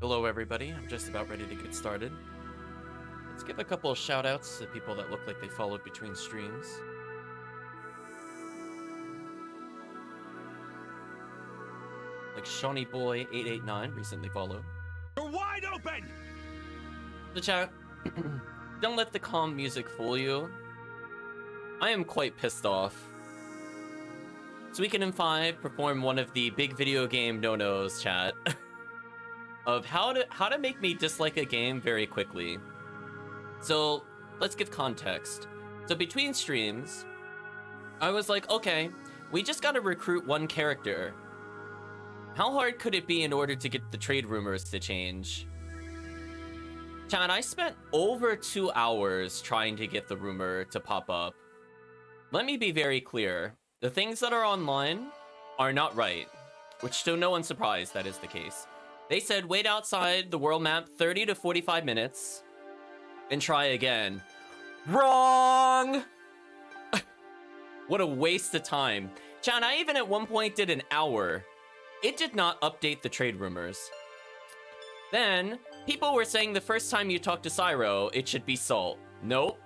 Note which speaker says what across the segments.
Speaker 1: Hello everybody, I'm just about ready to get started. Let's give a couple of shout outs to people that look like they followed between streams. Like Shawnee Boy 889 recently followed.
Speaker 2: You're wide open!
Speaker 1: The chat, don't let the calm music fool you. I am quite pissed off. Suikoden V performed one of the big video game no-nos, chat, of how to make me dislike a game very quickly. So let's give context. So between streams, I was like, okay, we just gotta recruit one character. How hard could it be in order to get the trade rumors to change? Chat, I spent over 2 hours trying to get the rumor to pop up. Let me be very clear. The things that are online are not right, which to no one's surprise that is the case. They said wait outside the world map 30 to 45 minutes and try again. Wrong! What a waste of time. Chat, I even at one point did an hour. It did not update the trade rumors. Then, people were saying the first time you talk to Cyro, it should be Salt. Nope.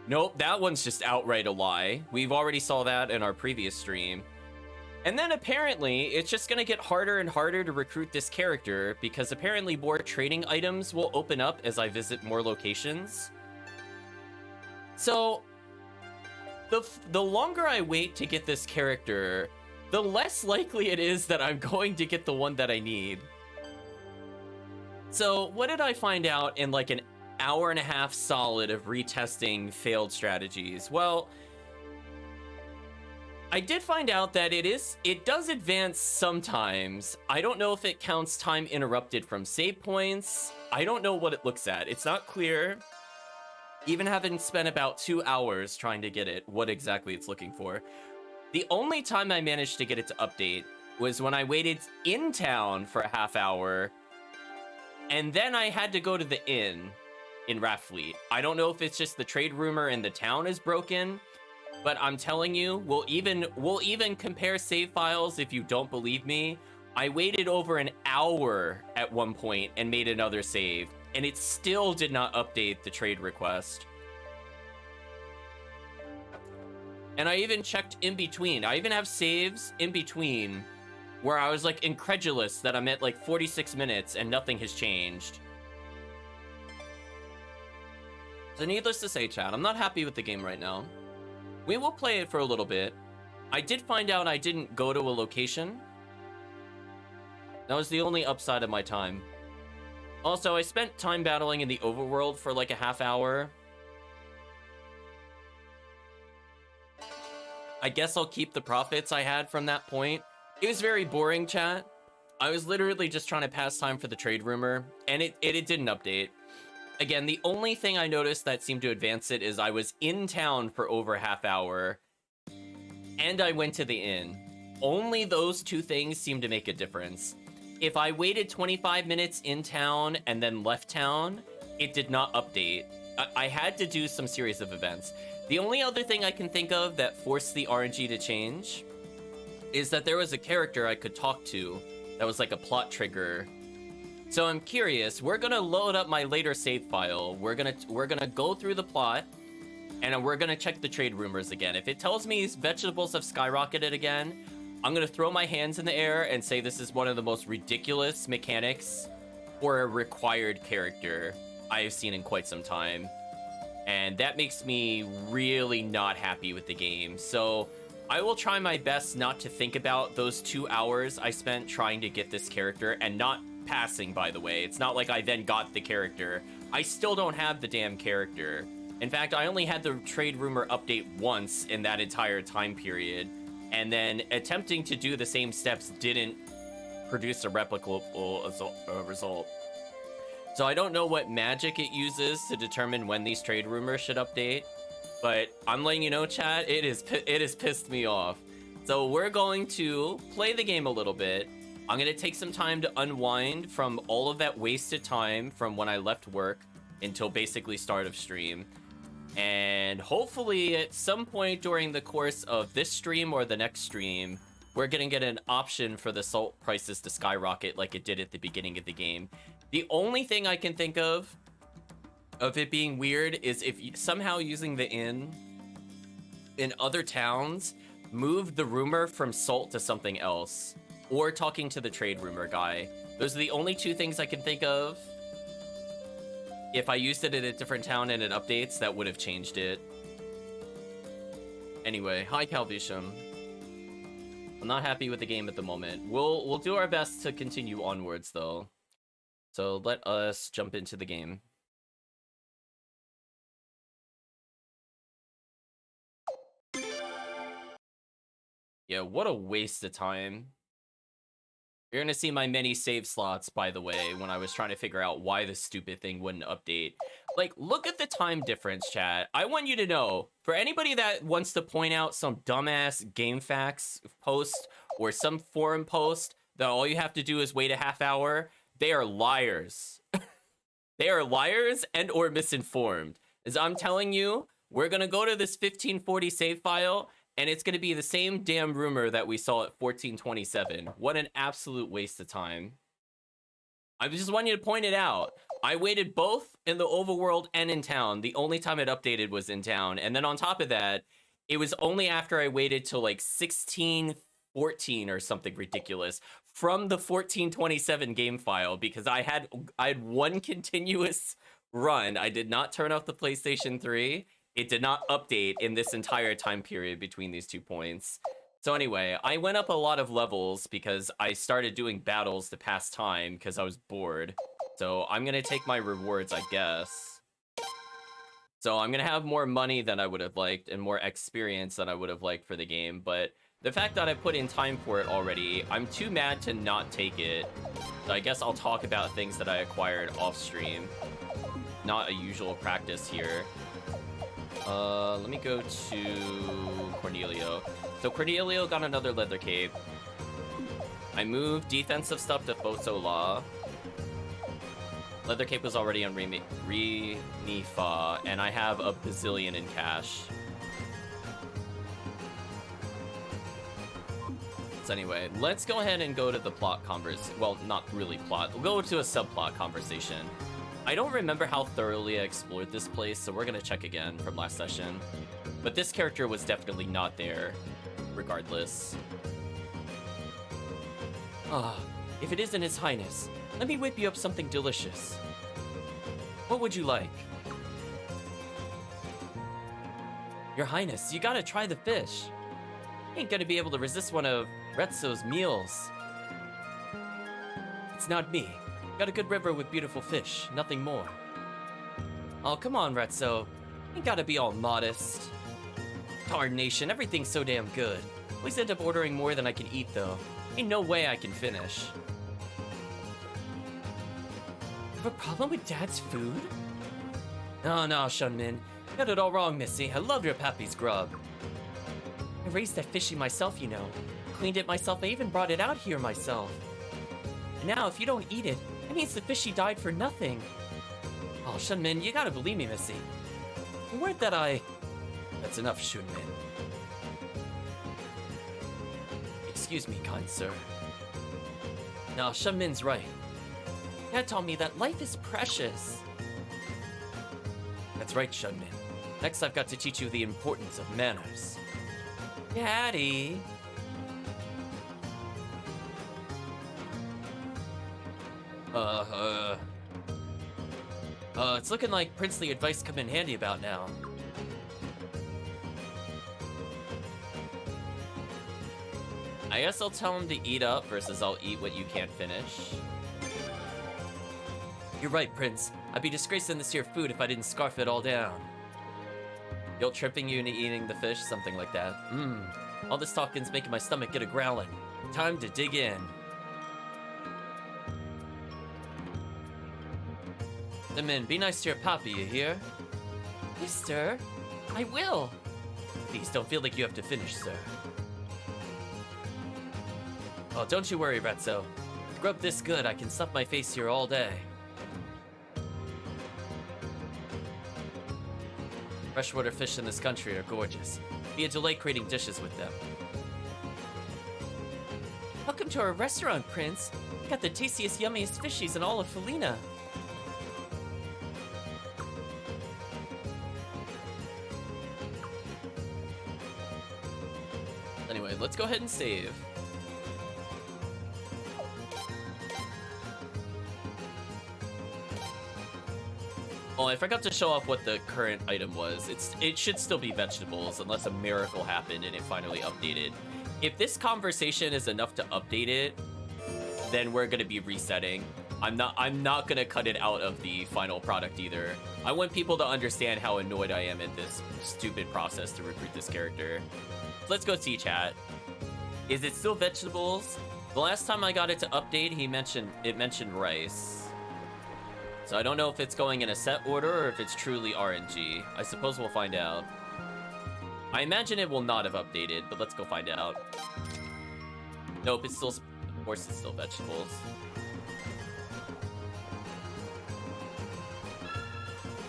Speaker 1: Nope, that one's just outright a lie. We've already saw that in our previous stream. And then apparently, it's just gonna get harder and harder to recruit this character because apparently more trading items will open up as I visit more locations. So, the longer I wait to get this character, the less likely it is that I'm going to get the one that I need. So, what did I find out in like an hour and a half solid of retesting failed strategies? Well, I did find out that it does advance sometimes. I don't know if it counts time interrupted from save points. I don't know what it looks at. It's not clear. Even having spent about 2 hours trying to get it, what exactly it's looking for. The only time I managed to get it to update was when I waited in town for a half hour, and then I had to go to the inn in Rathfleet. I don't know if it's just the trade rumor in the town is broken, but I'm telling you, we'll even compare save files if you don't believe me. I waited over an hour at one point and made another save, and it still did not update the trade request. And I even checked in between. I even have saves in between where I was like incredulous that I'm at like 46 minutes and nothing has changed. So needless to say, chat, I'm not happy with the game right now. We will play it for a little bit. I did find out I didn't go to a location. That was the only upside of my time. Also, I spent time battling in the overworld for like a half hour. I guess I'll keep the profits I had from that point. It was very boring, chat. I was literally just trying to pass time for the trade rumor, and it didn't update. Again, the only thing I noticed that seemed to advance it is I was in town for over a half hour, and I went to the inn. Only those two things seem to make a difference. If I waited 25 minutes in town and then left town, it did not update. I had to do some series of events. The only other thing I can think of that forced the RNG to change is that there was a character I could talk to that was like a plot trigger. So I'm curious, we're gonna load up my later save file. We're gonna go through the plot, and we're gonna check the trade rumors again. If it tells me vegetables have skyrocketed again, I'm gonna throw my hands in the air and say this is one of the most ridiculous mechanics for a required character I have seen in quite some time. And that makes me really not happy with the game. So I will try my best not to think about those 2 hours I spent trying to get this character, and not passing, by the way. It's not like I then got the character. I still don't have the damn character. In fact, I only had the trade rumor update once in that entire time period, and then attempting to do the same steps didn't produce a replicable result. So I don't know what magic it uses to determine when these trade rumors should update, but I'm letting you know, chat, it has pissed me off. So we're going to play the game a little bit. I'm gonna take some time to unwind from all of that wasted time from when I left work until basically start of stream. And hopefully at some point during the course of this stream or the next stream, we're gonna get an option for the salt prices to skyrocket like it did at the beginning of the game. The only thing I can think of it being weird is if somehow using the inn in other towns moved the rumor from salt to something else, or talking to the trade rumor guy. Those are the only two things I can think of. If I used it in a different town and it updates, that would have changed it. Anyway, hi Calvisham. I'm not happy with the game at the moment. We'll do our best to continue onwards though. So let us jump into the game. Yeah, what a waste of time. You're gonna see my many save slots, by the way, when I was trying to figure out why this stupid thing wouldn't update. Like, look at the time difference, chat. I want you to know, for anybody that wants to point out some dumbass GameFAQs post or some forum post that all you have to do is wait a half hour, they are liars. They are liars and or misinformed. As I'm telling you, we're gonna go to this 1540 save file, and it's going to be the same damn rumor that we saw at 1427. What an absolute waste of time. I just want you to point it out. I waited both in the overworld and in town. The only time it updated was in town. And then on top of that, it was only after I waited till like 1614 or something ridiculous from the 1427 game file, because I had one continuous run. I did not turn off the PlayStation 3. It did not update in this entire time period between these 2 points. So anyway, I went up a lot of levels because I started doing battles to pass time because I was bored. So I'm going to take my rewards, I guess. So I'm going to have more money than I would have liked and more experience than I would have liked for the game. But the fact that I put in time for it already, I'm too mad to not take it. So I guess I'll talk about things that I acquired off stream. Not a usual practice here. Let me go to Cornelio. So Cornelio got another leather cape. I moved defensive stuff to Fosola. Leather cape was already on Renifa, and I have a bazillion in cash. So anyway, let's go ahead and go to the plot conversation. Well, not really plot. We'll go to a subplot conversation. I don't remember how thoroughly I explored this place, so we're gonna check again from last session. But this character was definitely not there, regardless. Ah, if it isn't His Highness, let me whip you up something delicious. What would you like? Your Highness, you gotta try the fish. Ain't gonna be able to resist one of Retzo's meals. It's not me. Got a good river with beautiful fish, nothing more. Oh, come on, Retzo. Ain't gotta be all modest. Tarnation, everything's so damn good. Always end up ordering more than I can eat, though. Ain't no way I can finish. Have a problem with Dad's food? No, Shunmin. You got it all wrong, Missy. I love your pappy's grub. I raised that fishy myself, you know. Cleaned it myself, I even brought it out here myself. And now, if you don't eat it, that means the fishy died for nothing. Oh, Shunmin, you gotta believe me, Missy. The word that I... That's enough, Shunmin. Excuse me, kind sir. No, Shunmin's right. Dad taught me that life is precious. That's right, Shunmin. Next, I've got to teach you the importance of manners. Daddy... It's looking like princely advice come in handy about now. I guess I'll tell him to eat up versus I'll eat what you can't finish. You're right, Prince. I'd be disgracing this here food if I didn't scarf it all down. Guilt tripping you into eating the fish, something like that. All this talking's making my stomach get a growling. Time to dig in. Min, be nice to your papi, you hear? Yes, sir. I will. Please don't feel like you have to finish, sir. Oh, don't you worry, Retzo. With grub this good, I can stuff my face here all day. Freshwater fish in this country are gorgeous. Be a delay creating dishes with them. Welcome to our restaurant, Prince. We got the tastiest, yummiest fishies in all of Felina. Anyway, let's go ahead and save. Oh, I forgot to show off what the current item was. It should still be vegetables unless a miracle happened and it finally updated. If this conversation is enough to update it, then we're gonna be resetting. I'm not gonna cut it out of the final product either. I want people to understand how annoyed I am at this stupid process to recruit this character. Let's go see chat. Is it still vegetables? The last time I got it to update, it mentioned rice. So I don't know if it's going in a set order or if it's truly RNG. I suppose we'll find out. I imagine it will not have updated, but let's go find out. Nope, it's still, of course it's still vegetables.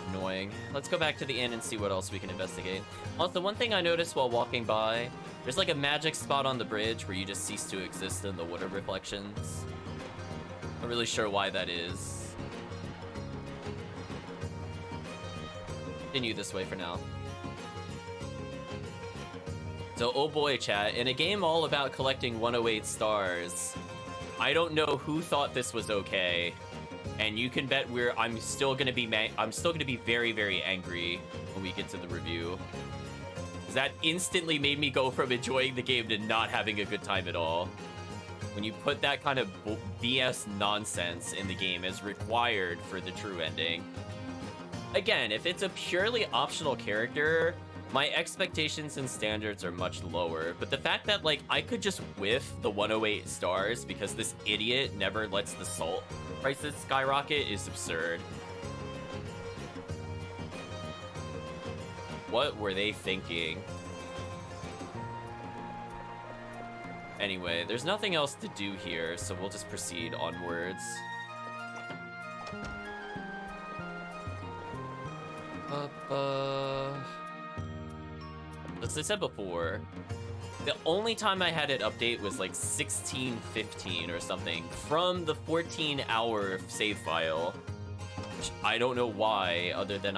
Speaker 1: Annoying. Let's go back to the inn and see what else we can investigate. Also, one thing I noticed while walking by, there's like a magic spot on the bridge where you just cease to exist in the water reflections. Not really sure why that is. Continue this way for now. So, oh boy, chat, in a game all about collecting 108 stars, I don't know who thought this was okay, and you can bet I'm still gonna be very, very angry when we get to the review. That instantly made me go from enjoying the game to not having a good time at all. When you put that kind of BS nonsense in the game as required for the true ending. Again, if it's a purely optional character, my expectations and standards are much lower, but the fact that, like, I could just whiff the 108 stars because this idiot never lets the salt prices skyrocket is absurd. What were they thinking? Anyway, there's nothing else to do here, so we'll just proceed onwards. As I said before, the only time I had it update was like 16:15 or something from the 14-hour save file. Which I don't know why, other than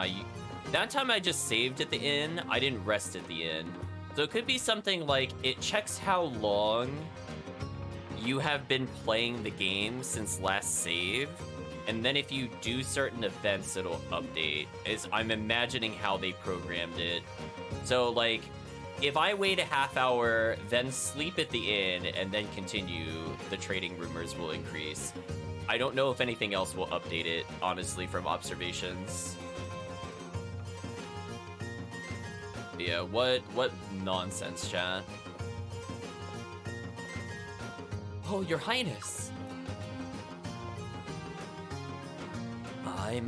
Speaker 1: that time I just saved at the inn. I didn't rest at the inn. So it could be something like it checks how long you have been playing the game since last save. And then if you do certain events, it'll update. I'm imagining how they programmed it. So, like, if I wait a half hour, then sleep at the inn, and then continue, the trading rumors will increase. I don't know if anything else will update it, honestly, from observations. Yeah, what nonsense, chat. Oh, Your Highness. My.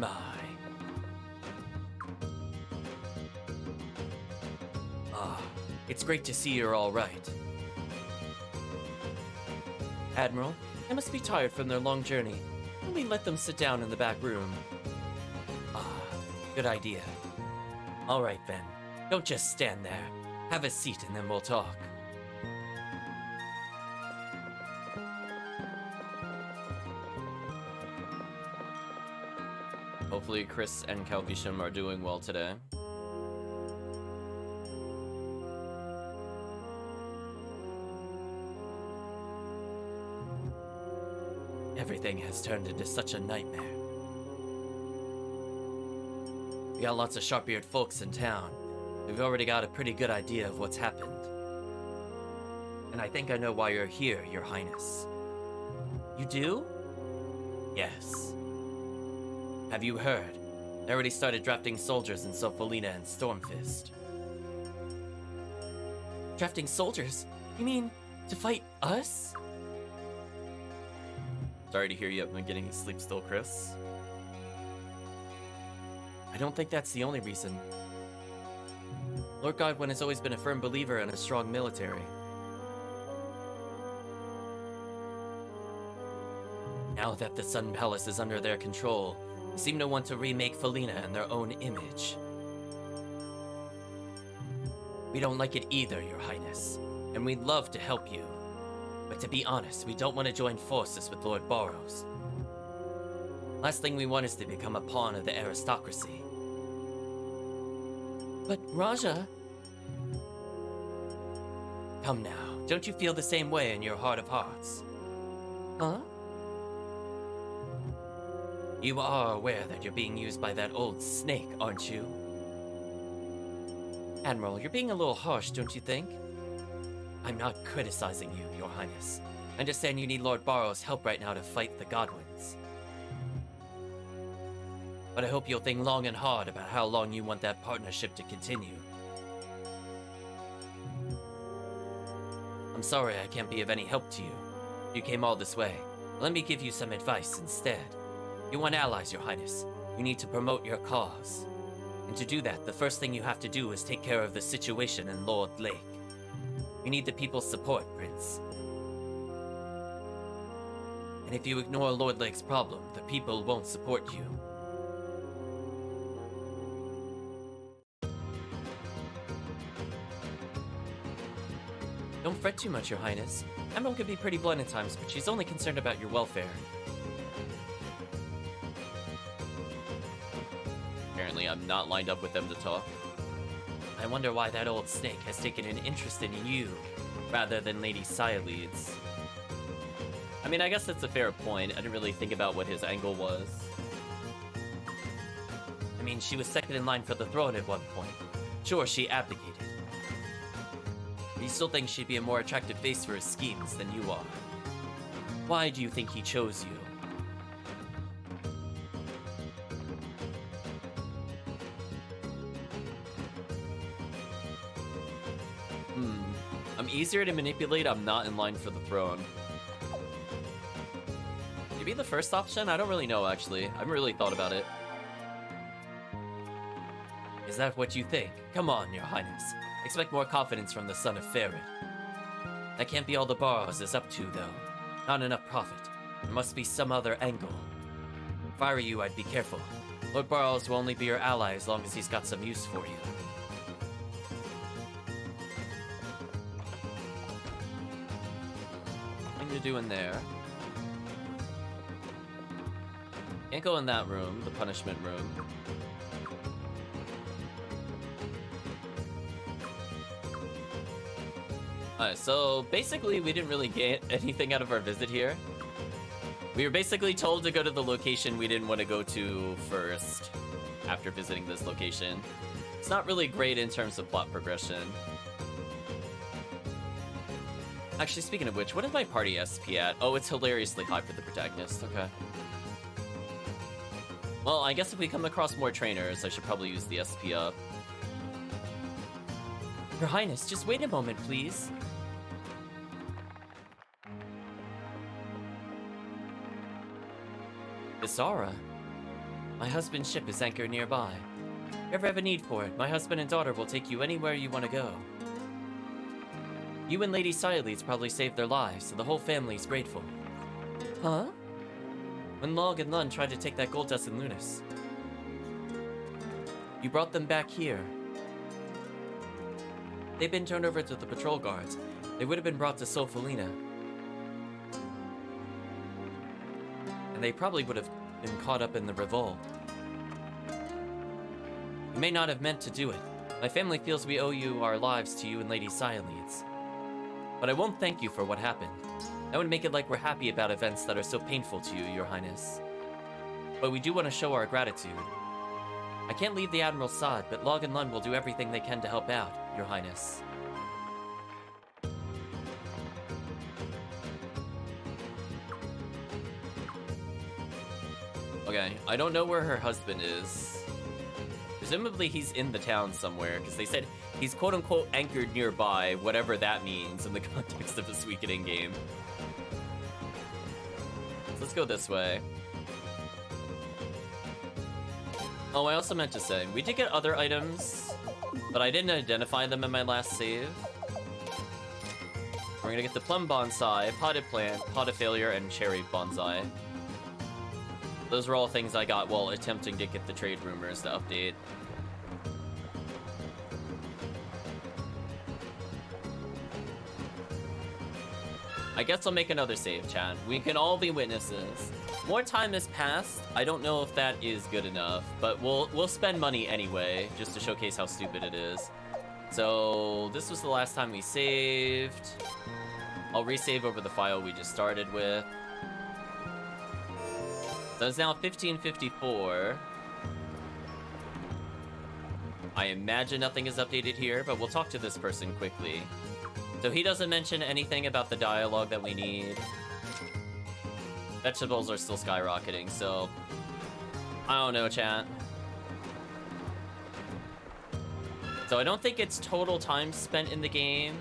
Speaker 1: It's great to see you're all right. Admiral, they must be tired from their long journey. Let me let them sit down in the back room. Good idea. All right, then. Don't just stand there. Have a seat and then we'll talk. Hopefully Chris and Calvisham are doing well today. Everything has turned into such a nightmare. We got lots of sharp-eared folks in town. We've already got a pretty good idea of what's happened. And I think I know why you're here, Your Highness. You do? Yes. Have you heard? They already started drafting soldiers in Sopholina and Stormfist. Drafting soldiers? You mean to fight us? Sorry to hear you have been getting sleep still, Chris. I don't think that's the only reason. Lord Godwin has always been a firm believer in a strong military. Now that the Sun Palace is under their control, they seem to want to remake Felina in their own image. We don't like it either, Your Highness, and we'd love to help you. But to be honest, we don't want to join forces with Lord Barows. Last thing we want is to become a pawn of the aristocracy. But Raja... Come now, don't you feel the same way in your heart of hearts? Huh? You are aware that you're being used by that old snake, aren't you? Admiral, you're being a little harsh, don't you think? I'm not criticizing you, Your Highness. I understand you need Lord Barows' help right now to fight the Godwins. But I hope you'll think long and hard about how long you want that partnership to continue. I'm sorry I can't be of any help to you. You came all this way. Let me give you some advice instead. You want allies, Your Highness. You need to promote your cause. And to do that, the first thing you have to do is take care of the situation in Lord Lake. You need the people's support, Prince. And if you ignore Lord Lake's problem, the people won't support you. Don't fret too much, Your Highness. Admiral can be pretty blunt at times, but she's only concerned about your welfare. Apparently, I'm not lined up with them to talk. I wonder why that old snake has taken an interest in you, rather than Lady Sialeeds. I mean, I guess that's a fair point. I didn't really think about what his angle was. I mean, she was second in line for the throne at one point. Sure, she abdicated. But you still think she'd be a more attractive face for his schemes than you are. Why do you think he chose you? I'm easier to manipulate, I'm not in line for the throne. Maybe the first option? I don't really know, actually. I haven't really thought about it. Is that what you think? Come on, Your Highness. Expect more confidence from the son of Farid. That can't be all the Barows is up to, though. Not enough profit. There must be some other angle. If I were you, I'd be careful. Lord Barows will only be your ally as long as he's got some use for you. What are you doing there? Can't go in that room, the punishment room. Alright, so basically we didn't really get anything out of our visit here. We were basically told to go to the location we didn't want to go to first after visiting this location. It's not really great in terms of plot progression. Actually, speaking of which, what is my party SP at? Oh, it's hilariously high for the protagonist. Okay. Well, I guess if we come across more trainers, I should probably use the SP up. Your Highness, just wait a moment, please. Isara, my husband's ship is anchored nearby. If you ever have a need for it, my husband and daughter will take you anywhere you want to go. You and Lady Sialeeds probably saved their lives, so the whole family's grateful. Huh? When Log and Lund tried to take that gold dust in Lunas, you brought them back here. They've been turned over to the patrol guards. They would have been brought to Solfelina. And they probably would have been caught up in the revolt. You may not have meant to do it. My family feels we owe you our lives to you and Lady Sialeeds. But I won't thank you for what happened. That would make it like we're happy about events that are so painful to you, Your Highness. But we do want to show our gratitude. I can't leave the Admiral's side, but Log and Lund will do everything they can to help out, Your Highness. Okay, I don't know where her husband is. Presumably he's in the town somewhere, because they said he's quote-unquote anchored nearby, whatever that means in the context of a Suikoden game. So let's go this way. Oh, I also meant to say, we did get other items, but I didn't identify them in my last save. We're gonna get the plum bonsai, potted plant, pot of failure, and cherry bonsai. Those were all things I got while attempting to get the trade rumors to update. I guess I'll make another save, chat. We can all be witnesses. More time has passed. I don't know if that is good enough, but we'll spend money anyway, just to showcase how stupid it is. So this was the last time we saved. I'll resave over the file we just started with. So it's now 1554. I imagine nothing is updated here, but we'll talk to this person quickly. So he doesn't mention anything about the dialogue that we need. Vegetables are still skyrocketing, so I don't know, chat. So I don't think it's total time spent in the game.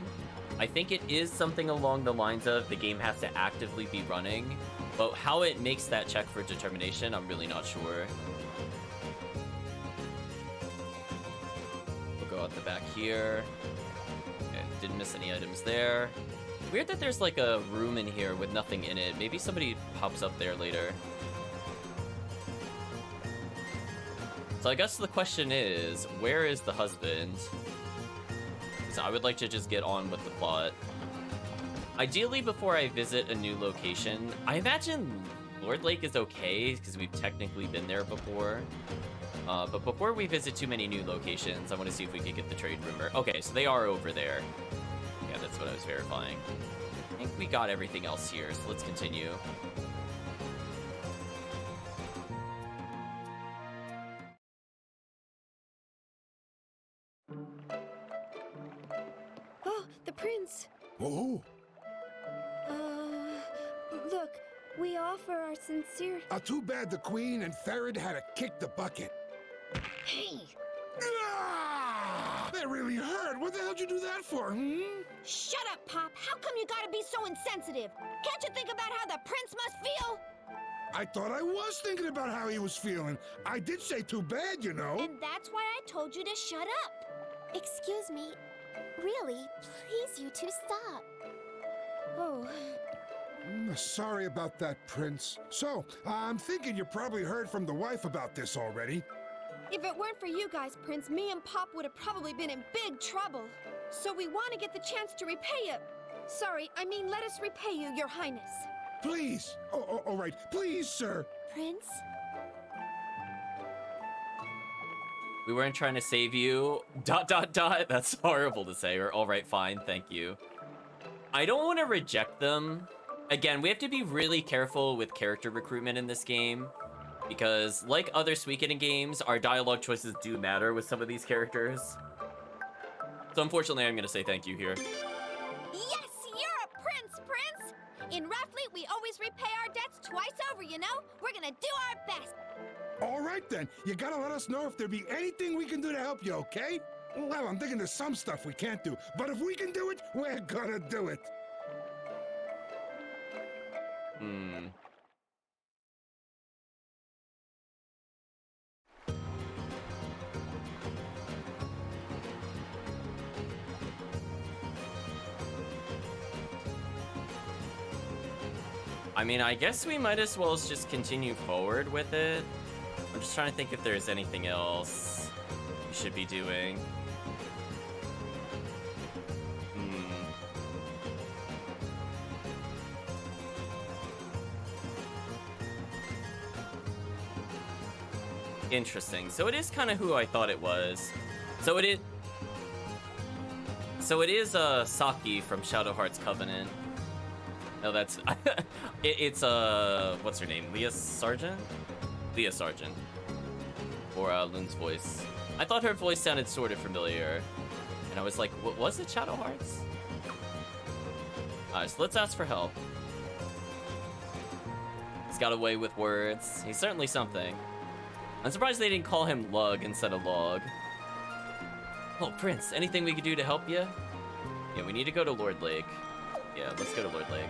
Speaker 1: I think it is something along the lines of the game has to actively be running, but how it makes that check for determination, I'm really not sure. We'll go out the back here. Okay, didn't miss any items there. Weird that there's like a room in here with nothing in it. Maybe somebody pops up there later. So I guess the question is, where is the husband? Because I would like to just get on with the plot. Ideally, before I visit a new location, I imagine Lord Lake is okay, because we've technically been there before. But before we visit too many new locations, I want to see if we could get the trade rumor. Okay, so they are over there. Yeah, that's what I was verifying. I think we got everything else here, so let's continue.
Speaker 2: Oh, the prince.
Speaker 3: Oh,
Speaker 2: Look, we offer our sincere...
Speaker 3: too bad the queen and Farad had to kick the bucket.
Speaker 2: Hey!
Speaker 3: Ah! That really hurt. What the hell did you do that for,
Speaker 2: Shut up, Pop! How come you gotta be so insensitive? Can't you think about how the prince must feel?
Speaker 3: I thought I was thinking about how he was feeling. I did say too bad, you know.
Speaker 2: And that's why I told you to shut up.
Speaker 4: Excuse me. Really, please you two stop.
Speaker 2: Oh,
Speaker 3: Sorry about that, Prince. So, I'm thinking you probably heard from the wife about this already.
Speaker 2: if it weren't for you guys, Prince, me and Pop would have probably been in big trouble. So we want to get the chance to repay you. Sorry, I mean let us repay you, Your Highness.
Speaker 3: Please. Oh, all right. Please, sir.
Speaker 4: Prince?
Speaker 1: We weren't trying to save you. ... That's horrible to say. Or all right, fine, thank you. I don't want to reject them. Again, we have to be really careful with character recruitment in this game, because like other Suikoden games, our dialogue choices do matter with some of these characters. So unfortunately, I'm gonna say thank you here.
Speaker 2: Yes, you're a prince, Prince! In Roughly, we always repay our debts twice over, you know? We're gonna do our best.
Speaker 3: All right, then. You gotta let us know if there be anything we can do to help you, okay? Well, I'm thinking there's some stuff we can't do, but if we can do it, we're gonna do it.
Speaker 1: I mean, I guess we might as well just continue forward with it. I'm just trying to think if there's anything else we should be doing. Interesting. So it is kind of who I thought it was. So it is Saki from Shadow Heart's Covenant. No, that's it's what's her name? Leah Sargent? Leah Sargent. Or Lynn's voice. I thought her voice sounded sort of familiar. And I was like, what was it, Shadow Hearts? Alright, so let's ask for help. He's got a way with words. He's certainly something. I'm surprised they didn't call him Lug instead of Log. Oh, Prince, anything we could do to help you? Yeah, we need to go to Lord Lake. Yeah, let's go to Lord Lake.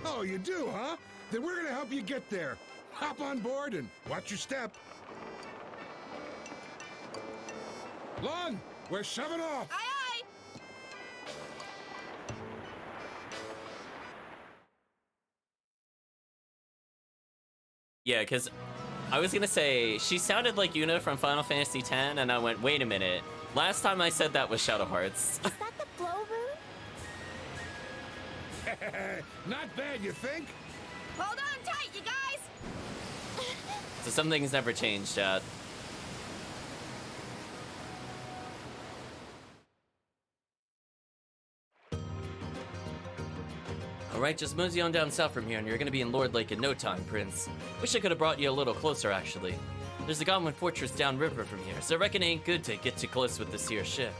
Speaker 3: Oh, you do, huh? Then we're gonna help you get there. Hop on board and watch your step. Lon, we're shoving off.
Speaker 2: Aye, aye!
Speaker 1: Yeah, because I was gonna say, she sounded like Yuna from Final Fantasy X, and I went, wait a minute. Last time I said that was Shadow Hearts.
Speaker 4: Is that the blow rune?
Speaker 3: Not bad, you think?
Speaker 2: Hold on tight, you guys!
Speaker 1: So some things never change, chat. Alright, just mosey on down south from here and you're gonna be in Lord Lake in no time, Prince. Wish I could have brought you a little closer, actually. There's a Goblin Fortress downriver from here, so I reckon it ain't good to get too close with this here ship.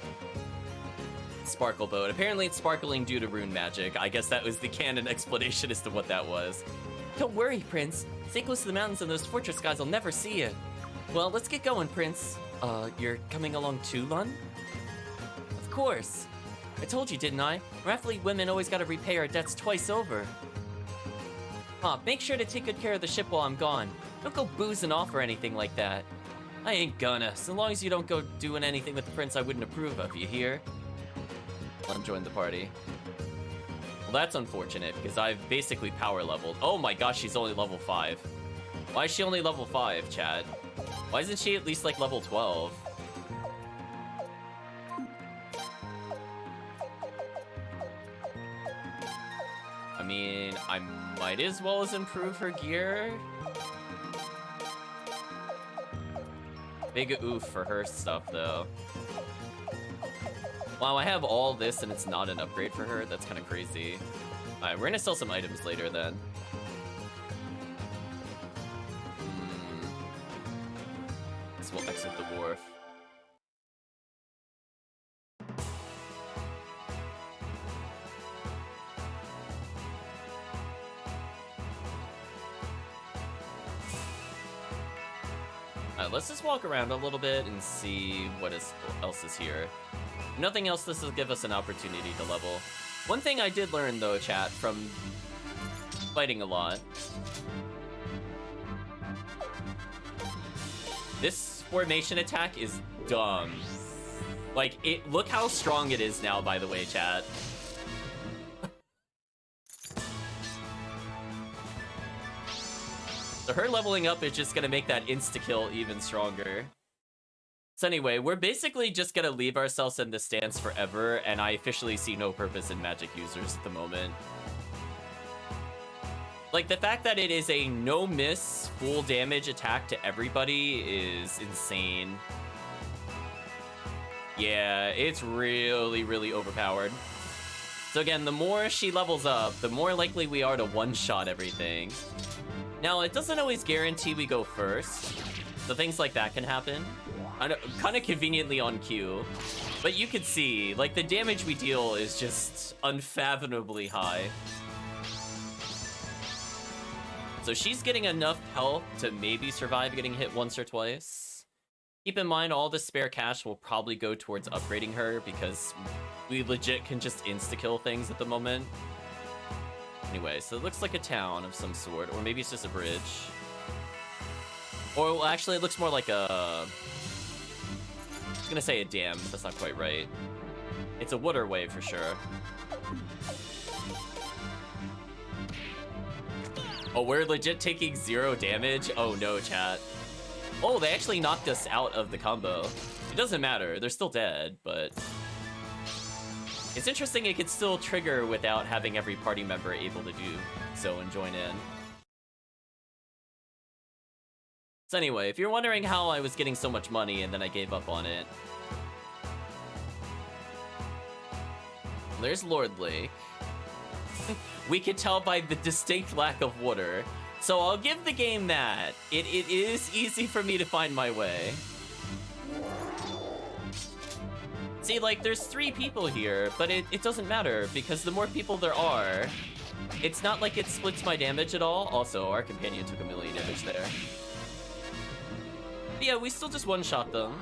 Speaker 1: Sparkle boat. Apparently it's sparkling due to rune magic. I guess that was the canon explanation as to what that was. Don't worry, Prince. Stay close to the mountains and those fortress guys will never see you. Well, let's get going, Prince. You're coming along too, Lun? Of course. I told you, didn't I? We're athlete women always gotta repay our debts twice over. Make sure to take good care of the ship while I'm gone. Don't go boozing off or anything like that. I ain't gonna, so long as you don't go doing anything with the prince I wouldn't approve of, you hear? Lun joined the party. Well, that's unfortunate, because I've basically power leveled. Oh my gosh, she's only level 5. Why is she only level 5, Chad? Why isn't she at least like level 12? I mean, I might as well as improve her gear. Big oof for her stuff, though. Wow, I have all this and it's not an upgrade for her? That's kind of crazy. Alright, we're gonna sell some items later, then. This will exit the wharf. Let's just walk around a little bit and see what else is here. Nothing else, this will give us an opportunity to level. One thing I did learn, though, chat, from fighting a lot. This formation attack is dumb. Like, look how strong it is now, by the way, chat. So her leveling up is just gonna make that insta-kill even stronger. So anyway, we're basically just gonna leave ourselves in this stance forever, and I officially see no purpose in magic users at the moment. Like, the fact that it is a no-miss, full damage attack to everybody is insane. Yeah, it's really, really overpowered. So again, the more she levels up, the more likely we are to one-shot everything. Now, it doesn't always guarantee we go first, so things like that can happen. Kind of conveniently on cue, but you can see, like, the damage we deal is just unfathomably high. So she's getting enough health to maybe survive getting hit once or twice. Keep in mind, all the spare cash will probably go towards upgrading her, because we legit can just insta-kill things at the moment. Anyway, so it looks like a town of some sort, or maybe it's just a bridge. Or, well, actually, it looks more like a... I was gonna say a dam, but that's not quite right. It's a waterway for sure. Oh, we're legit taking 0 damage? Oh no, chat. Oh, they actually knocked us out of the combo. It doesn't matter, they're still dead, but... It's interesting it could still trigger without having every party member able to do so and join in. So anyway, if you're wondering how I was getting so much money and then I gave up on it. There's Lord Lake. We could tell by the distinct lack of water. So I'll give the game that. It is easy for me to find my way. See, like, there's 3 people here, but it doesn't matter, because the more people there are, it's not like it splits my damage at all. Also, our companion took 1 million damage there. But yeah, we still just one-shot them.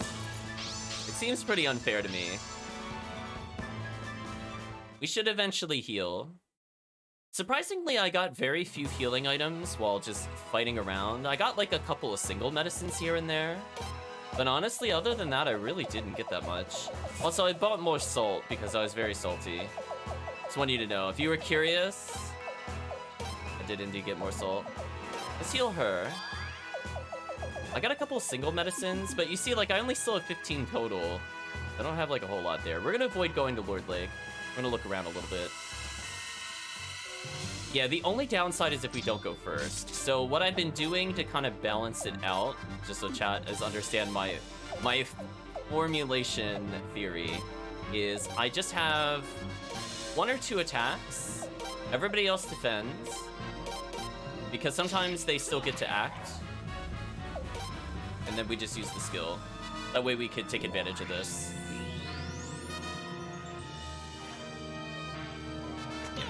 Speaker 1: It seems pretty unfair to me. We should eventually heal. Surprisingly, I got very few healing items while just fighting around. I got like a couple of single medicines here and there. But honestly, other than that, I really didn't get that much. Also, I bought more salt because I was very salty. Just want you to know, if you were curious, I Did indeed get more salt. Let's heal her. I got a couple single medicines, but you see, like, I only still have 15 total. I don't have, like, a whole lot there. We're gonna avoid going to Lord Lake. We're gonna look around a little bit. Yeah, the only downside is if we don't go first. So what I've been doing to kind of balance it out, just so chat is understand my formulation theory, is I just have 1 or 2 attacks. Everybody else defends. Because sometimes they still get to act. And then we just use the skill. That way we could take advantage of this.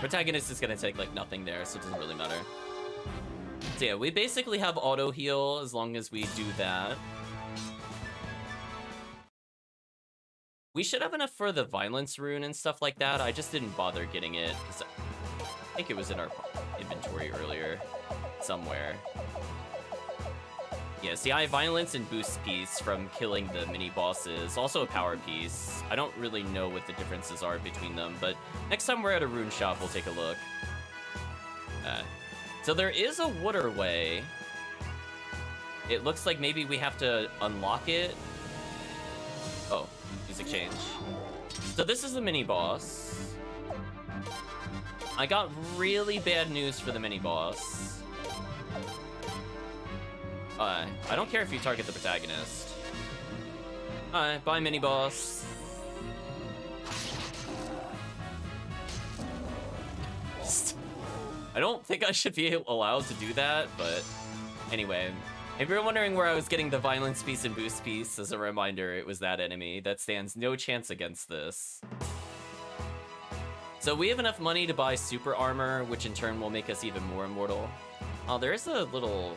Speaker 1: Protagonist is gonna take like nothing there, so it doesn't really matter. So yeah, we basically have auto heal as long as we do that. We should have enough for the violence rune and stuff like that. I just didn't bother getting it. I think it was in our inventory earlier, somewhere. Yeah, see, I have violence and boost piece from killing the mini bosses. Also a power piece. I don't really know what the differences are between them, but next time we're at a rune shop, we'll take a look. So there is a waterway. It looks like maybe we have to unlock it. Oh, music change. So this is the mini boss. I got really bad news for the mini boss. I don't care if you target the protagonist. Bye, mini boss. I don't think I should be allowed to do that, but anyway. If you're wondering where I was getting the violence piece and boost piece, as a reminder, it was that enemy. That stands no chance against this. So we have enough money to buy super armor, which in turn will make us even more immortal. Oh, there is a little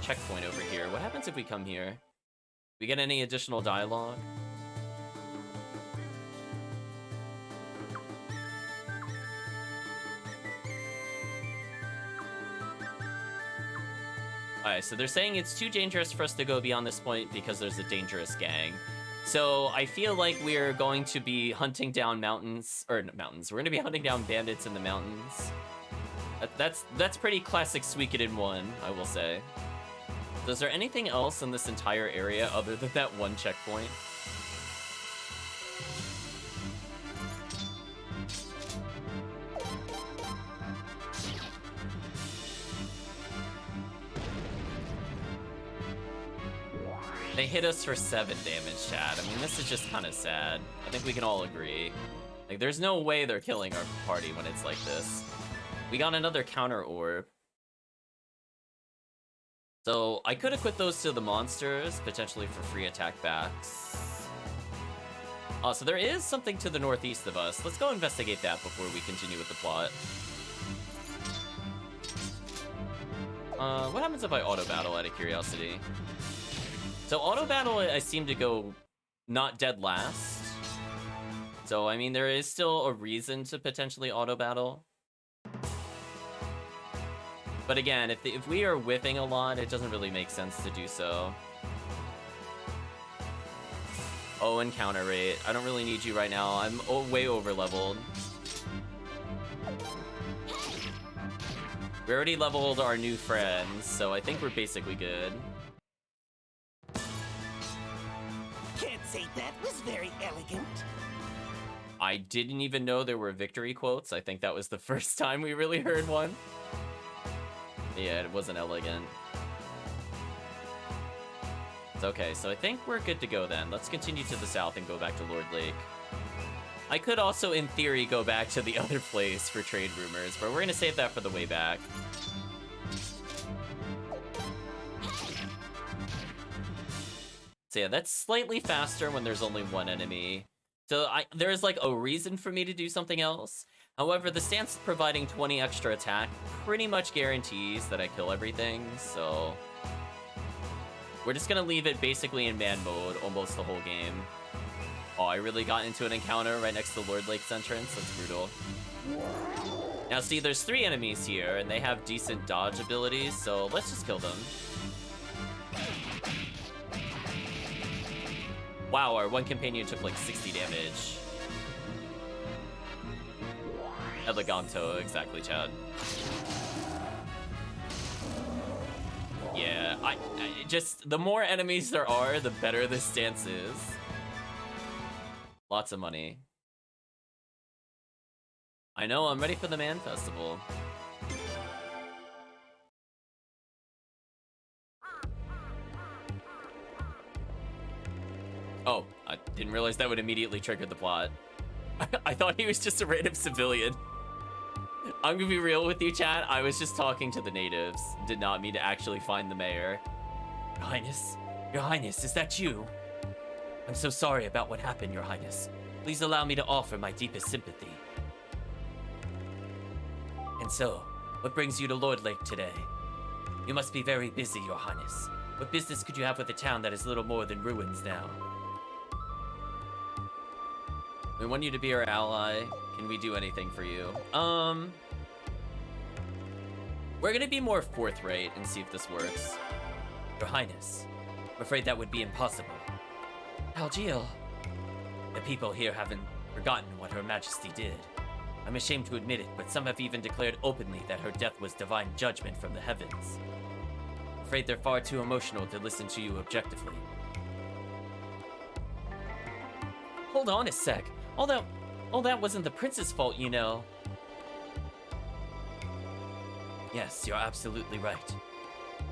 Speaker 1: checkpoint over here. What happens if we come here? We get any additional dialogue? Alright, so they're saying it's too dangerous for us to go beyond this point because there's a dangerous gang. So I feel like we're going to be hunting down mountains, or mountains. We're going to be hunting down bandits in the mountains. That's pretty classic Suikoden 1, I will say. Is there anything else in this entire area other than that one checkpoint? They hit us for 7 damage, chat. I mean, this is just kind of sad. I think we can all agree. Like, there's no way they're killing our party when it's like this. We got another counter orb. So I could equip those to the monsters, potentially for free attack backs. Oh, so there is something to the northeast of us. Let's go investigate that before we continue with the plot. What happens if I auto battle out of curiosity? So auto battle, I seem to go not dead last. So I mean, there is still a reason to potentially auto battle. But again, if we are whiffing a lot, it doesn't really make sense to do so. Oh, and counter rate. I don't really need you right now. I'm way over leveled. We already leveled our new friends, so I think we're basically good.
Speaker 5: Can't say that was very elegant.
Speaker 1: I didn't even know there were victory quotes. I think that was the first time we really heard one. Yeah, it wasn't elegant. It's okay, so I think we're good to go then. Let's continue to the south and go back to Lord Lake. I could also, in theory, go back to the other place for trade rumors, but we're gonna save that for the way back. So yeah, that's slightly faster when there's only one enemy. So there's like a reason for me to do something else. However, the stance providing 20 extra attack pretty much guarantees that I kill everything, so we're just gonna leave it basically in man mode almost the whole game. Oh, I really got into an encounter right next to Lord Lake's entrance. That's brutal. Now see, there's 3 enemies here, and they have decent dodge abilities, so let's just kill them. Wow, our one companion took like 60 damage. Eleganto, exactly, Chad. Yeah, I just, the more enemies there are, the better this stance is. Lots of money. I know, I'm ready for the Man Festival. Oh, I didn't realize that would immediately trigger the plot. I thought he was just a random civilian. I'm gonna be real with you, chat. I was just talking to the natives. Did not mean to actually find the mayor. Your Highness, is that you? I'm so sorry about what happened, Your Highness. Please allow me to offer my deepest sympathy. And so, what brings you to Lord Lake today? You must be very busy, Your Highness. What business could you have with a town that is little more than ruins now? We want you to be our ally. Can we do anything for you? We're gonna be more forthright and see if this works. Your Highness, I'm afraid that would be impossible. Algiel. The people here haven't forgotten what Her Majesty did. I'm ashamed to admit it, but some have even declared openly that her death was divine judgment from the heavens. I'm afraid they're far too emotional to listen to you objectively. Hold on a sec. All that wasn't the prince's fault, you know. Yes, you're absolutely right.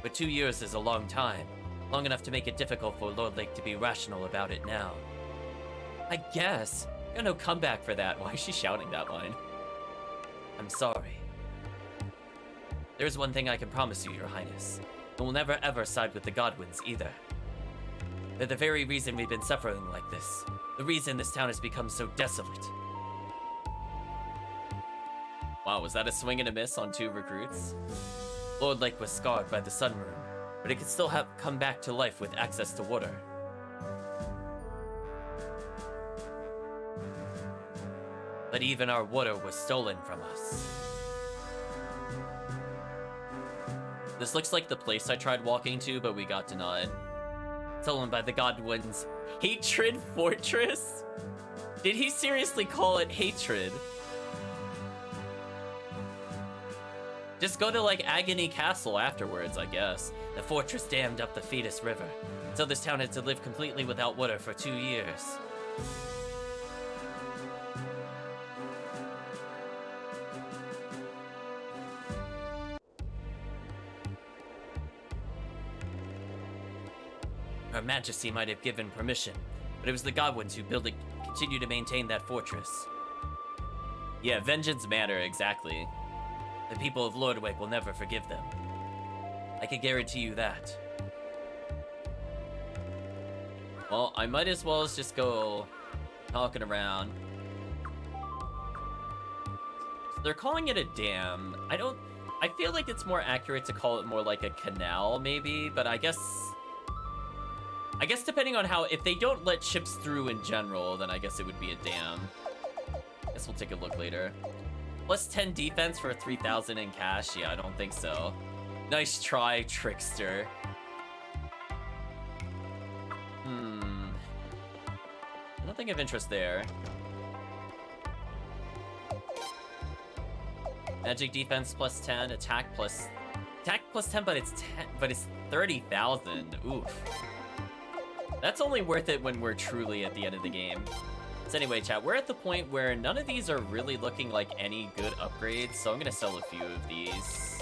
Speaker 1: But 2 years is a long time. Long enough to make it difficult for Lord Lake to be rational about it now. I guess. Got no comeback for that. Why is she shouting that line? I'm sorry. There's one thing I can promise you, Your Highness. I will never ever side with the Godwins either. They're the very reason we've been suffering like this. The reason this town has become so desolate. Wow, was that a swing and a miss on 2 recruits? Lord Lake was scarred by the Sun Rune, but it could still have come back to life with access to water. But even our water was stolen from us. This looks like the place I tried walking to, but we got denied. Stolen by the Godwins. Hatred Fortress? Did he seriously call it hatred? Just go to, like, Agate Castle afterwards, I guess. The fortress dammed up the Fetus River, so this town had to live completely without water for 2 years. Her Majesty might have given permission, but it was the Godwins who continue to maintain that fortress. Yeah, Vengeance Manor, exactly. The people of Lordwick will never forgive them. I can guarantee you that. Well, I might as well just go talking around. So they're calling it a dam. I feel like it's more accurate to call it more like a canal, maybe, but I guess depending on how, if they don't let ships through in general, then I guess it would be a dam. Guess we'll take a look later. Plus 10 defense for 3,000 in cash? Yeah, I don't think so. Nice try, trickster. Nothing of interest there. Magic defense plus 10, attack plus 10, but it's 30,000. Oof. That's only worth it when we're truly at the end of the game. So anyway, chat, we're at the point where none of these are really looking like any good upgrades, so I'm gonna sell a few of these.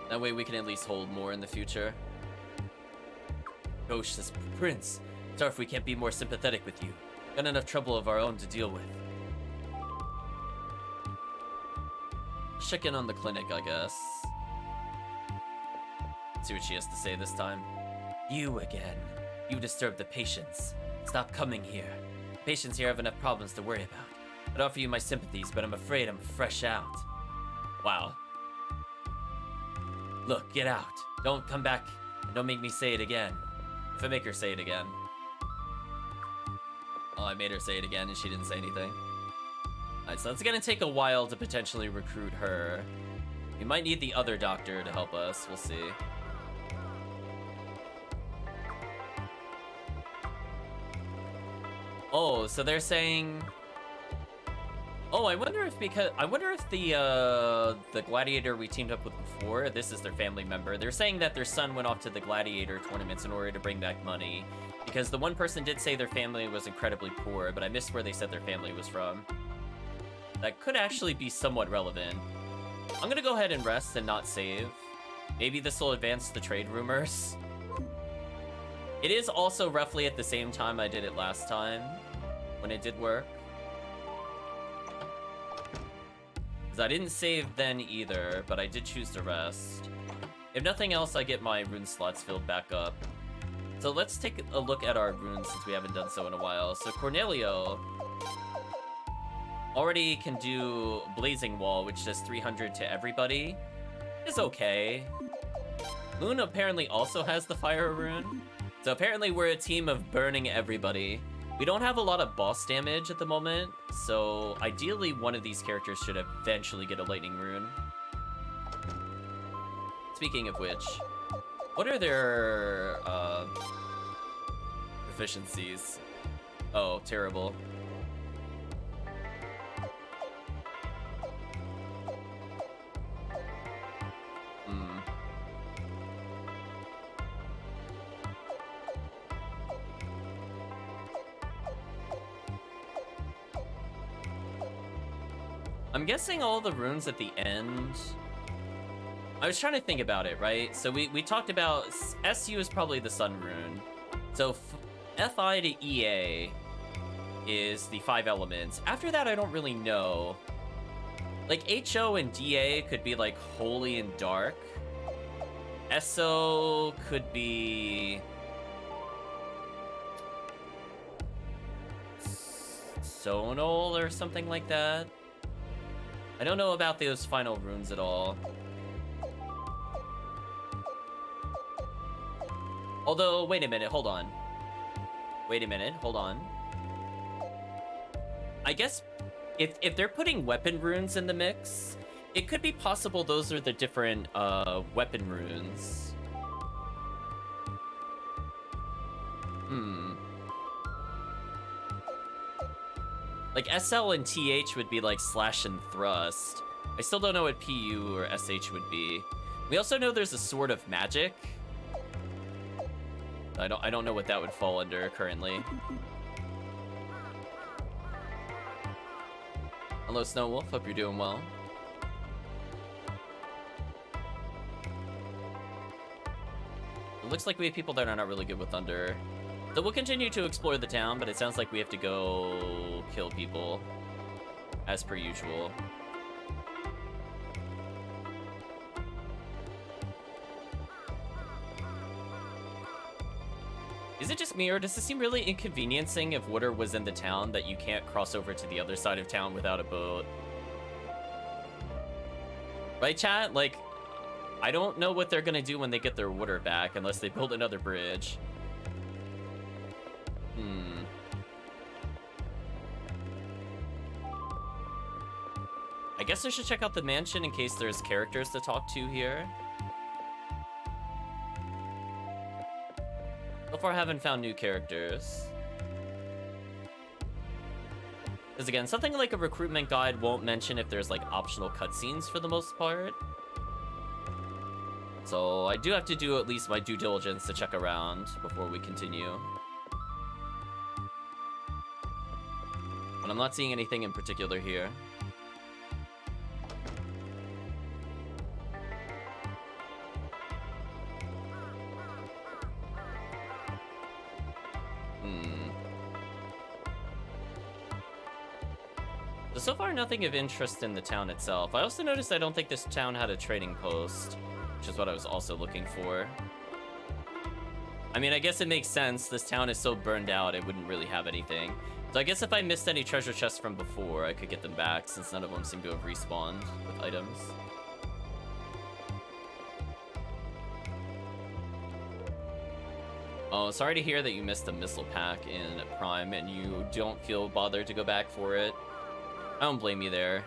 Speaker 1: That way we can at least hold more in the future. Gosh, says, Prince, sorry if we can't be more sympathetic with you. Got enough trouble of our own to deal with. Check in on the clinic, I guess. See what she has to say this time. You again. You disturb the patients. Stop coming here. The patients here have enough problems to worry about. I'd offer you my sympathies, but I'm afraid I'm fresh out. Wow. Look, get out. Don't come back, and don't make me say it again. If I make her say it again. Oh, I made her say it again, and she didn't say anything. Alright, so it's gonna take a while to potentially recruit her. We might need the other doctor to help us. We'll see. Oh, so they're saying Oh, I wonder if the gladiator we teamed up with before, this is their family member. They're saying that their son went off to the gladiator tournaments in order to bring back money, because the one person did say their family was incredibly poor, but I missed where they said their family was from. That could actually be somewhat relevant. I'm gonna go ahead and rest and not save. Maybe this will advance the trade rumors. It is also roughly at the same time I did it last time, when it did work. Because I didn't save then either, but I did choose to rest. If nothing else, I get my rune slots filled back up. So let's take a look at our runes since we haven't done so in a while. So Cornelio already can do Blazing Wall, which does 300 to everybody. It's okay. Moon apparently also has the Fire Rune. So apparently we're a team of burning everybody. We don't have a lot of boss damage at the moment, so ideally one of these characters should eventually get a Lightning Rune. Speaking of which, what are their proficiencies? Oh, terrible. I'm guessing all the runes at the end. I was trying to think about it, right? So we talked about SU is probably the Sun Rune. So FI to EA is the 5 elements. After that, I don't really know. Like HO and DA could be like Holy and Dark. SO could be Sonal or something like that. I don't know about those final runes at all. Although, wait a minute, hold on. Wait a minute, hold on. I guess if they're putting weapon runes in the mix, it could be possible those are the different weapon runes. Like SL and TH would be like slash and thrust. I still don't know what PU or SH would be. We also know there's a Sword of Magic. I don't know what that would fall under currently. Hello Snow Wolf, hope you're doing well. It looks like we have people that are not really good with thunder. So we'll continue to explore the town, but it sounds like we have to go kill people, as per usual. Is it just me, or does this seem really inconveniencing if water was in the town that you can't cross over to the other side of town without a boat? Right, chat? Like, I don't know what they're gonna do when they get their water back unless they build another bridge. I guess I should check out the mansion in case there's characters to talk to here. So far I haven't found new characters. Because again, something like a recruitment guide won't mention if there's like optional cutscenes for the most part. So I do have to do at least my due diligence to check around before we continue. But I'm not seeing anything in particular here. So far, nothing of interest in the town itself. I also noticed I don't think this town had a trading post, which is what I was also looking for. I mean, I guess it makes sense. This town is so burned out, it wouldn't really have anything. So I guess if I missed any treasure chests from before, I could get them back, since none of them seem to have respawned with items. Oh, sorry to hear that you missed the missile pack in Prime and you don't feel bothered to go back for it. I don't blame you there.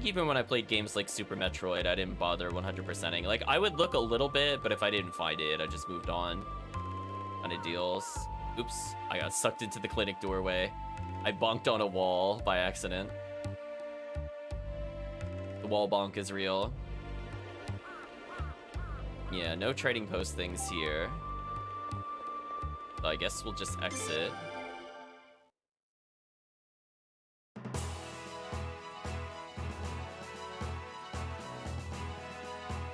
Speaker 1: Even when I played games like Super Metroid, I didn't bother 100%ing. Like, I would look a little bit, but if I didn't find it, I just moved on. Kind of deals. Oops, I got sucked into the clinic doorway. I bonked on a wall by accident. The wall bonk is real. Yeah, no trading post things here. So I guess we'll just exit.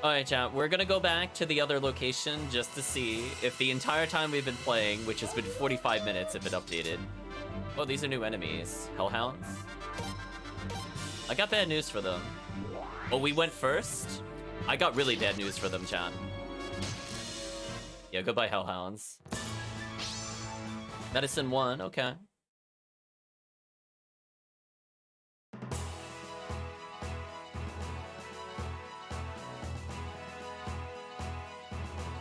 Speaker 1: Alright, chat, we're gonna go back to the other location just to see if the entire time we've been playing, which has been 45 minutes if it updated. Oh, these are new enemies. Hellhounds? I got bad news for them. Oh, we went first? I got really bad news for them, chat. Yeah, goodbye, Hellhounds. Medicine 1, okay.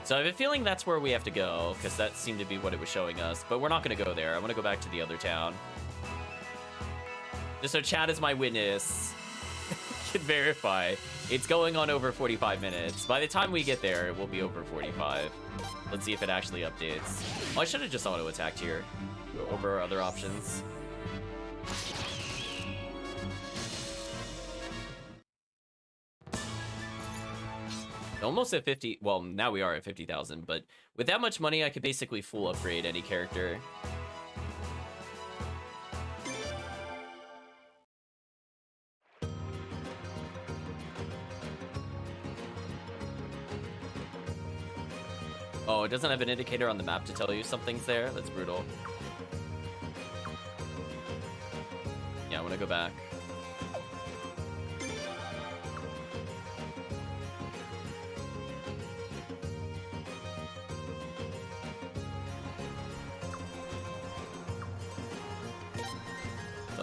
Speaker 1: So I have a feeling that's where we have to go, because that seemed to be what it was showing us. But we're not going to go there. I want to go back to the other town. Just so chat is my witness. Can verify. It's going on over 45 minutes. By the time we get there, it will be over 45. Let's see if it actually updates. Oh, I should have just auto-attacked here over our other options. Almost at 50, well, now we are at 50,000, but with that much money, I could basically full upgrade any character. Oh, it doesn't have an indicator on the map to tell you something's there? That's brutal. Yeah, I want to go back.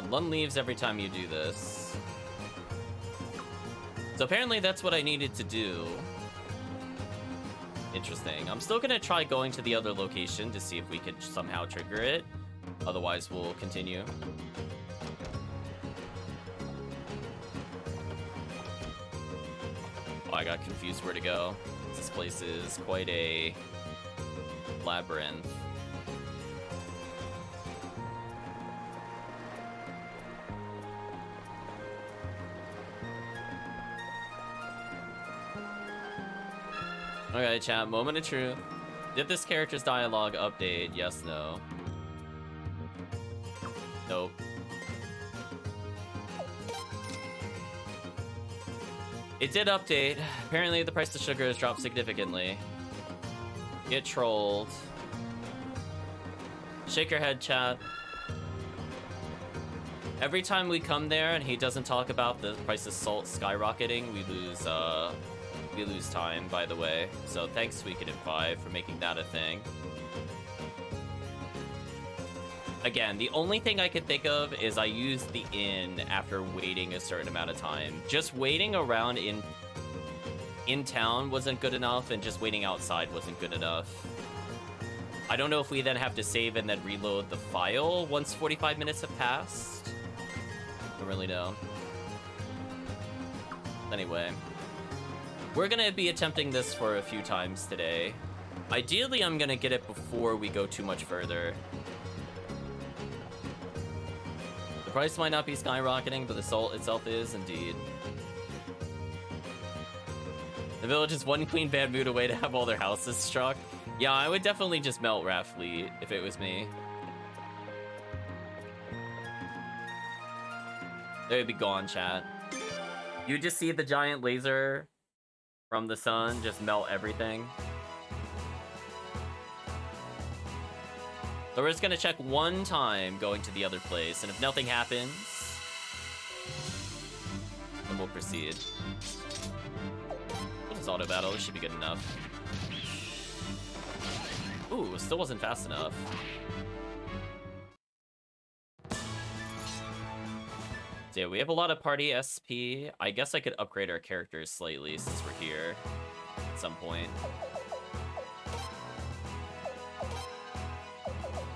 Speaker 1: One leaves every time you do this. So apparently that's what I needed to do. Interesting. I'm still gonna try going to the other location to see if we could somehow trigger it. Otherwise, we'll continue. Oh, I got confused where to go. This place is quite a labyrinth. Okay, chat, moment of truth. Did this character's dialogue update? Yes, no. Nope. It did update. Apparently the price of sugar has dropped significantly. Get trolled. Shake your head, chat. Every time we come there and he doesn't talk about the price of salt skyrocketing, we lose time, by the way. So thanks, Suikoden V, for making that a thing. Again, the only thing I could think of is I used the inn after waiting a certain amount of time. Just waiting around in town wasn't good enough, and just waiting outside wasn't good enough. I don't know if we then have to save and then reload the file once 45 minutes have passed. I don't really know. Anyway. We're gonna be attempting this for a few times today. Ideally, I'm gonna get it before we go too much further. The price might not be skyrocketing, but the salt itself is indeed. The village is one queen bad mood away to have all their houses struck. Yeah, I would definitely just melt Raffleet if it was me. They would be gone, chat. You just see the giant laser from the sun just melt everything. So we're just gonna check one time going to the other place, and if nothing happens, then we'll proceed. We'll just auto battle, this should be good enough. Ooh, still wasn't fast enough. So yeah, we have a lot of party SP. I guess I could upgrade our characters slightly since we're here at some point.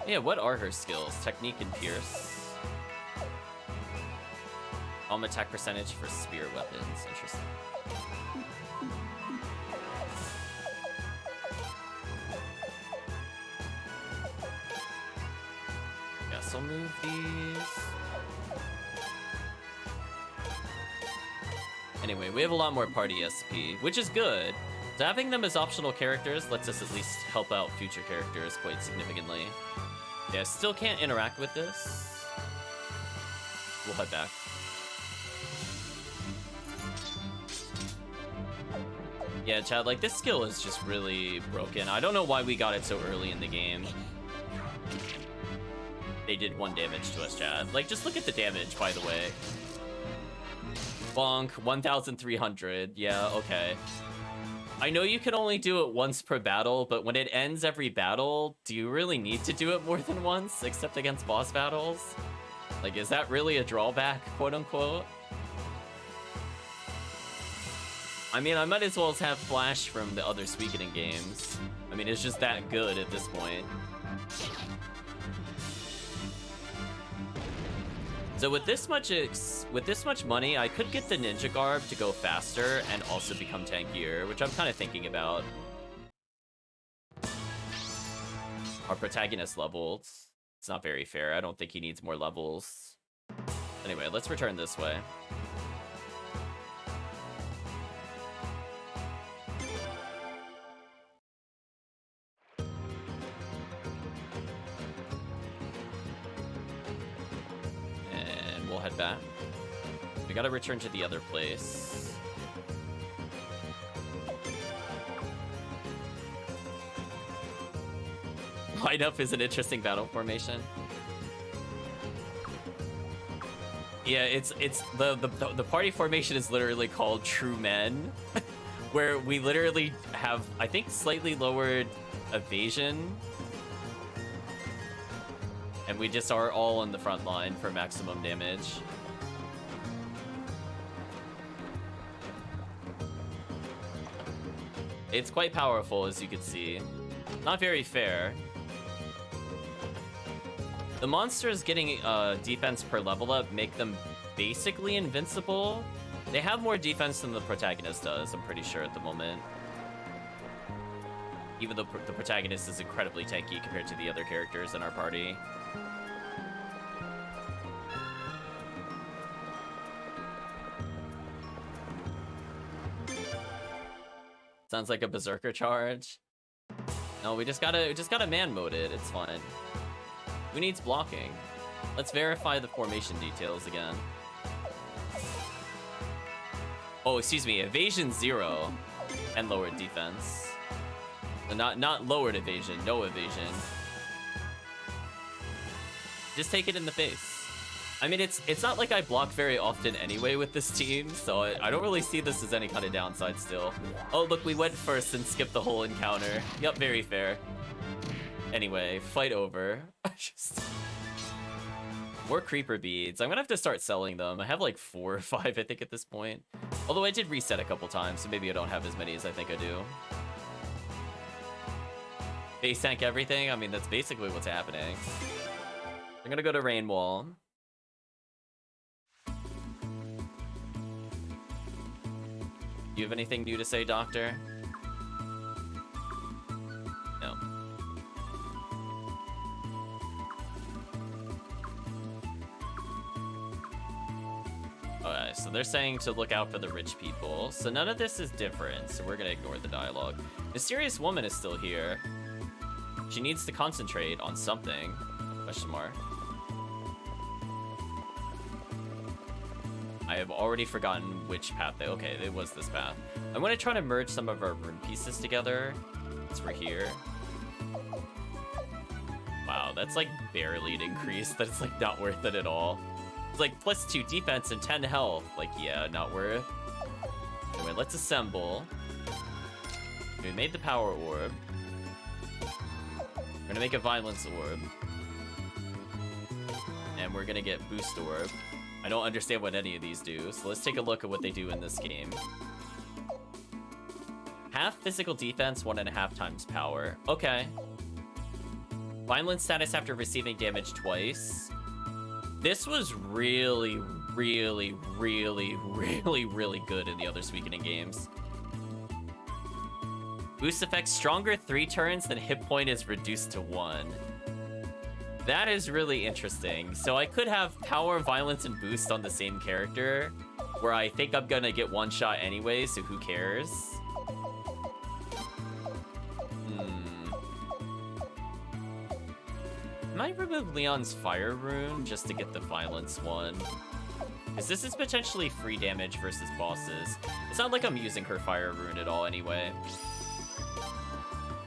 Speaker 1: Yeah, what are her skills? Technique and Pierce. Attack percentage for spear weapons. Interesting. guess I'll move these. Anyway, we have a lot more party SP, which is good. So having them as optional characters lets us at least help out future characters quite significantly. Yeah, still can't interact with this. We'll head back. Yeah, Chad, like, this skill is just really broken. I don't know why we got it so early in the game. They did 1 damage to us, Chad. Like, just look at the damage, by the way. Bonk, 1,300. Yeah, okay. I know you can only do it once per battle, but when it ends every battle, do you really need to do it more than once, except against boss battles? Like, is that really a drawback, quote-unquote? I mean, I might as well have Flash from the other Suikoden games. I mean, it's just that good at this point. So with this much money, I could get the ninja garb to go faster and also become tankier, which I'm kind of thinking about. Our protagonist leveled. It's not very fair. I don't think he needs more levels. Anyway, let's return this way. Head back. We gotta return to the other place. Lineup is an interesting battle formation. Yeah, it's the party formation is literally called True Men, where we literally have, I think, slightly lowered evasion. And we just are all in the front line for maximum damage. It's quite powerful, as you can see. Not very fair. The monsters getting defense per level up make them basically invincible. They have more defense than the protagonist does, I'm pretty sure, at the moment. Even though the protagonist is incredibly tanky compared to the other characters in our party. Sounds like a berserker charge. No, we just gotta man mode it. It's fine. Who needs blocking? Let's verify the formation details again. Oh, excuse me, evasion 0 and lowered defense. Not lowered evasion, no evasion. Just take it in the face. I mean, it's not like I block very often anyway with this team, so I don't really see this as any kind of downside still. Oh, look, we went first and skipped the whole encounter. Yep, very fair. Anyway, fight over. More creeper beads. I'm gonna have to start selling them. I have like 4 or 5, I think, at this point. Although I did reset a couple times, so maybe I don't have as many as I think I do. Base tank everything? I mean, that's basically what's happening. I'm gonna go to Rain Wall. Do you have anything new to say, Doctor? No. Okay, so they're saying to look out for the rich people. So none of this is different, so we're gonna ignore the dialogue. Mysterious woman is still here. She needs to concentrate on something. Question mark. I have already forgotten which path okay, it was this path. I'm gonna try to merge some of our rune pieces together. It's for here. Wow, that's like barely an increase. That's like not worth it at all. It's like +2 defense and 10 health. Like, yeah, not worth. Anyway, let's assemble. We made the power orb. We're gonna make a violence orb. And we're gonna get boost orb. I don't understand what any of these do, so let's take a look at what they do in this game. Half physical defense, 1.5 times power. Okay. Violence status after receiving damage twice. This was really, really, really, really, really good in the other Suikoden games. Boost effect stronger 3 turns, then hit point is reduced to 1. That is really interesting. So I could have power, violence, and boost on the same character, where I think I'm gonna get one shot anyway, so who cares? Might remove Leon's fire rune just to get the violence one. Because this is potentially free damage versus bosses. It's not like I'm using her fire rune at all anyway.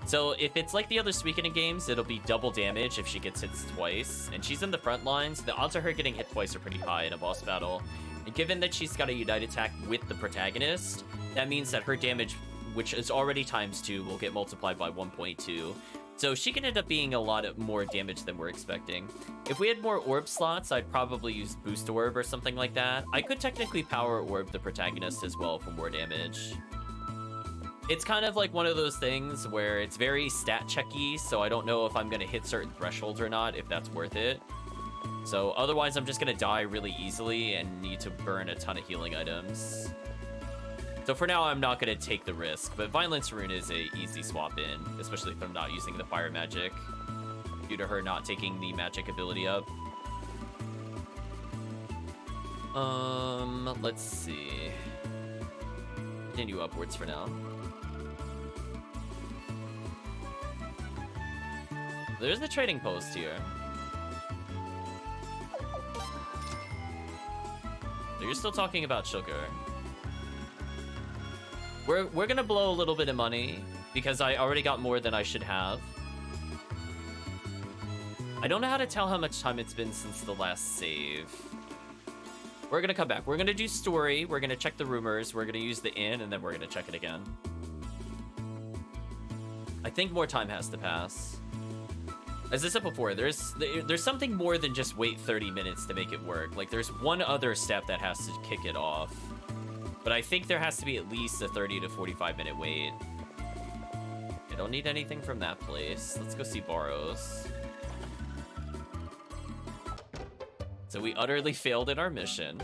Speaker 1: So if it's like the other Suikoden games, it'll be double damage if she gets hit twice. And she's in the front lines. The odds of her getting hit twice are pretty high in a boss battle. And given that she's got a Unite attack with the protagonist, that means that her damage, which is already ×2, will get multiplied by 1.2. So she can end up being a lot more damage than we're expecting. If we had more orb slots, I'd probably use Boost Orb or something like that. I could technically Power Orb the protagonist as well for more damage. It's kind of like one of those things where it's very stat checky, so I don't know if I'm going to hit certain thresholds or not, if that's worth it. So otherwise, I'm just going to die really easily and need to burn a ton of healing items. So for now, I'm not going to take the risk, but Violence Rune is a easy swap in, especially if I'm not using the fire magic, due to her not taking the magic ability up. Let's see. Continue upwards for now. There's the trading post here. So you're still talking about sugar. We're gonna blow a little bit of money because I already got more than I should have. I don't know how to tell how much time it's been since the last save. We're gonna come back. We're gonna do story. We're gonna check the rumors. We're gonna use the inn, and then we're gonna check it again. I think more time has to pass. As I said before, there's something more than just wait 30 minutes to make it work. Like, there's one other step that has to kick it off. But I think there has to be at least a 30 to 45 minute wait. I don't need anything from that place. Let's go see Barows. So we utterly failed in our mission.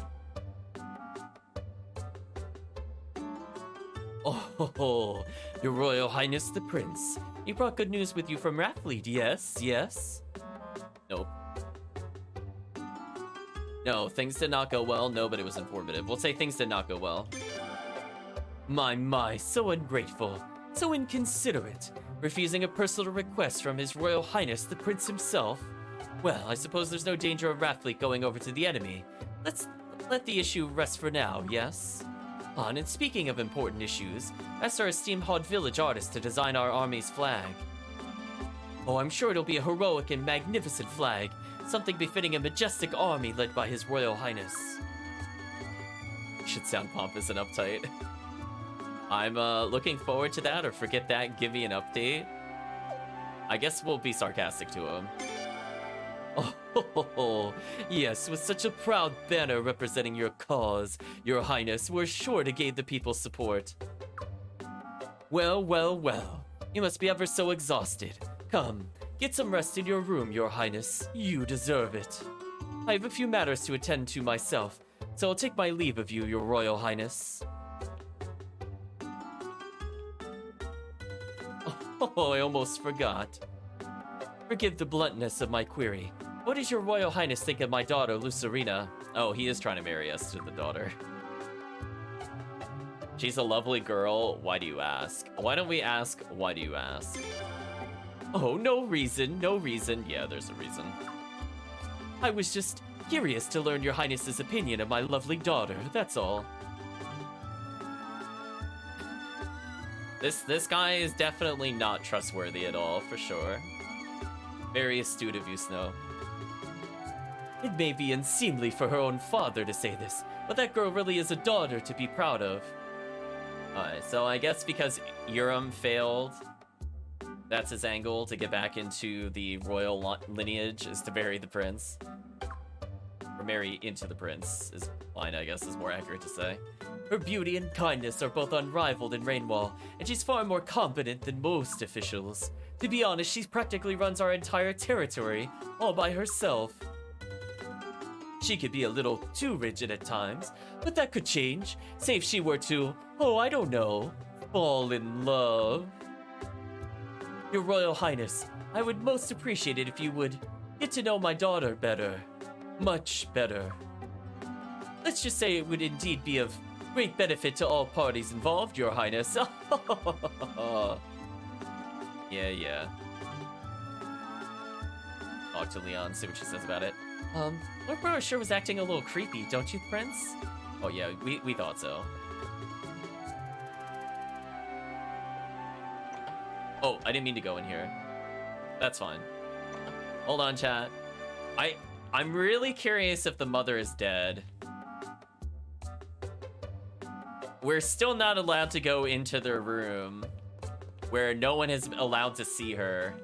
Speaker 1: Oh, Your Royal Highness the Prince. You brought good news with you from Rathlead, yes? Yes? Nope. No, things did not go well. No, but it was informative. We'll say things did not go well. My, so ungrateful. So inconsiderate. Refusing a personal request from His Royal Highness the Prince himself. Well, I suppose there's no danger of Rathlead going over to the enemy. Let's let the issue rest for now, yes? And speaking of important issues, asked our esteemed Hod Village artist to design our army's flag. Oh, I'm sure it'll be a heroic and magnificent flag, something befitting a majestic army led by His Royal Highness. Should sound pompous and uptight. I'm looking forward to that, or forget that, give me an update. I guess we'll be sarcastic to him. Oh, yes, with such a proud banner representing your cause, Your Highness, we're sure to gain the people's support. Well, you must be ever so exhausted. Come, get some rest in your room, Your Highness. You deserve it. I have a few matters to attend to myself, so I'll take my leave of you, Your Royal Highness. Oh, I almost forgot. Forgive the bluntness of my query. What does Your Royal Highness think of my daughter, Lucerina? Oh, he is trying to marry us to the daughter. She's a lovely girl. Why do you ask? Why don't we ask, why do you ask? Oh, no reason. Yeah, there's a reason. I was just curious to learn Your Highness's opinion of my lovely daughter, that's all. This guy is definitely not trustworthy at all, for sure. Very astute of you, Snow. It may be unseemly for her own father to say this, but that girl really is a daughter to be proud of. Alright, so I guess because Urim failed, that's his angle to get back into the royal lineage, is to marry the prince. Or marry into the prince is fine, I guess, is more accurate to say. Her beauty and kindness are both unrivaled in Rainwall, and she's far more competent than most officials. To be honest, she practically runs our entire territory, all by herself. She could be a little too rigid at times, but that could change. Say if she were to, I don't know, fall in love. Your Royal Highness, I would most appreciate it if you would get to know my daughter better. Much better. Let's just say it would indeed be of great benefit to all parties involved, Your Highness. Yeah. Talk to Leon, see what she says about it. Lord Barows sure was acting a little creepy, don't you, Prince? Oh yeah, we thought so. Oh, I didn't mean to go in here. That's fine. Hold on, chat. I'm really curious if the mother is dead. We're still not allowed to go into their room where no one is allowed to see her.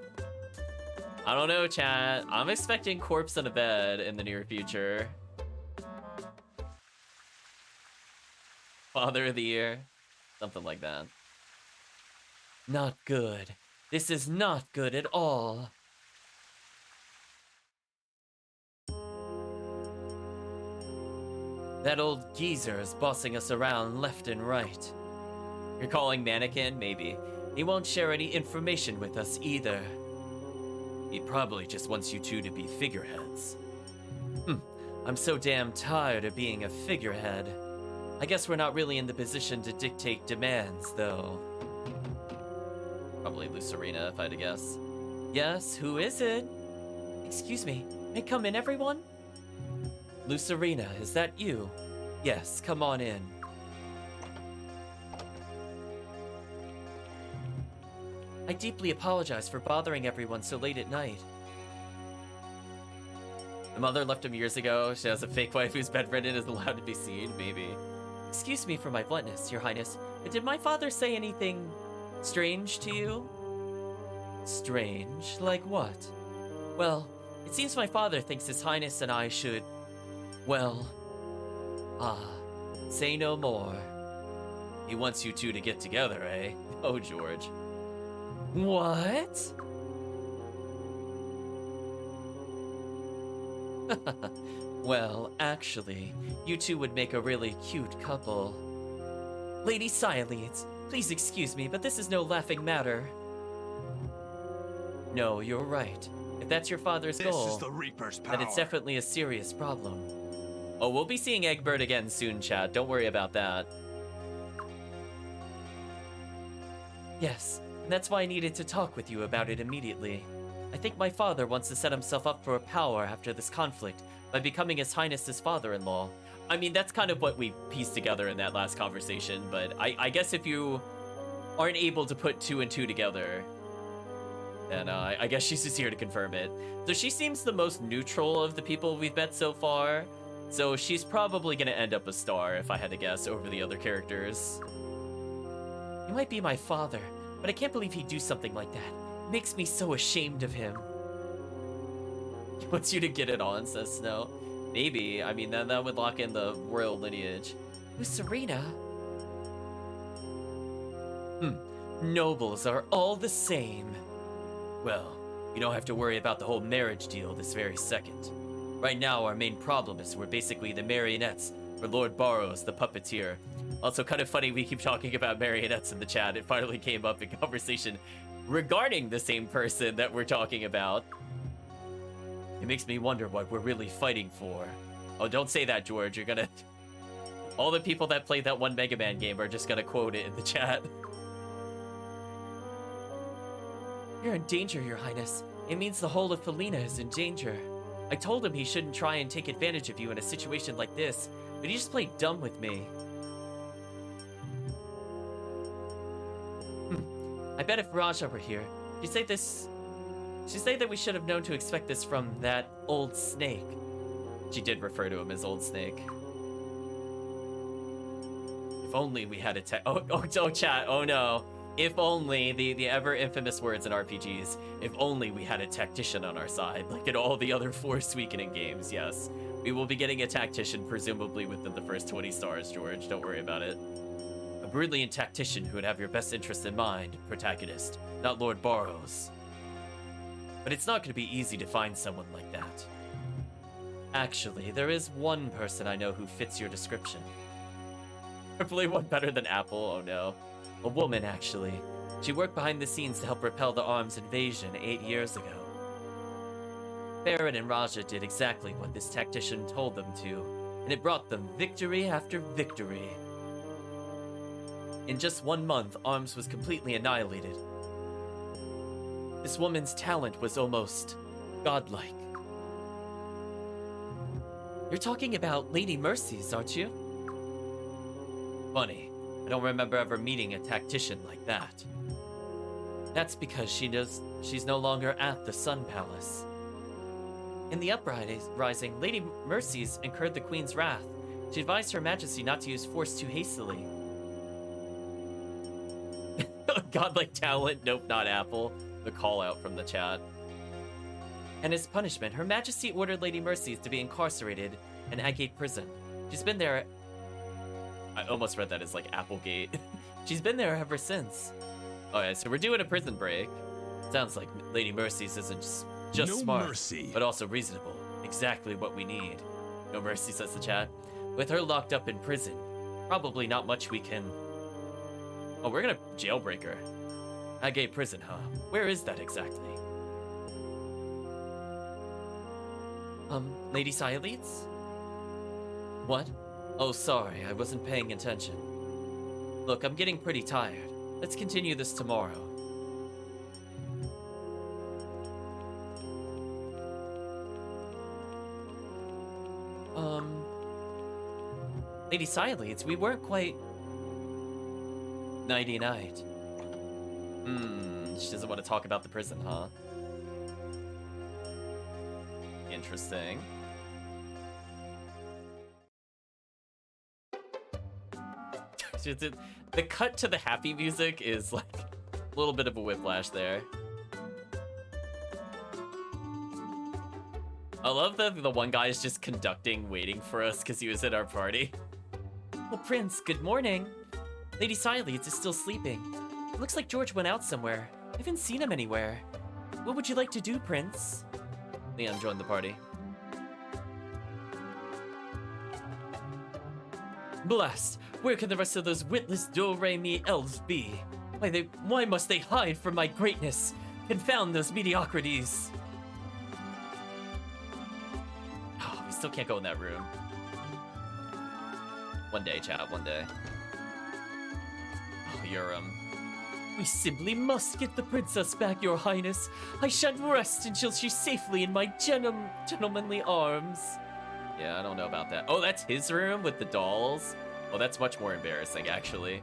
Speaker 1: I don't know, chat. I'm expecting corpse in a bed in the near future. Father of the Year. Something like that. Not good. This is not good at all. That old geezer is bossing us around left and right. You're calling Mannequin? Maybe. He won't share any information with us either. He probably just wants you two to be figureheads. I'm so damn tired of being a figurehead. I guess we're not really in the position to dictate demands, though. Probably Lucerina, if I had to guess. Yes, who is it? Excuse me, may I come in, everyone? Lucerina, is that you? Yes, come on in. I deeply apologize for bothering everyone so late at night. The mother left him years ago. She has a fake wife who's bedridden is allowed to be seen, maybe. Excuse me for my bluntness, Your Highness, but did my father say anything strange to you? Strange? Like what? Well, it seems my father thinks His Highness and I should... Well... say no more. He wants you two to get together, eh? Oh, George. What? Well, actually, you two would make a really cute couple. Lady Sialeeds, please excuse me, but this is no laughing matter. No, you're right. If that's your father's goal,
Speaker 6: This is the Reaper's power.
Speaker 1: then it's definitely a serious problem. Oh, we'll be seeing Egbert again soon, chat. Don't worry about that. Yes, and that's why I needed to talk with you about it immediately. I think my father wants to set himself up for power after this conflict by becoming His Highness's father-in-law. I mean, that's kind of what we pieced together in that last conversation, but I guess if you aren't able to put two and two together, then I guess she's just here to confirm it. So she seems the most neutral of the people we've met so far, so she's probably gonna end up a star, if I had to guess, over the other characters. He might be my father, but I can't believe he'd do something like that. It makes me so ashamed of him. He wants you to get it on, says Snow. Maybe. I mean, that would lock in the royal lineage. Who's Serena? Nobles are all the same. Well, you don't have to worry about the whole marriage deal this very second. Right now, our main problem is we're basically the marionettes for Lord Barows, the puppeteer. Also, kind of funny we keep talking about marionettes in the chat. It finally came up in conversation regarding the same person that we're talking about. It makes me wonder what we're really fighting for. Oh, don't say that, George. You're gonna... All the people that played that one Mega Man game are just gonna quote it in the chat. You're in danger, Your Highness. It means the whole of Felina is in danger. I told him he shouldn't try and take advantage of you in a situation like this, but he just played dumb with me. I bet if Raja were here, she'd say that we should have known to expect this from that old snake. She did refer to him as Old Snake. If only we had a oh, chat, oh no. If only, the ever infamous words in RPGs, if only we had a tactician on our side, like in all the other Force Weakening games, yes. We will be getting a tactician, presumably within the first 20 stars, George, don't worry about it. A brilliant tactician who would have your best interest in mind, protagonist, not Lord Barows. But it's not going to be easy to find someone like that. Actually, there is one person I know who fits your description. Hopefully one better than Apple, oh no. A woman, actually. She worked behind the scenes to help repel the arms invasion 8 years ago. Baron and Raja did exactly what this tactician told them to, and it brought them victory after victory. In just 1 month, Arms was completely annihilated. This woman's talent was almost godlike. You're talking about Lady Mercy's, aren't you? Funny, I don't remember ever meeting a tactician like that. That's because she's no longer at the Sun Palace. In the uprising, Lady Mercy's incurred the Queen's wrath. She advised Her Majesty not to use force too hastily. Godlike talent, nope, not Apple. The call out from the chat. And as punishment, Her Majesty ordered Lady Mercy's to be incarcerated in Agate prison. She's been there. I almost read that as like Applegate. She's been there ever since. Alright, so we're doing a prison break. Sounds like Lady Mercy's isn't just
Speaker 3: No
Speaker 1: smart,
Speaker 3: mercy.
Speaker 1: but also reasonable. Exactly what we need. No mercy, says the chat. With her locked up in prison, probably not much we can... Oh, we're gonna jailbreak her. Agate prison, huh? Where is that exactly? Lady Sialeeds? What? Oh, sorry, I wasn't paying attention. Look, I'm getting pretty tired. Let's continue this tomorrow. Lady Sialeeds, we weren't quite... Nighty-night. She doesn't want to talk about the prison, huh? Interesting. The cut to the happy music is like a little bit of a whiplash there. I love that the one guy is just conducting, waiting for us because he was at our party. Oh, Prince, good morning. Lady Sialeeds is still sleeping. It looks like George went out somewhere. I haven't seen him anywhere. What would you like to do, Prince? Leon joined the party. Blast! Where can the rest of those witless do-re-mi elves be? Why must they hide from my greatness? Confound those mediocrities! Oh, we still can't go in that room. One day, chat, one day. Oh, you're, We simply must get the princess back, Your Highness. I shan't rest until she's safely in my gentlemanly arms. Yeah, I don't know about that. Oh, that's his room with the dolls? Oh, that's much more embarrassing, actually.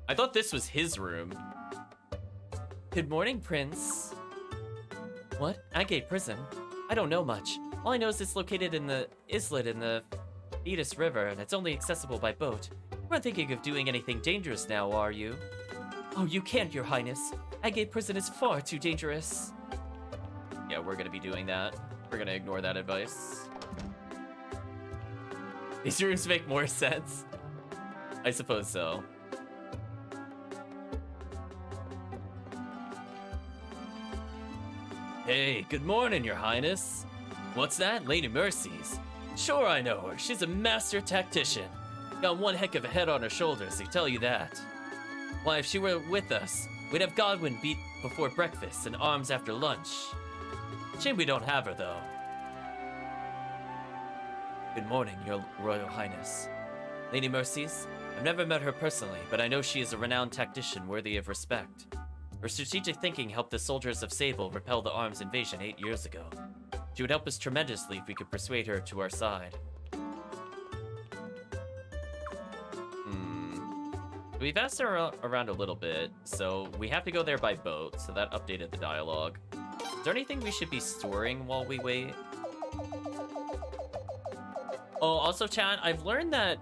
Speaker 1: I thought this was his room. Good morning, Prince. What? Agate Prison? I don't know much. All I know is it's located in the islet in the Thetis River, and it's only accessible by boat. You aren't thinking of doing anything dangerous now, are you? Oh, you can't, Your Highness. Agate Prison is far too dangerous. Yeah, we're gonna be doing that. We're gonna ignore that advice. These rooms make more sense. I suppose so. Hey, good morning, Your Highness. What's that? Lady Mercy's? Sure, I know her. She's a master tactician. Got one heck of a head on her shoulders, I tell you that. Why, if she were with us, we'd have Godwin beat before breakfast and Arms after lunch. Shame we don't have her, though. Good morning, Your Royal Highness. Lady Mercy's? I've never met her personally, but I know she is a renowned tactician worthy of respect. Her strategic thinking helped the soldiers of Sable repel the Arms invasion 8 years ago. She would help us tremendously if we could persuade her to our side. We've asked her around a little bit, so we have to go there by boat, so that updated the dialogue. Is there anything we should be storing while we wait? Oh, also, chat, I've learned that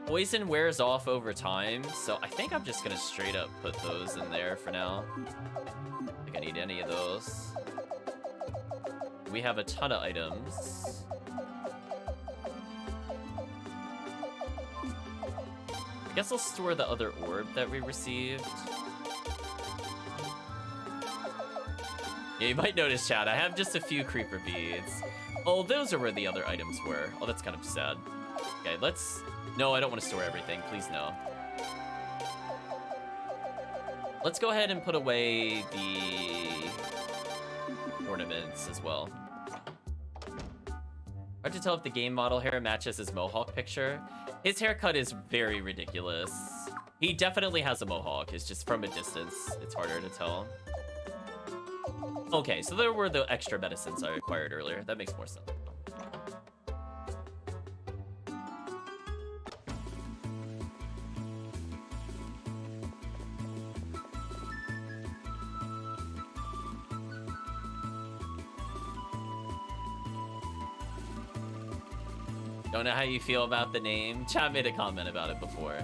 Speaker 1: poison wears off over time, so I think I'm just gonna straight up put those in there for now. I don't think I need any of those. We have a ton of items. I guess I'll store the other orb that we received. Yeah, you might notice, chat, I have just a few creeper beads. Oh, those are where the other items were. Oh, that's kind of sad. Okay, let's... No, I don't want to store everything. Please, no. Let's go ahead and put away the ornaments as well. Hard to tell if the game model hair matches his mohawk picture. His haircut is very ridiculous. He definitely has a mohawk. It's just from a distance. It's harder to tell. Okay, so there were the extra medicines I acquired earlier. That makes more sense. Don't know how you feel about the name. Chat made a comment about it before.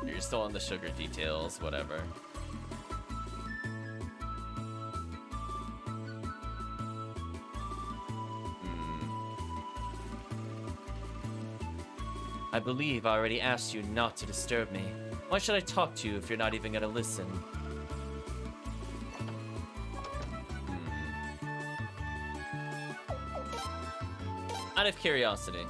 Speaker 1: You're still on the sugar details, whatever. I believe I already asked you not to disturb me. Why should I talk to you if you're not even gonna listen? Out of curiosity,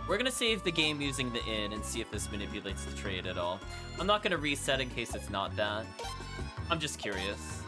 Speaker 1: we're gonna save the game using the inn and see if this manipulates the trade at all. I'm not gonna reset in case it's not that. I'm just curious.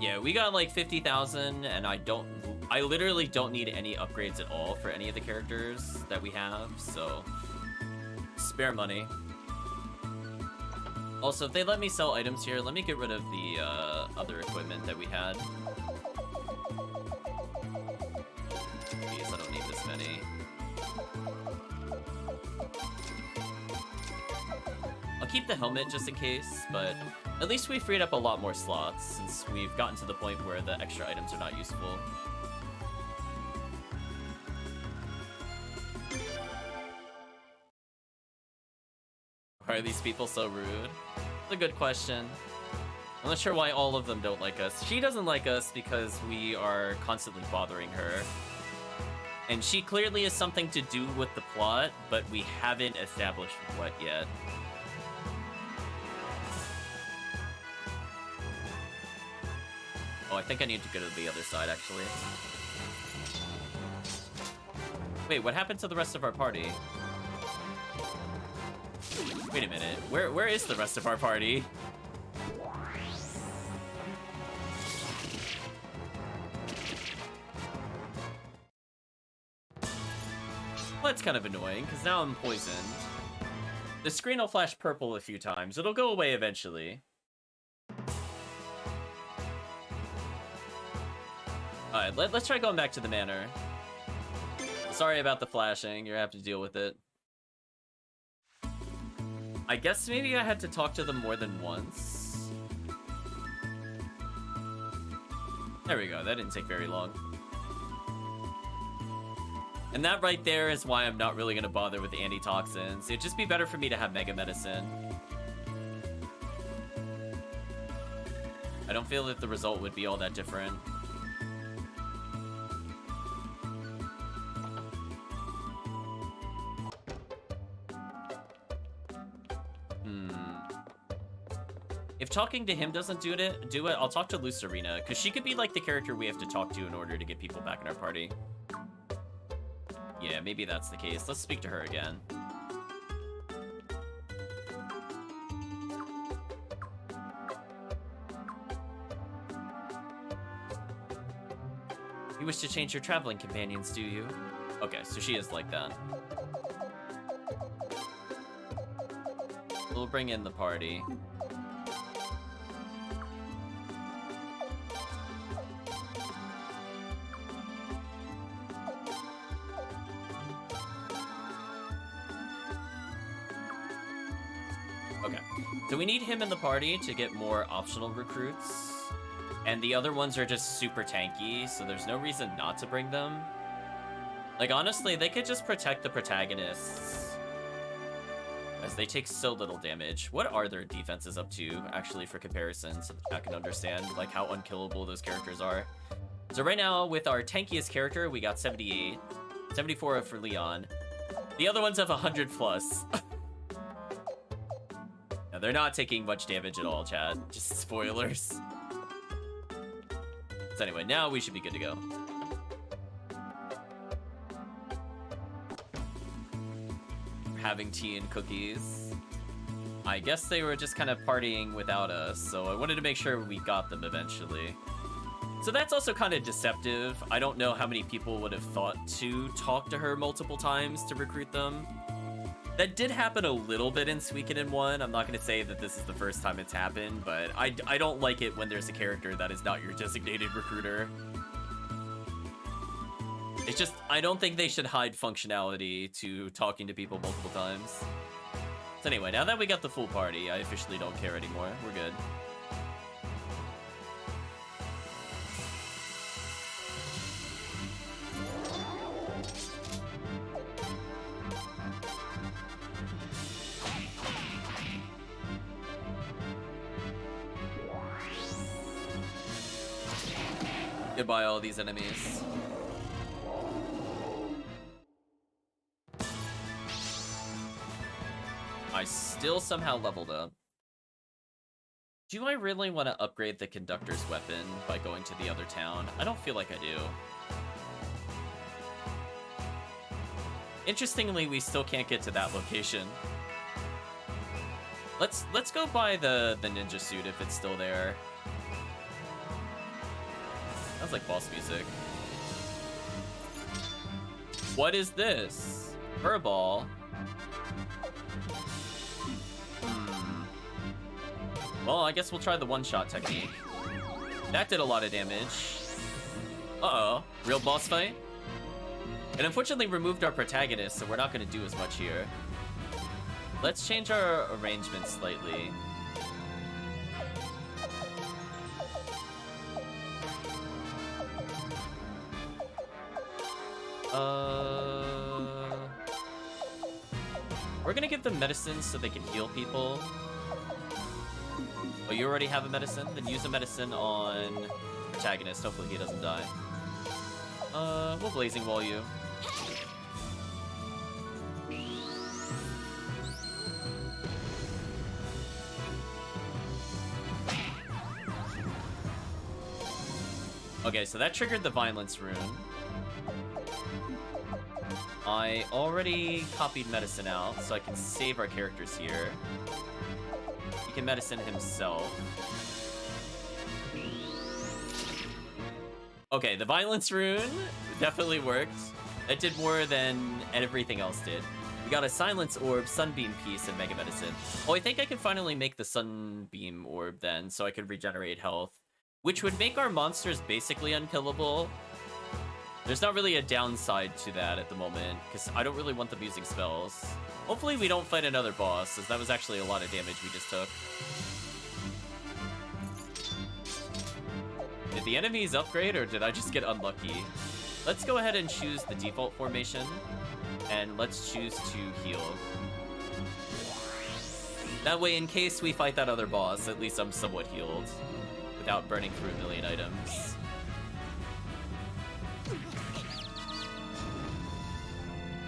Speaker 1: Yeah, we got like 50,000 and I literally don't need any upgrades at all for any of the characters that we have, so spare money. Also, if they let me sell items here, let me get rid of the other equipment that we had. Jeez, I don't need this many. I'll keep the helmet just in case, but at least we freed up a lot more slots since we've gotten to the point where the extra items are not useful. Why are these people so rude? It's a good question. I'm not sure why all of them don't like us. She doesn't like us because we are constantly bothering her. And she clearly has something to do with the plot, but we haven't established what yet. Oh, I think I need to go to the other side, actually. Wait, what happened to the rest of our party? Wait a minute. Where is the rest of our party? Well, that's kind of annoying, because now I'm poisoned. The screen will flash purple a few times. It'll go away eventually. Alright, let's try going back to the manor. Sorry about the flashing, you're gonna have to deal with it. I guess maybe I had to talk to them more than once. There we go, that didn't take very long. And that right there is why I'm not really gonna bother with the antitoxins. It'd just be better for me to have Mega Medicine. I don't feel that the result would be all that different. If talking to him doesn't do it, I'll talk to Lucerina, because she could be like the character we have to talk to in order to get people back in our party. Yeah, maybe that's the case. Let's speak to her again. You wish to change your traveling companions, do you? Okay, so she is like that. We'll bring in the party. Okay, so we need him in the party to get more optional recruits. And the other ones are just super tanky, so there's no reason not to bring them. Like, honestly, they could just protect the protagonists. as they take so little damage. What are their defenses up to, actually, for comparison, so that I can understand, like, how unkillable those characters are? So right now, with our tankiest character, we got 78. 74 for Leon. The other ones have 100 plus. Now, they're not taking much damage at all, chat. Just spoilers. So anyway, now we should be good to go. Having tea and cookies. I guess they were just kind of partying without us, so I wanted to make sure we got them eventually. So that's also kind of deceptive. I don't know how many people would have thought to talk to her multiple times to recruit them. That did happen a little bit in Suikoden 1. I'm not going to say that this is the first time it's happened, but I don't like it when there's a character that is not your designated recruiter. It's just, I don't think they should hide functionality to talking to people multiple times. So anyway, now that we got the full party, I officially don't care anymore. We're good. Goodbye, all these enemies. I still somehow leveled up. Do I really want to upgrade the conductor's weapon by going to the other town? I don't feel like I do. Interestingly, we still can't get to that location. Let's go buy the ninja suit if it's still there. Sounds like boss music. What is this? Furball. Well, I guess we'll try the one-shot technique. That did a lot of damage. Uh-oh. Real boss fight? It unfortunately removed our protagonist, so we're not going to do as much here. Let's change our arrangement slightly. We're gonna give them medicine so they can heal people. Oh, you already have a medicine? Then use a medicine on protagonist. Hopefully he doesn't die. We'll blazing wall you. Okay, so that triggered the violence rune. I already copied medicine out, so I can save our characters here. He can medicine himself. Okay, the violence rune definitely worked. It did more than everything else did. We got a silence orb, sunbeam piece, and mega medicine. Oh, I think I can finally make the sunbeam orb then, so I can regenerate health, which would make our monsters basically unkillable. There's not really a downside to that at the moment, because I don't really want them using spells. Hopefully we don't fight another boss, as that was actually a lot of damage we just took. Did the enemies upgrade, or did I just get unlucky? Let's go ahead and choose the default formation, and let's choose to heal. That way, in case we fight that other boss, at least I'm somewhat healed, without burning through a million items.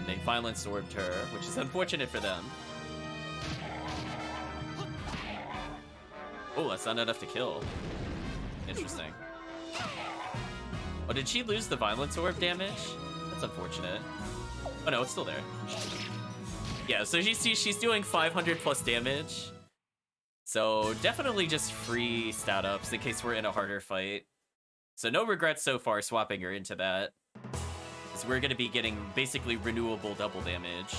Speaker 1: They violence orbed her, which is unfortunate for them. Oh, that's not enough to kill. Interesting. Oh, did she lose the violence orb damage? That's unfortunate. Oh no, it's still there. Yeah, so she's doing 500 plus damage. So definitely just free stat ups in case we're in a harder fight. So no regrets so far swapping her into that. So we're going to be getting basically renewable double damage.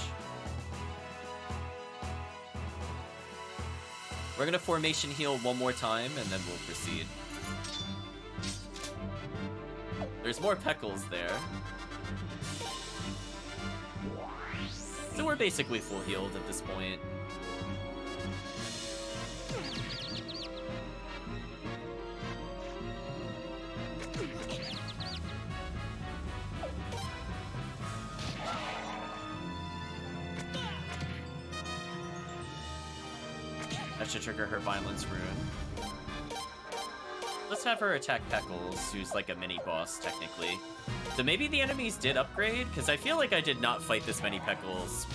Speaker 1: We're going to formation heal one more time, and then we'll proceed. There's more Peckles there. So we're basically full healed at this point. That should trigger her Violence Rune. Let's have her attack Peckles, who's like a mini-boss, technically. So maybe the enemies did upgrade? Because I feel like I did not fight this many Peckles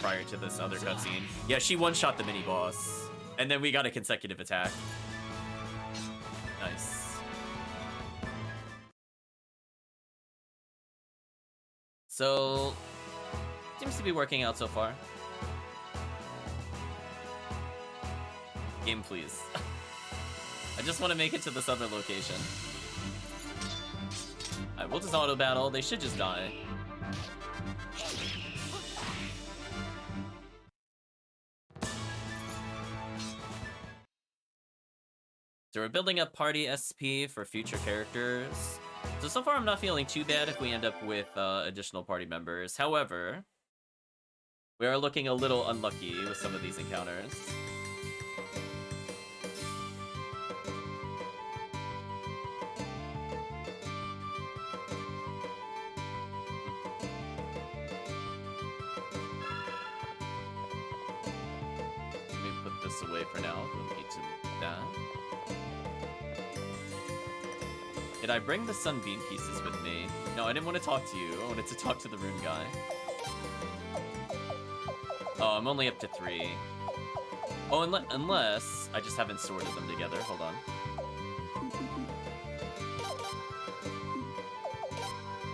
Speaker 1: prior to this other cutscene. Yeah, she one-shot the mini-boss. And then we got a consecutive attack. Nice. So, seems to be working out so far. Game, please. I just want to make it to this other location. Alright, we'll just auto battle. They should just die. So we're building up party SP for future characters. So far I'm not feeling too bad if we end up with additional party members. However, we are looking a little unlucky with some of these encounters. Let me put this away for now. Don't need to do that. Did I bring the sunbeam pieces with me? No, I didn't want to talk to you. I wanted to talk to the rune guy. Oh, I'm only up to 3. Oh, unless I just haven't sorted them together. Hold on.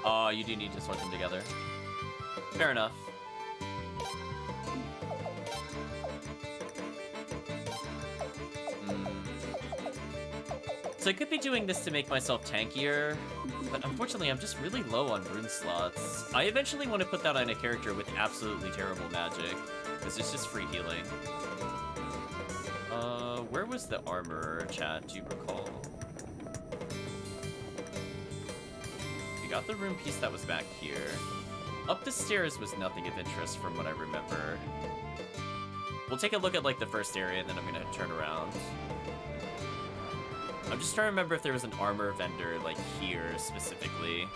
Speaker 1: Oh, you do need to sort them together. Fair enough. So I could be doing this to make myself tankier, but unfortunately I'm just really low on rune slots. I eventually want to put that on a character with absolutely terrible magic, because it's just free healing. Where was the armor, chat? Do you recall? We got the rune piece that was back here. Up the stairs was nothing of interest from what I remember. We'll take a look at like the first area and then I'm gonna turn around. I'm just trying to remember if there was an armor vendor, like, here, specifically.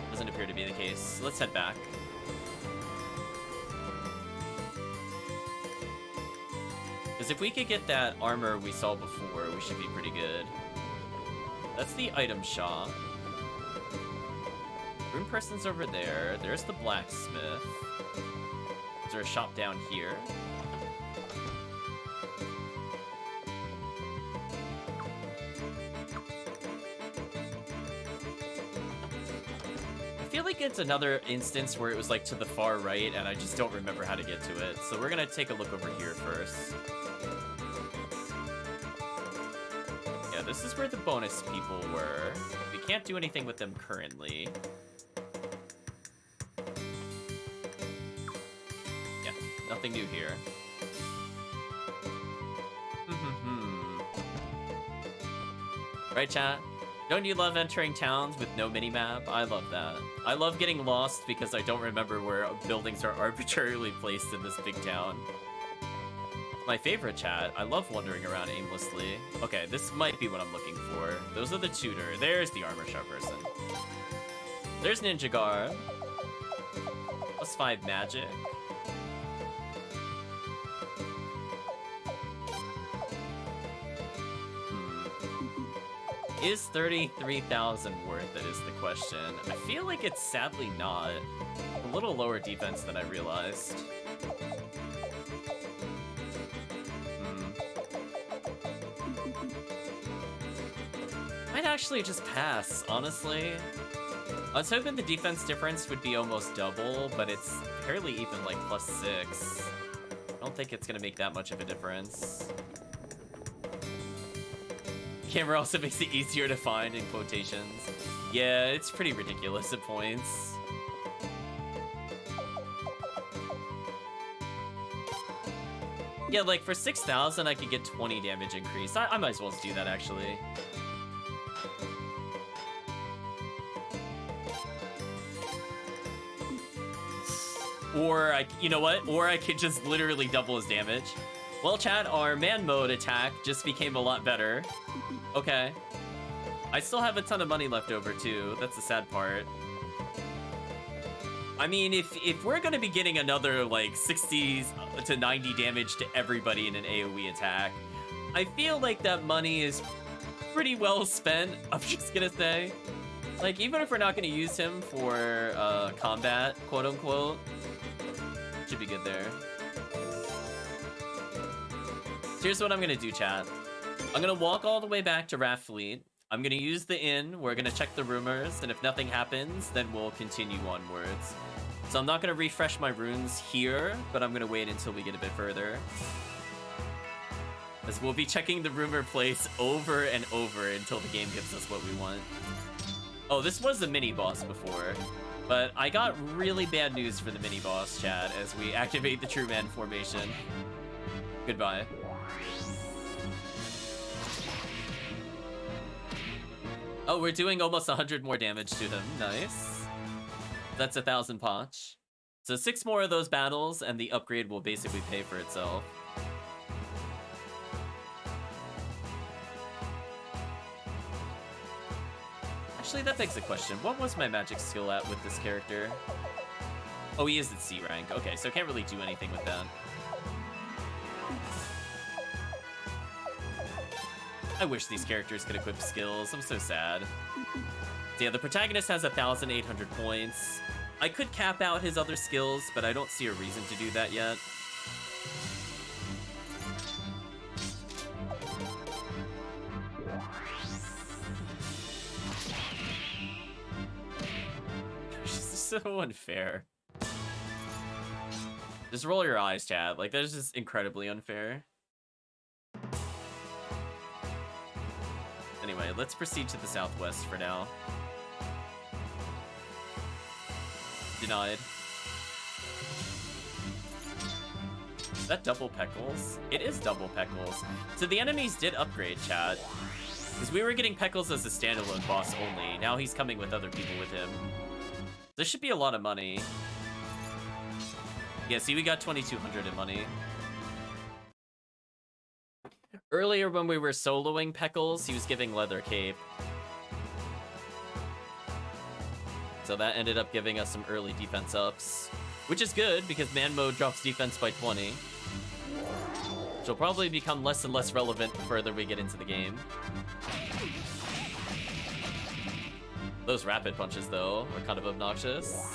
Speaker 1: Doesn't appear to be the case. Let's head back. Because if we could get that armor we saw before, we should be pretty good. That's the item shop. Rune person's over there. There's the blacksmith. Is there a shop down here? I feel like it's another instance where it was like to the far right and I just don't remember how to get to it. So we're gonna take a look over here first. Yeah, this is where the bonus people were. We can't do anything with them currently. Yeah, nothing new here. Right, chat? Don't you love entering towns with no minimap? I love that. I love getting lost because I don't remember where buildings are arbitrarily placed in this big town. My favorite, chat. I love wandering around aimlessly. Okay, this might be what I'm looking for. Those are the tutor. There's the armor shop person. There's Ninja Guard. +5 magic. Is 33,000 worth it is the question. I feel like it's sadly not. A little lower defense than I realized. Might actually just pass, honestly. I was hoping the defense difference would be almost double, but it's barely even like +6. I don't think it's gonna make that much of a difference. Camera also makes it easier to find in quotations. Yeah, it's pretty ridiculous at points. Yeah, like for 6,000 I could get 20 damage increase. I might as well just do that actually. Or you know what? Or I could just literally double his damage. Well, chat, our man mode attack just became a lot better. Okay. I still have a ton of money left over, too. That's the sad part. I mean, if we're gonna be getting another like 60 to 90 damage to everybody in an AoE attack, I feel like that money is pretty well spent. I'm just gonna say, like, even if we're not gonna use him for combat, quote unquote, should be good there. So here's what I'm gonna do, chat. I'm gonna walk all the way back to Raft Fleet. I'm gonna use the inn. We're gonna check the rumors, and if nothing happens, then we'll continue onwards. So I'm not gonna refresh my runes here, but I'm gonna wait until we get a bit further, as we'll be checking the rumor place over and over until the game gives us what we want. Oh, this was the mini boss before, but I got really bad news for the mini boss, chat, as we activate the True Man formation. Goodbye. Oh, we're doing almost 100 more damage to him. Nice. That's 1,000 potch. So 6 more of those battles, and the upgrade will basically pay for itself. Actually, that begs the question. What was my magic skill at with this character? Oh, he is at C rank. Okay, so I can't really do anything with that. I wish these characters could equip skills. I'm so sad. So yeah, the protagonist has 1,800 points. I could cap out his other skills, but I don't see a reason to do that yet. This is so unfair. Just roll your eyes, chat. Like, that is just incredibly unfair. Anyway, let's proceed to the southwest for now. Denied. Is that double Peckles? It is double Peckles. So the enemies did upgrade, chat. Because we were getting Peckles as a standalone boss only. Now he's coming with other people with him. This should be a lot of money. Yeah, see, we got 2,200 in money. Earlier when we were soloing Peckles, he was giving Leather Cape. So that ended up giving us some early defense ups. Which is good, because man mode drops defense by 20. Which will probably become less and less relevant the further we get into the game. Those rapid punches, though, are kind of obnoxious.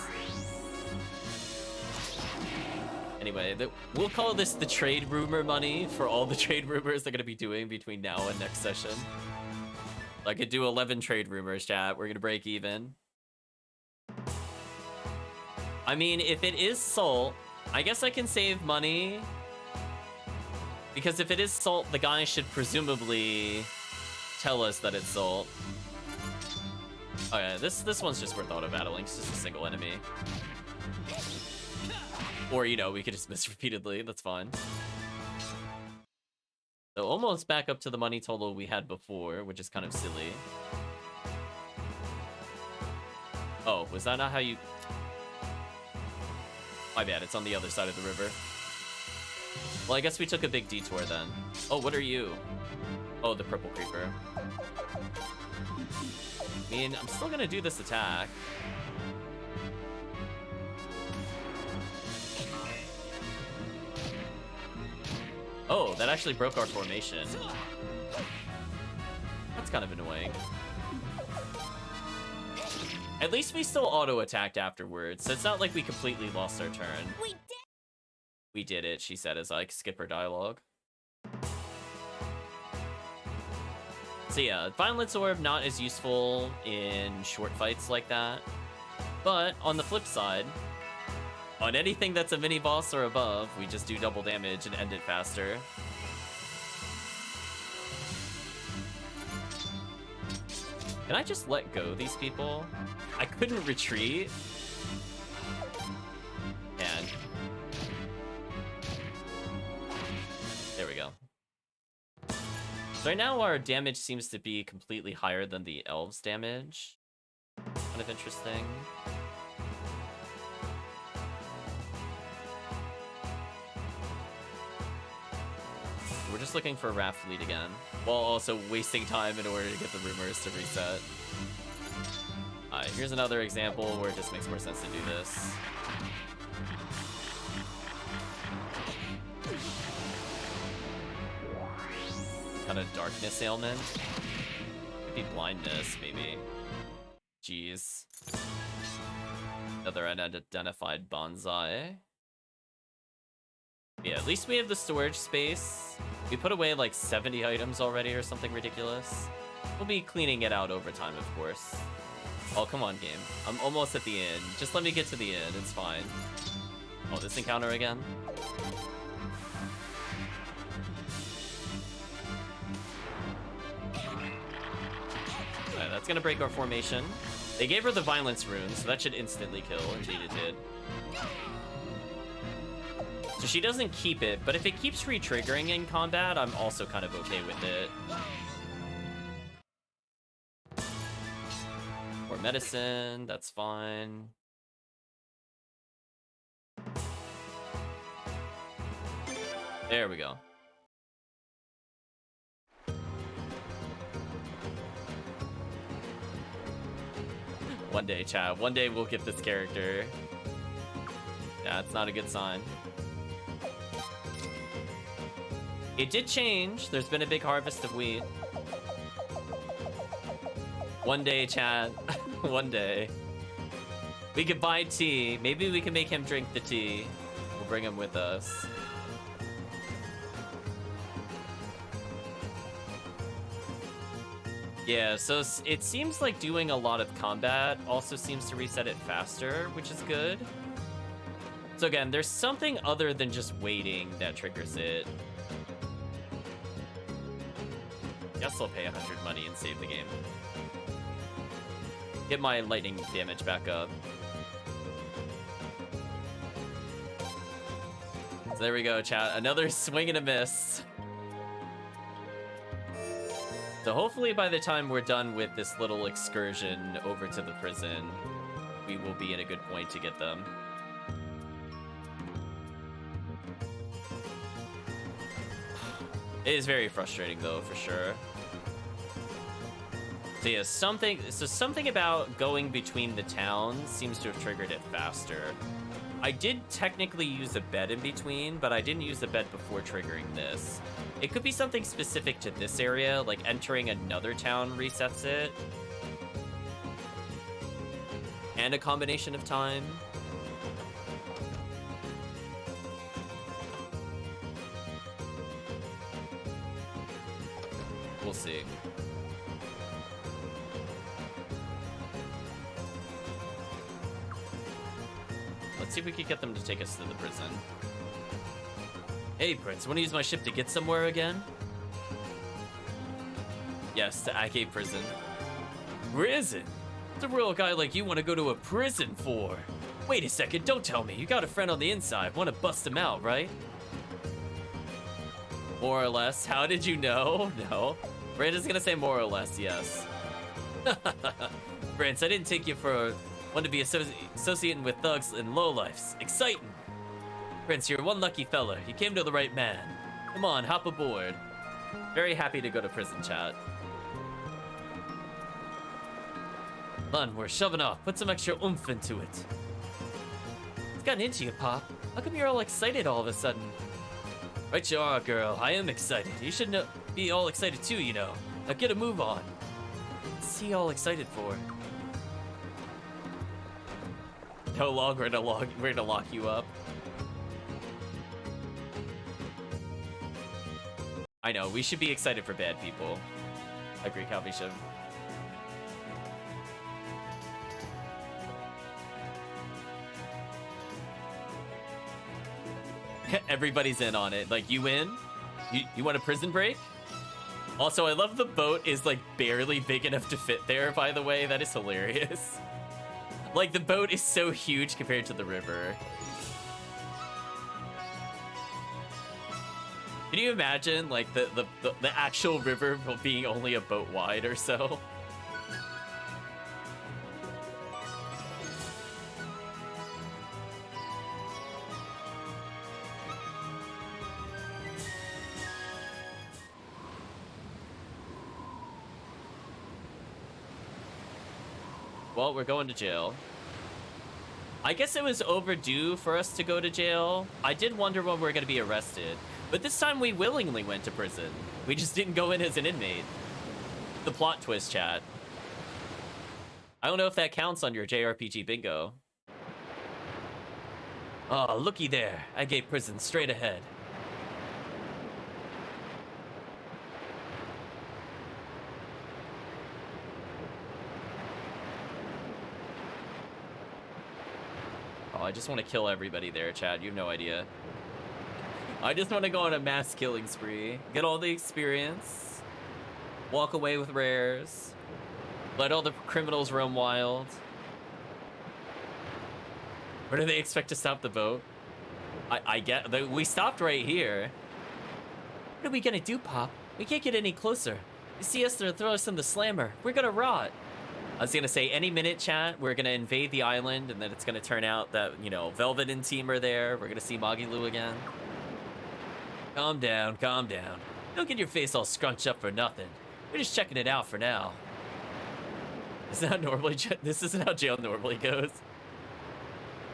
Speaker 1: Anyway, we'll call this the trade rumor money for all the trade rumors they're going to be doing between now and next session. I could do 11 trade rumors, chat. We're going to break even. I mean, if it is salt, I guess I can save money. Because if it is salt, the guy should presumably tell us that it's salt. Okay, this one's just worth auto-battling. It's just a single enemy. Or, you know, we could just miss repeatedly. That's fine. So almost back up to the money total we had before, which is kind of silly. Oh, was that not how you... My bad, it's on the other side of the river. Well, I guess we took a big detour then. Oh, what are you? Oh, the purple creeper. I mean, I'm still gonna do this attack. Oh, that actually broke our formation. That's kind of annoying. At least we still auto-attacked afterwards, so it's not like we completely lost our turn. We did it, she said as I skip her dialogue. So yeah, Violence Orb not as useful in short fights like that. But on the flip side, on anything that's a mini-boss or above, we just do double damage and end it faster. Can I just let go these people? I couldn't retreat. And there we go. So right now our damage seems to be completely higher than the elves' damage. Kind of interesting. We're just looking for Raft Fleet again, while also wasting time in order to get the rumors to reset. Alright, here's another example where it just makes more sense to do this. Kind of darkness ailment. Could be blindness, maybe. Jeez. Another unidentified bonsai. Yeah, at least we have the storage space. We put away like 70 items already or something ridiculous. We'll be cleaning it out over time, of course. Oh, come on, game. I'm almost at the end. Just let me get to the end. It's fine. Oh, this encounter again? Alright, that's gonna break our formation. They gave her the violence rune, so that should instantly kill. Indeed it did. So she doesn't keep it, but if it keeps re-triggering in combat, I'm also kind of okay with it. More medicine, that's fine. There we go. One day, chat. One day we'll get this character. Yeah, it's not a good sign. It did change. There's been a big harvest of wheat. One day, chat. One day. We could buy tea. Maybe we can make him drink the tea. We'll bring him with us. Yeah, so it seems like doing a lot of combat also seems to reset it faster, which is good. So again, there's something other than just waiting that triggers it. Guess I'll pay 100 money and save the game. Get my lightning damage back up. So there we go, chat. Another swing and a miss. So hopefully by the time we're done with this little excursion over to the prison, we will be in a good point to get them. It is very frustrating though, for sure. So yeah, something about going between the towns seems to have triggered it faster. I did technically use a bed in between, but I didn't use the bed before triggering this. It could be something specific to this area, like entering another town resets it. And a combination of time. We'll see. Let's see if we can get them to take us to the prison. Hey, Prince, want to use my ship to get somewhere again? Yes, to Agate prison. Prison? What's a real guy like you want to go to a prison for? Wait a second, don't tell me. You got a friend on the inside. Want to bust him out, right? More or less. How did you know? No. Brandon's gonna say more or less, yes. Prince, I didn't take you for one to be associating with thugs and lowlifes. Exciting! Prince, you're one lucky fella. You came to the right man. Come on, hop aboard. Very happy to go to prison, chat. Come on, we're shoving off. Put some extra oomph into it. What's gotten into you, Pop? How come you're all excited all of a sudden? Right you are, girl. I am excited. You should be all excited too, you know. Now get a move on. What's he all excited for? No longer we're gonna lock you up. I know, we should be excited for bad people. I agree, Calvi should. Everybody's in on it. Like, you in? You want a prison break? Also, I love the boat is, like, barely big enough to fit there, by the way. That is hilarious. Like, the boat is so huge compared to the river. Can you imagine, like, the actual river being only a boat wide or so? Well, we're going to jail. I guess it was overdue for us to go to jail. I did wonder when we were going to be arrested. But this time we willingly went to prison. We just didn't go in as an inmate. The plot twist, chat. I don't know if that counts on your JRPG bingo. Oh, looky there. Agate prison straight ahead. Oh, I just want to kill everybody there, chat. You have no idea. I just want to go on a mass killing spree. Get all the experience. Walk away with rares. Let all the criminals roam wild. Where do they expect to stop the boat? I get... We stopped right here. What are we gonna do, Pop? We can't get any closer. You see us, they'll throw us in the slammer. We're gonna rot. I was gonna say, any minute, chat, we're gonna invade the island, and then it's gonna turn out that, you know, Velvet and team are there. We're gonna see Magilu again. Calm down, calm down. Don't get your face all scrunched up for nothing. We're just checking it out for now. Isn't how normally this isn't how jail normally goes.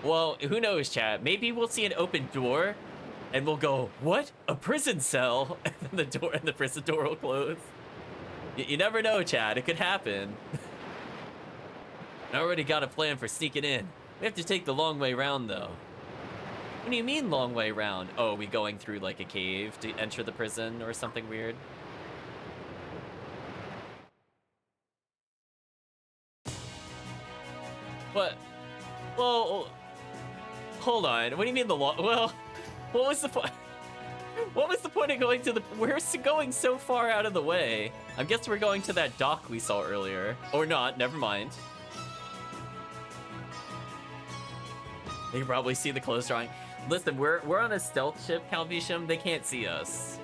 Speaker 1: Well, who knows, chat? Maybe we'll see an open door, and we'll go, "What? A prison cell?" And then the prison door will close. You never know, chat. It could happen. I already got a plan for sneaking in. We have to take the long way round, though. What do you mean, long way round? Oh, are we going through like a cave to enter the prison or something weird? What? Well, hold on. What do you mean the long? Well, what was the point? What was the point of going to the? We're going so far out of the way. I guess we're going to that dock we saw earlier, or not? Never mind. They can probably see the close drawing. Listen, we're on a stealth ship, Calvisham. They can't see us.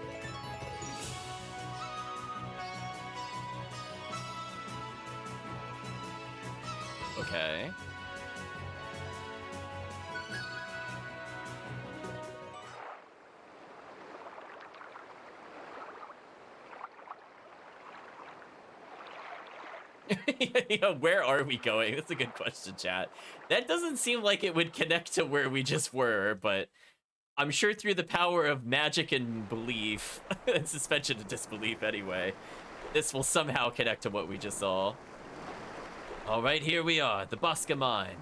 Speaker 1: Okay. Yeah, where are we going? That's a good question, chat. That doesn't seem like it would connect to where we just were, but I'm sure through the power of magic and belief, and suspension of disbelief anyway, this will somehow connect to what we just saw. All right, here we are, the Bosca mine.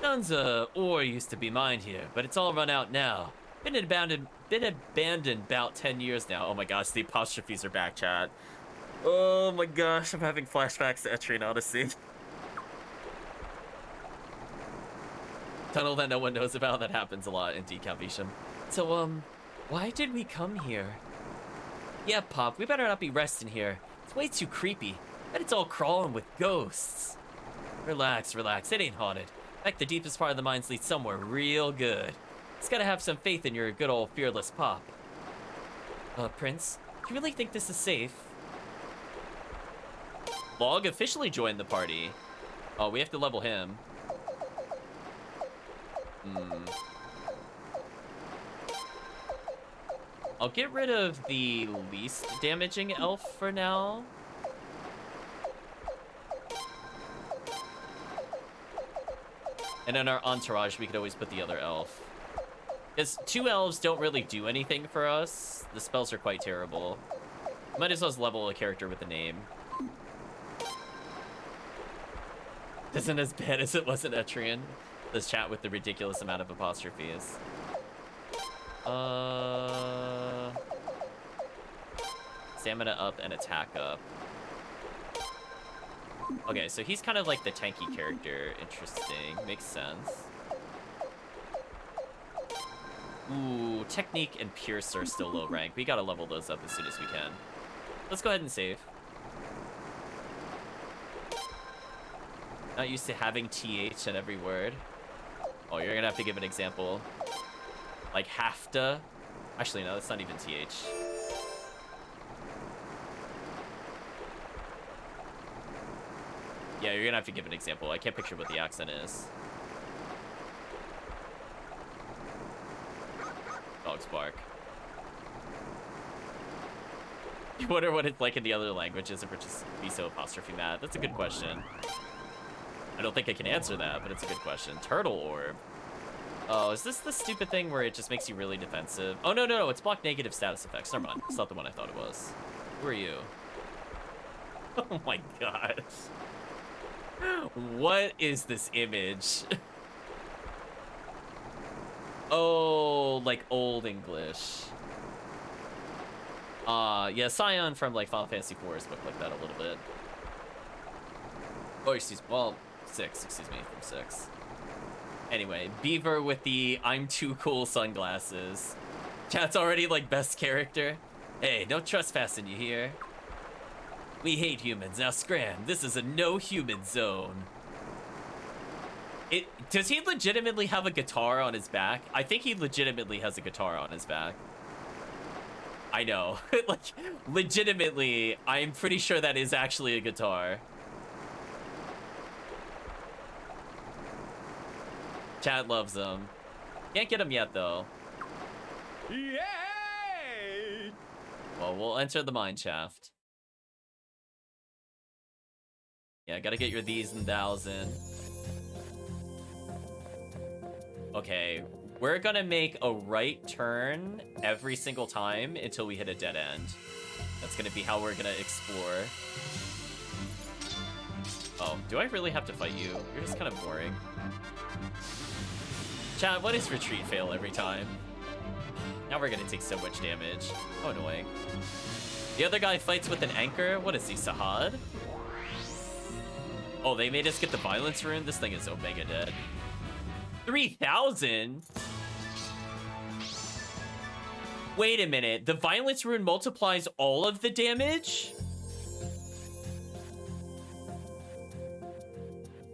Speaker 1: Tons of ore used to be mined here, but it's all run out now. Been abandoned about 10 years now. Oh my gosh, the apostrophes are back, chat. Oh my gosh, I'm having flashbacks to Etrian Odyssey. Tunnel that no one knows about, that happens a lot in Decalvation. So, why did we come here? Yeah, Pop, we better not be resting here. It's way too creepy. Bet it's all crawling with ghosts. Relax, relax, it ain't haunted. In fact, the deepest part of the mines leads somewhere real good. Just gotta have some faith in your good old fearless Pop. Prince, do you really think this is safe? Log officially joined the party. Oh, we have to level him. I'll get rid of the least damaging elf for now. And in our entourage, we could always put the other elf. Because 2 elves don't really do anything for us. The spells are quite terrible. Might as well level a character with a name. Isn't as bad as it was in Etrian. This chat with the ridiculous amount of apostrophes. Stamina up and attack up. Okay, so he's kind of like the tanky character. Interesting. Makes sense. Ooh, Technique and Pierce are still low rank. We gotta level those up as soon as we can. Let's go ahead and save. Not used to having TH in every word. Oh, you're gonna have to give an example. Like have to. Actually, no, that's not even TH. Yeah, you're gonna have to give an example. I can't picture what the accent is. Dogs bark. You wonder what it's like in the other languages if we're just be so apostrophe mad. That's a good question. don't think I can answer that, but it's a good question. Turtle orb. Oh, is this the stupid thing where it just makes you really defensive? Oh, no, no, no. It's block negative status effects. Never mind. It's not the one I thought it was. Who are you? Oh my god. What is this image? Oh, like old English. Yeah, Scion from like Final Fantasy IV's book like that a little bit. Oh, excuse me. Well, 6, excuse me, from 6. Anyway, Beaver with the I'm too cool sunglasses. Chat's already like best character. Hey, no trespassing, you hear? We hate humans. Now scram, this is a no human zone. Does he legitimately have a guitar on his back? I think he legitimately has a guitar on his back. I know. Like, legitimately, I'm pretty sure that is actually a guitar. Chad loves him. Can't get him yet, though. Yay! Well, we'll enter the mine shaft. Yeah, gotta get your these and thous in. Okay, we're gonna make a right turn every single time until we hit a dead end. That's gonna be how we're gonna explore. Oh, do I really have to fight you? You're just kind of boring. Chat, what is retreat fail every time? Now we're gonna take so much damage. How annoying. The other guy fights with an anchor? What is he, Sahad? Oh, they made us get the violence rune? This thing is Omega dead. 3,000? Wait a minute. The violence rune multiplies all of the damage?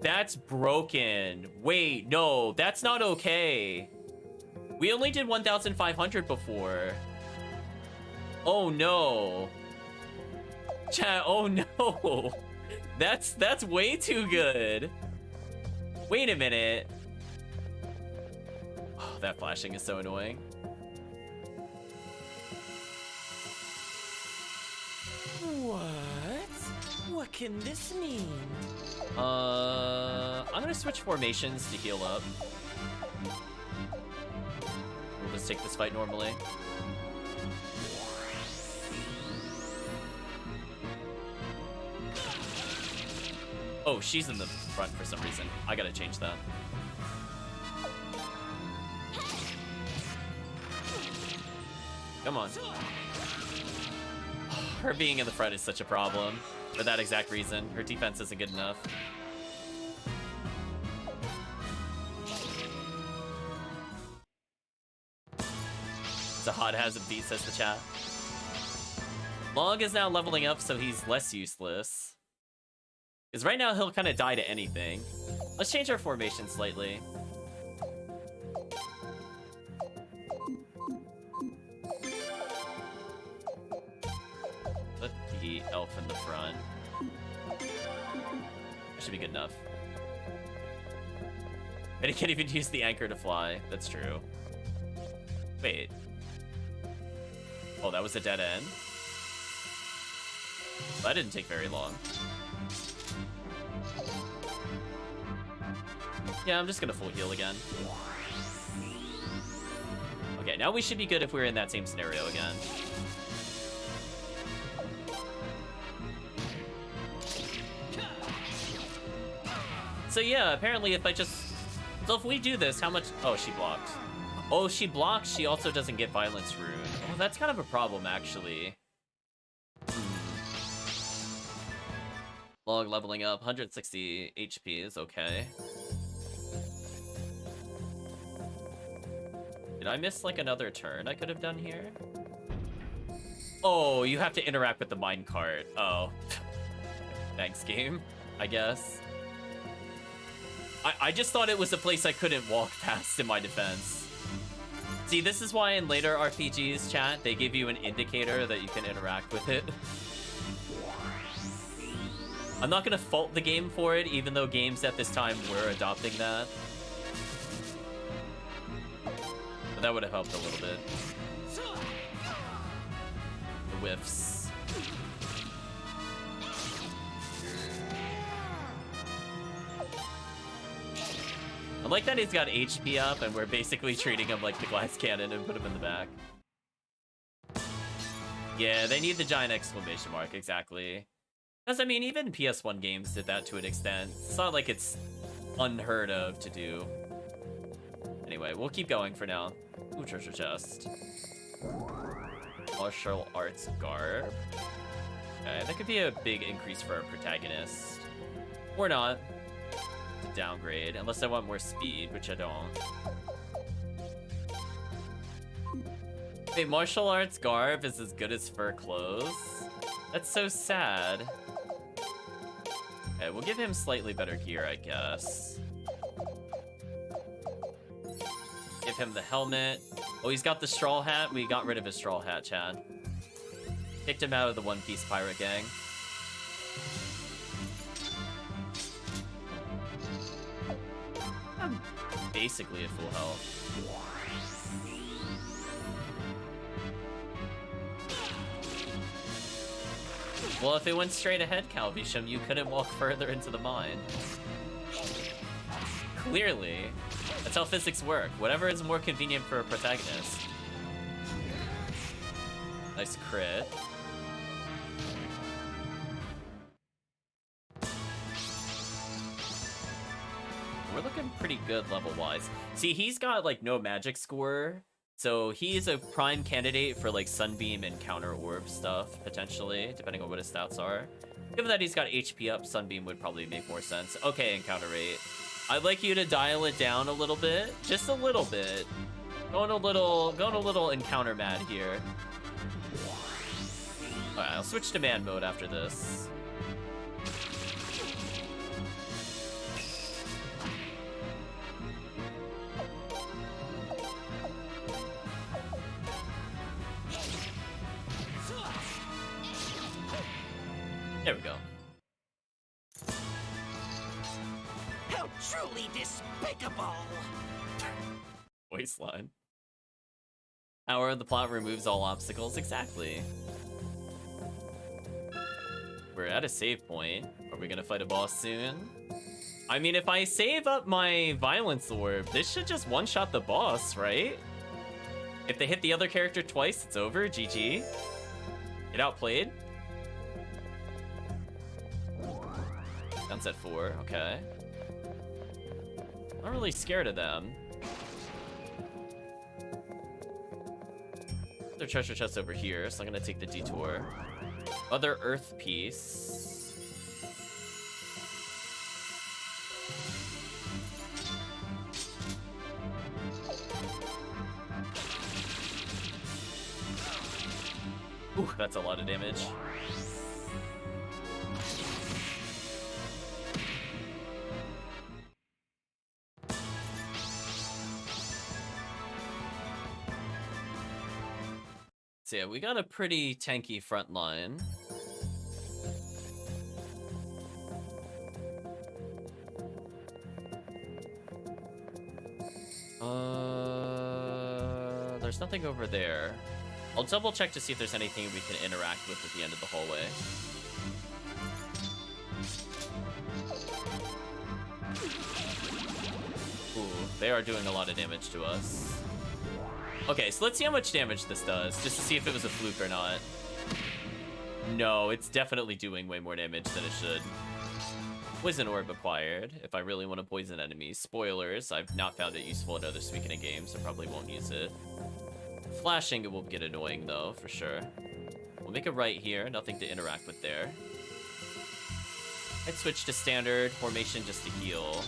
Speaker 1: That's broken. Wait, no, that's not okay. We only did 1,500 before. Oh no. Chat, oh no. That's way too good. Wait a minute. Oh, that flashing is so annoying.
Speaker 5: What? What can this mean?
Speaker 1: I'm gonna switch formations to heal up. We'll just take this fight normally. Oh, she's in the front for some reason. I gotta change that. Come on. Her being in the front is such a problem. For that exact reason. Her defense isn't good enough. Zahad has a beat, says the chat. Log is now leveling up, so he's less useless. Because right now, he'll kind of die to anything. Let's change our formation slightly. Put the elf in the front. That should be good enough. And he can't even use the anchor to fly. That's true. Wait. Oh, that was a dead end? That didn't take very long. Yeah, I'm just gonna full heal again. Okay, now we should be good if we're in that same scenario again. So yeah, apparently if I just... So if we do this, how much... Oh, she blocked. Oh, she blocks, she also doesn't get violence rune. Oh, that's kind of a problem, actually. Log leveling up, 160 HP is okay. Did I miss, like, another turn I could have done here? Oh, you have to interact with the minecart. Oh. Thanks, game, I guess. I just thought it was a place I couldn't walk past in my defense. See, this is why in later RPGs, chat, they give you an indicator that you can interact with it. I'm not gonna fault the game for it, even though games at this time were adopting that. But that would have helped a little bit. The whiffs. like that he's got HP up and we're basically treating him like the glass cannon and put him in the back. Yeah, they need the giant exclamation mark, exactly. Because, I mean, even PS1 games did that to an extent. It's not like it's unheard of to do. Anyway, we'll keep going for now. Ooh, treasure chest. Martial arts garb. Okay, that could be a big increase for our protagonist. Or not. Downgrade, unless I want more speed, which I don't. Wait, martial arts garb is as good as fur clothes? That's so sad. Okay, we'll give him slightly better gear, I guess. Give him the helmet. Oh, he's got the straw hat. We got rid of his straw hat, Chad. Kicked him out of the One Piece pirate gang. I'm basically at full health. Well, if it went straight ahead, Calvisham, you couldn't walk further into the mine. Clearly. That's how physics work. Whatever is more convenient for a protagonist. Nice crit. We're looking pretty good level-wise. See, he's got, like, no magic score, so he's a prime candidate for, like, Sunbeam and Counter Orb stuff, potentially, depending on what his stats are. Given that he's got HP up, Sunbeam would probably make more sense. Okay, Encounter Rate. I'd like you to dial it down a little bit. Just a little bit. Going a little encounter mad here. Alright, I'll switch to man mode after this. There we go.
Speaker 5: How truly despicable!
Speaker 1: Voice line. Hour of the plot removes all obstacles. Exactly. We're at a save point. Are we gonna fight a boss soon? I mean, if I save up my violence orb, this should just one-shot the boss, right? If they hit the other character twice, it's over. GG. Get outplayed. Guns at 4, okay. Not really scared of them. Their treasure chest over here, so I'm gonna take the detour. Other earth piece. Ooh, that's a lot of damage. So yeah, we got a pretty tanky front line. There's nothing over there. I'll double check to see if there's anything we can interact with at the end of the hallway. Ooh, they are doing a lot of damage to us. Okay, so let's see how much damage this does, just to see if it was a fluke or not. No, it's definitely doing way more damage than it should. Poison Orb acquired, if I really want to poison enemies. Spoilers, I've not found it useful in other Suikoden games, so probably won't use it. Flashing, it will get annoying though, for sure. We'll make a right here, nothing to interact with there. I'd switch to standard formation just to heal.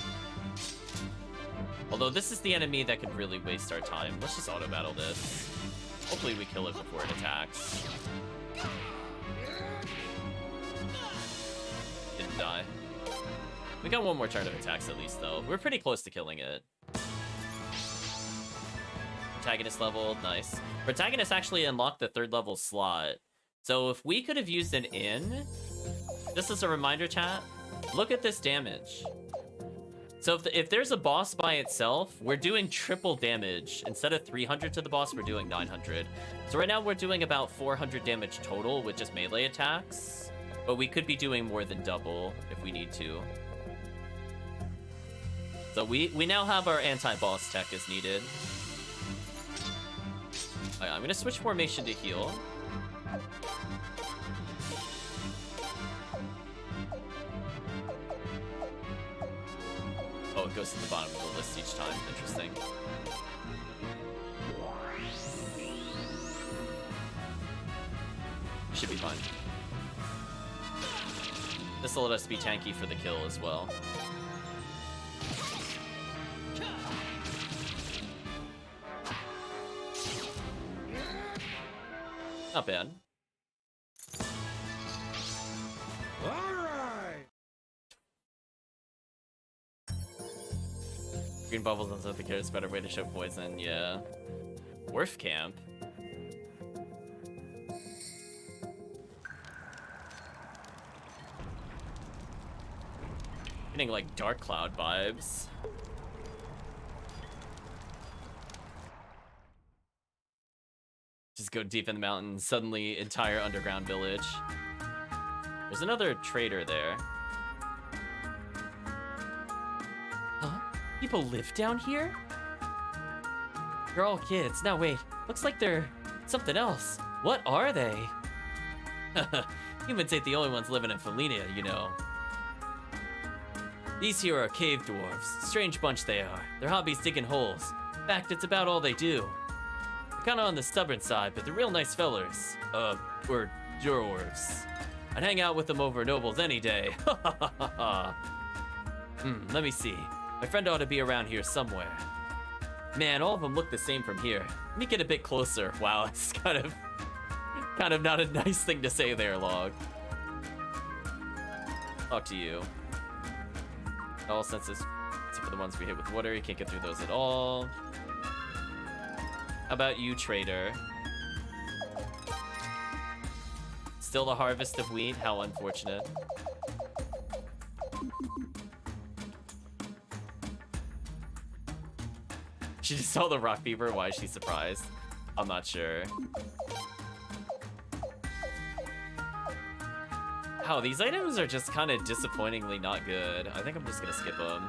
Speaker 1: Although this is the enemy that could really waste our time. Let's just auto-battle this. Hopefully we kill it before it attacks. Didn't die. We got one more turn of attacks at least, though. We're pretty close to killing it. Protagonist level, nice. Protagonist actually unlocked the 3rd level slot. So if we could have used an in, just as a reminder, chat, look at this damage. So if there's a boss by itself, we're doing triple damage. Instead of 300 to the boss, we're doing 900. So right now we're doing about 400 damage total with just melee attacks. But we could be doing more than double if we need to. So we now have our anti-boss tech as needed. I'm gonna switch formation to heal. Oh, it goes to the bottom of the list each time. Interesting. Should be fine. This will let us be tanky for the kill as well. Not bad.
Speaker 3: Alright!
Speaker 1: Green bubbles on something carrots, better way to show poison, yeah. Wharf camp. Getting like Dark Cloud vibes. Just go deep in the mountains, suddenly entire underground village. There's another trader there. Huh? People live down here? They're all kids. Now wait, looks like they're something else. What are they? Humans ain't the only ones living in Felinia, you know. These here are cave dwarves. Strange bunch they are. Their hobby's digging holes. In fact, it's about all they do. They're kinda on the stubborn side, but they're real nice fellers. Or dwarves. I'd hang out with them over nobles any day. Let me see. My friend ought to be around here somewhere. Man, all of them look the same from here. Let me get a bit closer. Wow, it's kind of not a nice thing to say there, Log. Talk to you. All senses, except for the ones we hit with water. You can't get through those at all. How about you, trader? Still the harvest of wheat? How unfortunate. She just saw the rock beaver. Why is she surprised? I'm not sure. Wow, these items are just kind of disappointingly not good. I think I'm just gonna skip them.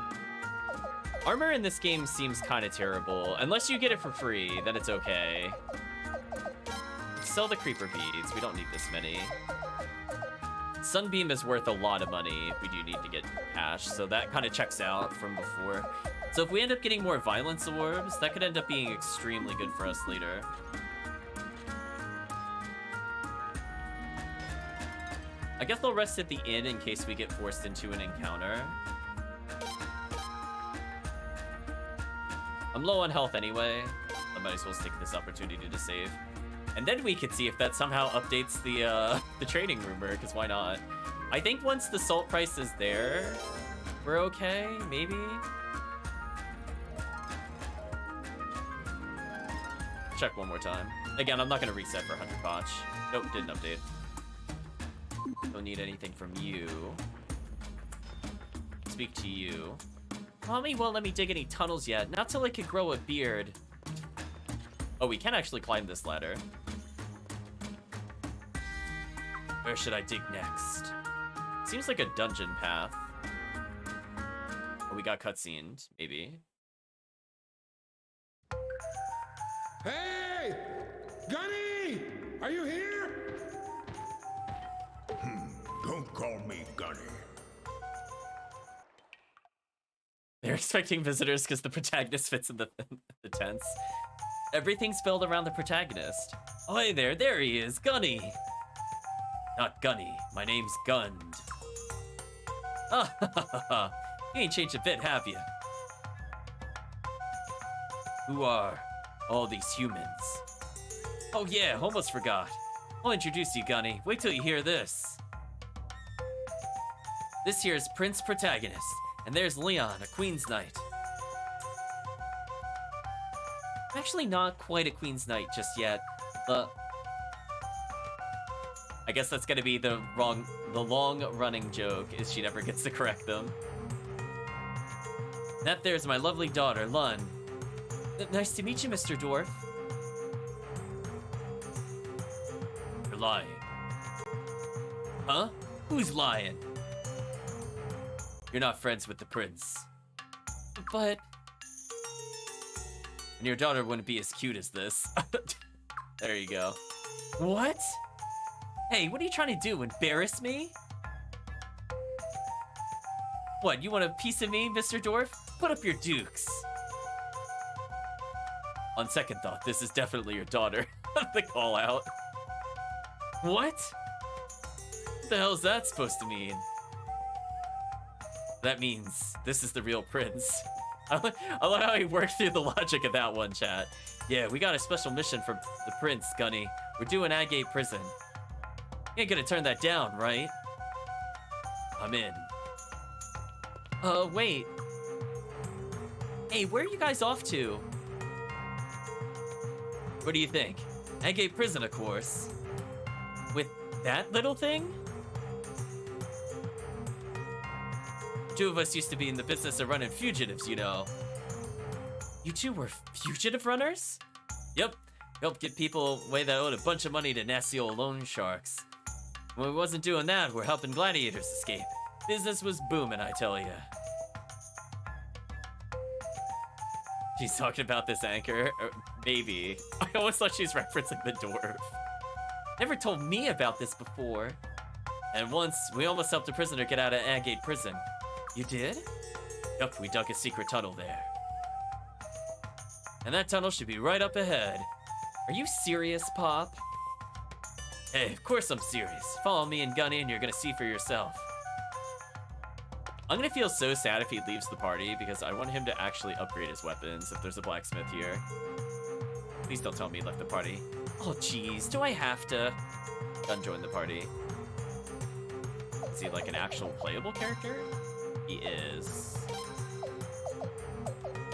Speaker 1: Armor in this game seems kind of terrible. Unless you get it for free, then it's okay. Sell the creeper beads. We don't need this many. Sunbeam is worth a lot of money if we do need to get cash, so that kind of checks out from before. So if we end up getting more violence orbs, that could end up being extremely good for us later. I guess they'll rest at the inn in case we get forced into an encounter. I'm low on health anyway. I might as well take this opportunity to save. And then we could see if that somehow updates the trading rumor, because why not? I think once the salt price is there, we're okay, maybe? Check one more time. Again, I'm not gonna reset for 100 botch. Nope, didn't update. Don't need anything from you. Speak to you. Mommy won't let me dig any tunnels yet, not till I can grow a beard. Oh, we can actually climb this ladder. Where should I dig next? Seems like a dungeon path. Oh, we got cutscened, maybe.
Speaker 3: Hey! Gunny! Are you here?
Speaker 6: Don't call me Gunny.
Speaker 1: They're expecting visitors because the protagonist fits in the tents. Everything's built around the protagonist. Oh, hey there he is, Gunny. Not Gunny, my name's Gund. Ah, you ain't changed a bit, have you? Who are all these humans? Oh yeah, almost forgot. I'll introduce you, Gunny. Wait till you hear this. This here is Prince Protagonist, and there's Leon, a Queen's Knight. Actually not quite a Queen's Knight just yet. I guess that's gonna be the long-running joke, is she never gets to correct them. That there's my lovely daughter, Lun. Nice to meet you, Mr. Dwarf. You're lying. Huh? Who's lying? You're not friends with the prince. but... And your daughter wouldn't be as cute as this. There you go. What? Hey, what are you trying to do? Embarrass me? What, you want a piece of me, Mr. Dwarf? Put up your dukes. On second thought, this is definitely your daughter. The call out. What? What the hell is that supposed to mean? That means this is the real prince. I love how he worked through the logic of that one, chat. Yeah, we got a special mission from the prince, Gunny. We're doing Agate prison. You ain't gonna turn that down, right? I'm in. Wait. Hey, where are you guys off to? What do you think? Agate prison, of course. With that little thing? Two of us used to be in the business of running fugitives, you know. You two were fugitive runners? Yep. Helped get people away that owed a bunch of money to nasty old loan sharks. When we wasn't doing that, we're helping gladiators escape. Business was booming, I tell ya. She's talking about this anchor. Or maybe. I always thought she was referencing the dwarf. Never told me about this before. And once, we almost helped a prisoner get out of Agate prison. You did? Yup, we dug a secret tunnel there. And that tunnel should be right up ahead. Are you serious, Pop? Hey, of course I'm serious. Follow me and Gunny and you're gonna see for yourself. I'm gonna feel so sad if he leaves the party because I want him to actually upgrade his weapons if there's a blacksmith here. Please don't tell me he left the party. Oh jeez, do I have to? Gun joined the party. Is he like an actual playable character? He is.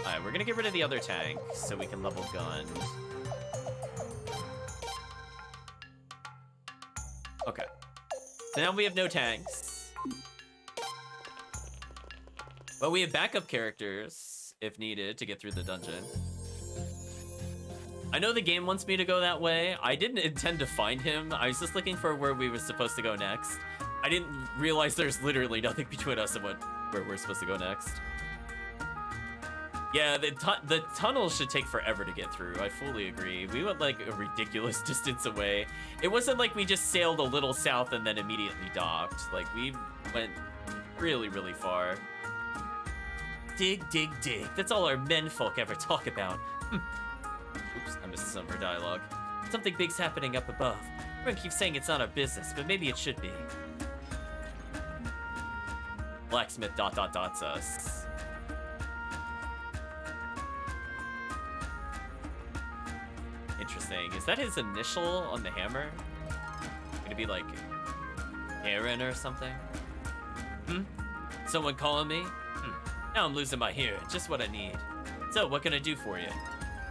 Speaker 1: Alright, we're gonna get rid of the other tank so we can level Gun. Okay. So now we have no tanks. But we have backup characters, if needed, to get through the dungeon. I know the game wants me to go that way. I didn't intend to find him. I was just looking for where we were supposed to go next. I didn't realize there's literally nothing between us and where we're supposed to go next. Yeah, the tunnel should take forever to get through. I fully agree. We went like a ridiculous distance away. It wasn't like we just sailed a little south and then immediately docked. Like we went really, really far. Dig, dig, dig. That's all our menfolk ever talk about. Oops, I missed some of her dialogue. Something big's happening up above. Everyone keeps saying it's not our business, but maybe it should be. Blacksmith ... us. Interesting. Is that his initial on the hammer? Gonna be like Aaron or something? Someone calling me? Now I'm losing my hearing. Just what I need. So, what can I do for you?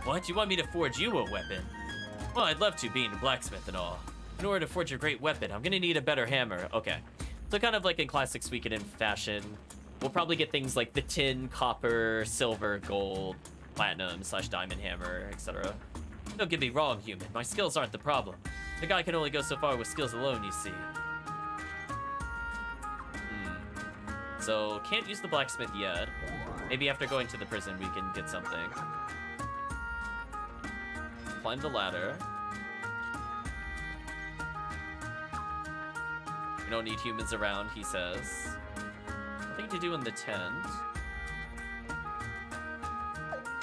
Speaker 1: What? You want me to forge you a weapon? Well, I'd love to, being a blacksmith and all. In order to forge a great weapon, I'm gonna need a better hammer. Okay. So kind of like in classic Suikoden fashion, we'll probably get things like the tin, copper, silver, gold, platinum / diamond hammer, etc. Don't get me wrong, human. My skills aren't the problem. The guy can only go so far with skills alone, you see. So, can't use the blacksmith yet. Maybe after going to the prison, we can get something. Climb the ladder. We don't need humans around, he says. Nothing to do in the tent.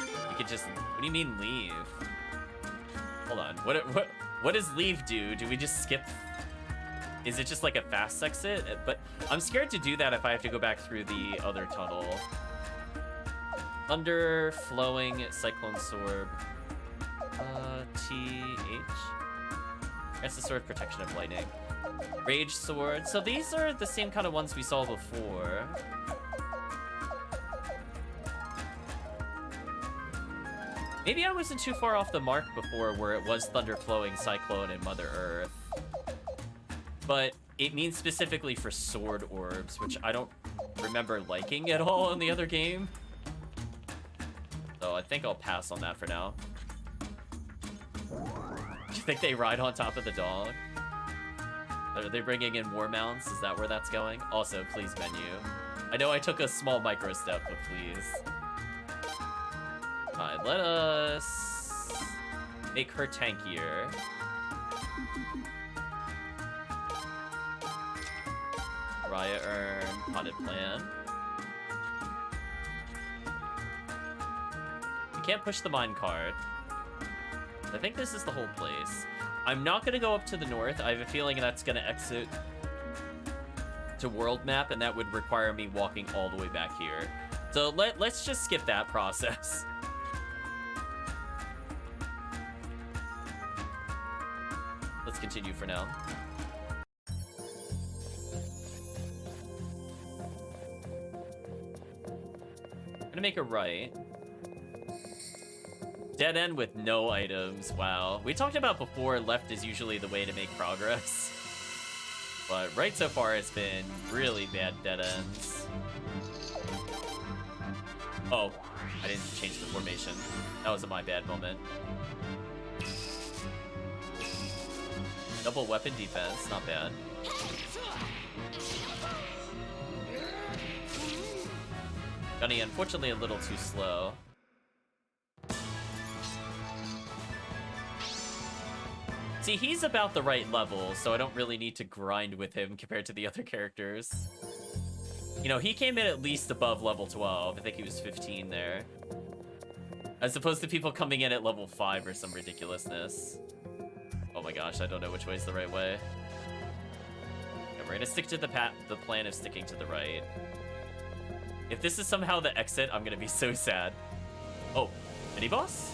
Speaker 1: You could just... What do you mean leave? Hold on. What does leave do? Do we just skip? Is it just like a fast exit? But I'm scared to do that if I have to go back through the other tunnel. Thunder, flowing, cyclone sword. TH. That's the sword protection of lightning. Rage sword. So these are the same kind of ones we saw before. Maybe I wasn't too far off the mark before where it was thunder, flowing, cyclone, and Mother Earth. But it means specifically for sword orbs, which I don't remember liking at all in the other game. So I think I'll pass on that for now. Do you think they ride on top of the dog? Are they bringing in war mounts? Is that where that's going? Also, please menu. I know I took a small micro step, but please. Fine, let us make her tankier. Riot Urn, Potted Plant. We can't push the mine card. I think this is the whole place. I'm not gonna go up to the north. I have a feeling that's gonna exit to world map, and that would require me walking all the way back here. So let's just skip that process. Let's continue for now. I'm gonna make a right. Dead end with no items. Wow. We talked about before, left is usually the way to make progress. But right so far has been really bad dead ends. Oh, I didn't change the formation. That was a my bad moment. Double weapon defense, not bad. Gunny, unfortunately, a little too slow. See, he's about the right level, so I don't really need to grind with him compared to the other characters. You know, he came in at least above level 12. I think he was 15 there. As opposed to people coming in at level 5 or some ridiculousness. Oh my gosh, I don't know which way's the right way. Yeah, we're gonna stick to the plan of sticking to the right. If this is somehow the exit, I'm gonna be so sad. Oh, mini-boss?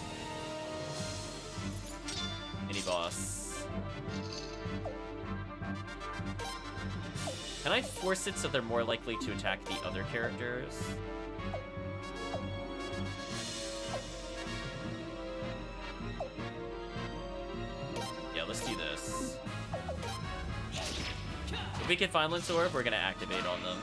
Speaker 1: Mini-boss. Can I force it so they're more likely to attack the other characters? Yeah, let's do this. If we get Violence Orb, we're gonna activate on them.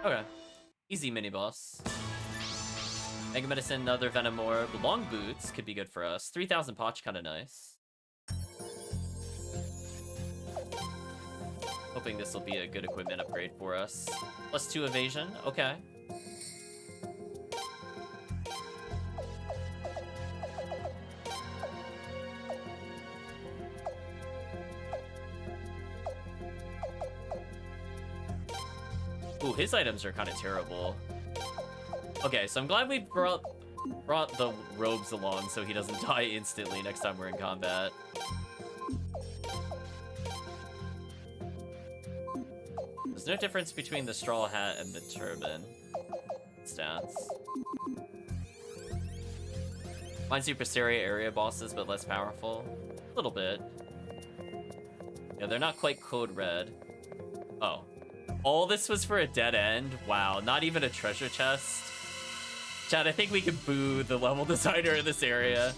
Speaker 1: Okay. Easy mini-boss. Mega Medicine, another Venom Orb. Long Boots could be good for us. 3,000 Potch, kind of nice. Hoping this will be a good equipment upgrade for us. +2 evasion, okay. Ooh, his items are kind of terrible. Okay, so I'm glad we brought the robes along so he doesn't die instantly next time we're in combat. There's no difference between the straw hat and the turban stats. Mine Super Stereo area bosses, but less powerful. A little bit. Yeah, they're not quite code red. Oh. All this was for a dead end? Wow, not even a treasure chest? Chad, I think we can boo the level designer in this area.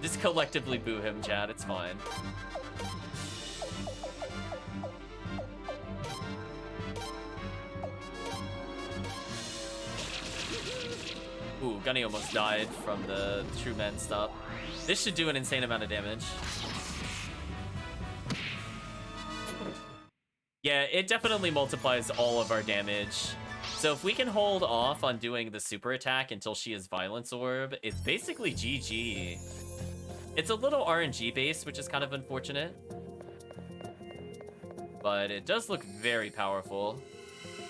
Speaker 1: Just collectively boo him, Chad. It's fine. Ooh, Gunny almost died from the True Men stuff. This should do an insane amount of damage. Yeah, it definitely multiplies all of our damage. So if we can hold off on doing the super attack until she has Violence Orb, it's basically GG. It's a little RNG based, which is kind of unfortunate. But it does look very powerful.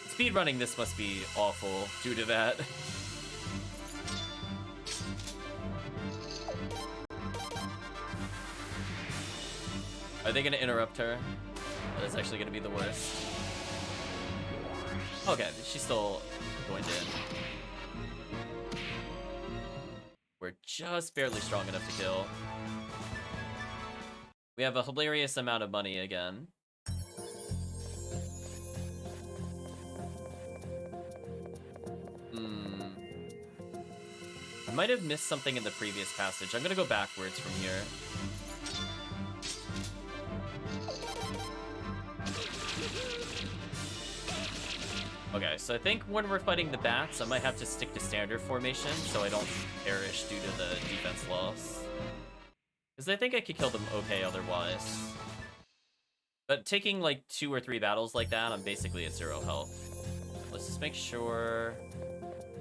Speaker 1: Speedrunning this must be awful due to that. Are they gonna interrupt her? That's actually gonna be the worst. Okay, she's still going in. We're just barely strong enough to kill. We have a hilarious amount of money again. I might have missed something in the previous passage. I'm gonna go backwards from here. Okay, so I think when we're fighting the bats, I might have to stick to standard formation so I don't perish due to the defense loss. Because I think I could kill them okay otherwise. But taking like 2 or 3 battles like that, I'm basically at 0 health. Let's just make sure.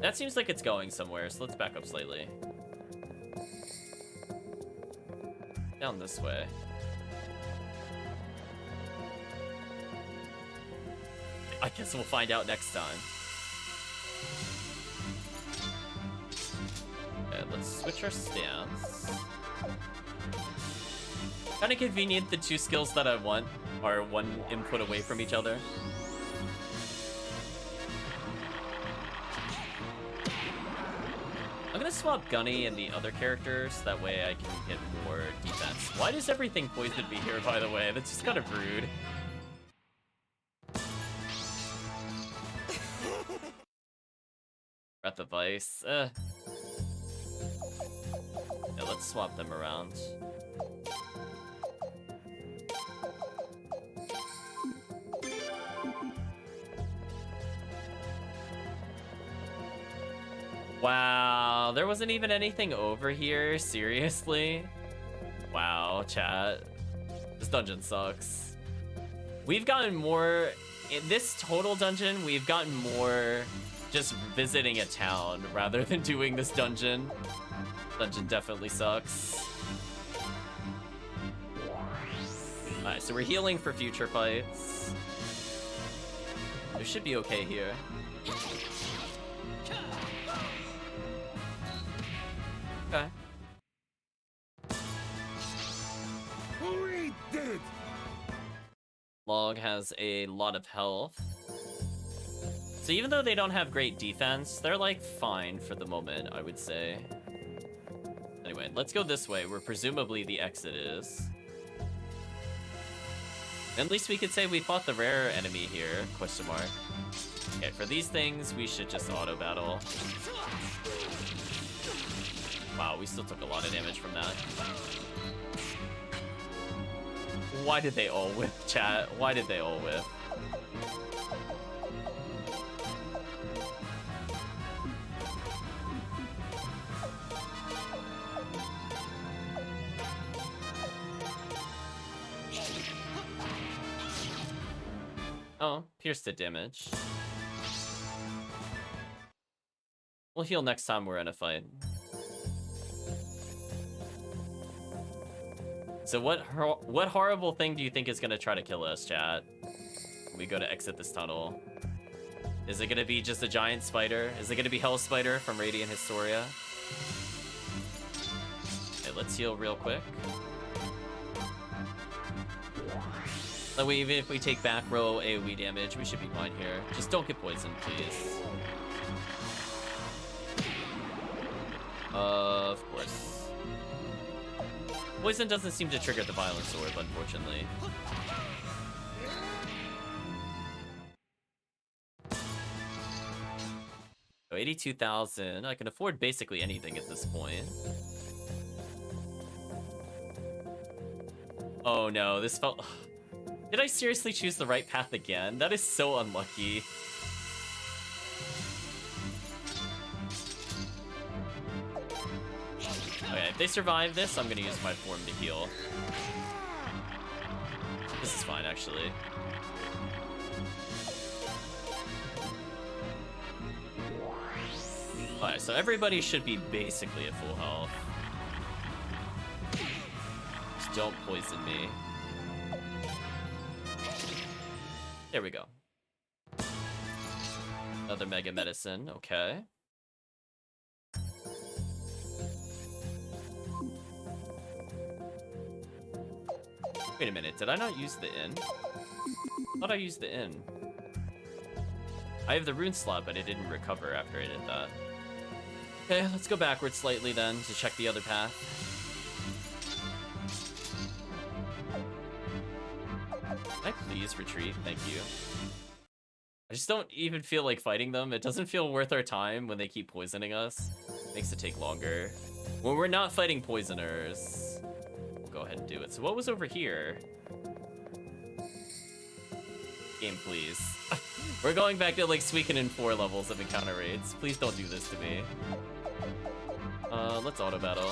Speaker 1: That seems like it's going somewhere, so let's back up slightly. Down this way. I guess we'll find out next time. Okay, let's switch our stance. Kind of convenient, the 2 skills that I want are 1 input away from each other. I'm gonna swap Gunny and the other characters, that way I can get more defense. Why does everything poison me here, by the way? That's just kind of rude. Breath of Ice. Yeah, let's swap them around. Wow, there wasn't even anything over here? Seriously? Wow, chat. This dungeon sucks. We've gotten more... In this total dungeon, we've gotten more just visiting a town rather than doing this dungeon. Dungeon definitely sucks. Alright, so we're healing for future fights. We should be okay here. Okay.
Speaker 3: We did it!
Speaker 1: Log has a lot of health. So even though they don't have great defense, they're like fine for the moment, I would say. Anyway, let's go this way, where presumably the exit is. At least we could say we fought the rare enemy here, question mark. Okay, for these things, we should just auto battle. Wow, we still took a lot of damage from that. Why did they all whiff, chat? Why did they all whiff? Oh, pierce the damage. We'll heal next time we're in a fight. So what horrible thing do you think is gonna try to kill us, chat? When we go to exit this tunnel. Is it gonna be just a giant spider? Is it gonna be Hell Spider from Radiant Historia? Okay, let's heal real quick. That way, even if we take back row AoE damage, we should be fine here. Just don't get poisoned, please. Of course. Poison doesn't seem to trigger the Violence Orb, unfortunately. So 82,000. I can afford basically anything at this point. Oh no, this felt... Did I seriously choose the right path again? That is so unlucky. Okay, if they survive this, I'm gonna use my form to heal. This is fine, actually. Alright, so everybody should be basically at full health. Just don't poison me. There we go. Another Mega Medicine, okay. Wait a minute, did I not use the inn? I thought I used the inn. I have the rune slot, but it didn't recover after I did that. Okay, let's go backwards slightly then to check the other path. Can I please retreat? Thank you. I just don't even feel like fighting them. It doesn't feel worth our time when they keep poisoning us. Makes it take longer. When we're not fighting poisoners, we'll go ahead and do it. So what was over here? Game, please. We're going back to like Suikoden 4 levels of encounter rates. Please don't do this to me. Let's auto battle.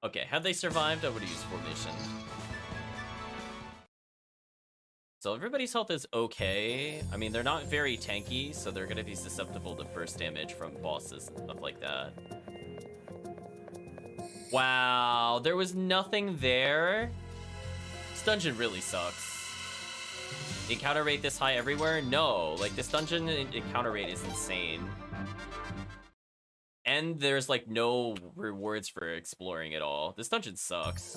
Speaker 1: Okay, had they survived, I would have used formation. So everybody's health is okay. I mean, they're not very tanky, so they're gonna be susceptible to burst damage from bosses and stuff like that. Wow, there was nothing there? This dungeon really sucks. The encounter rate this high everywhere? No, like this dungeon encounter rate is insane. And there's like no rewards for exploring at all. This dungeon sucks.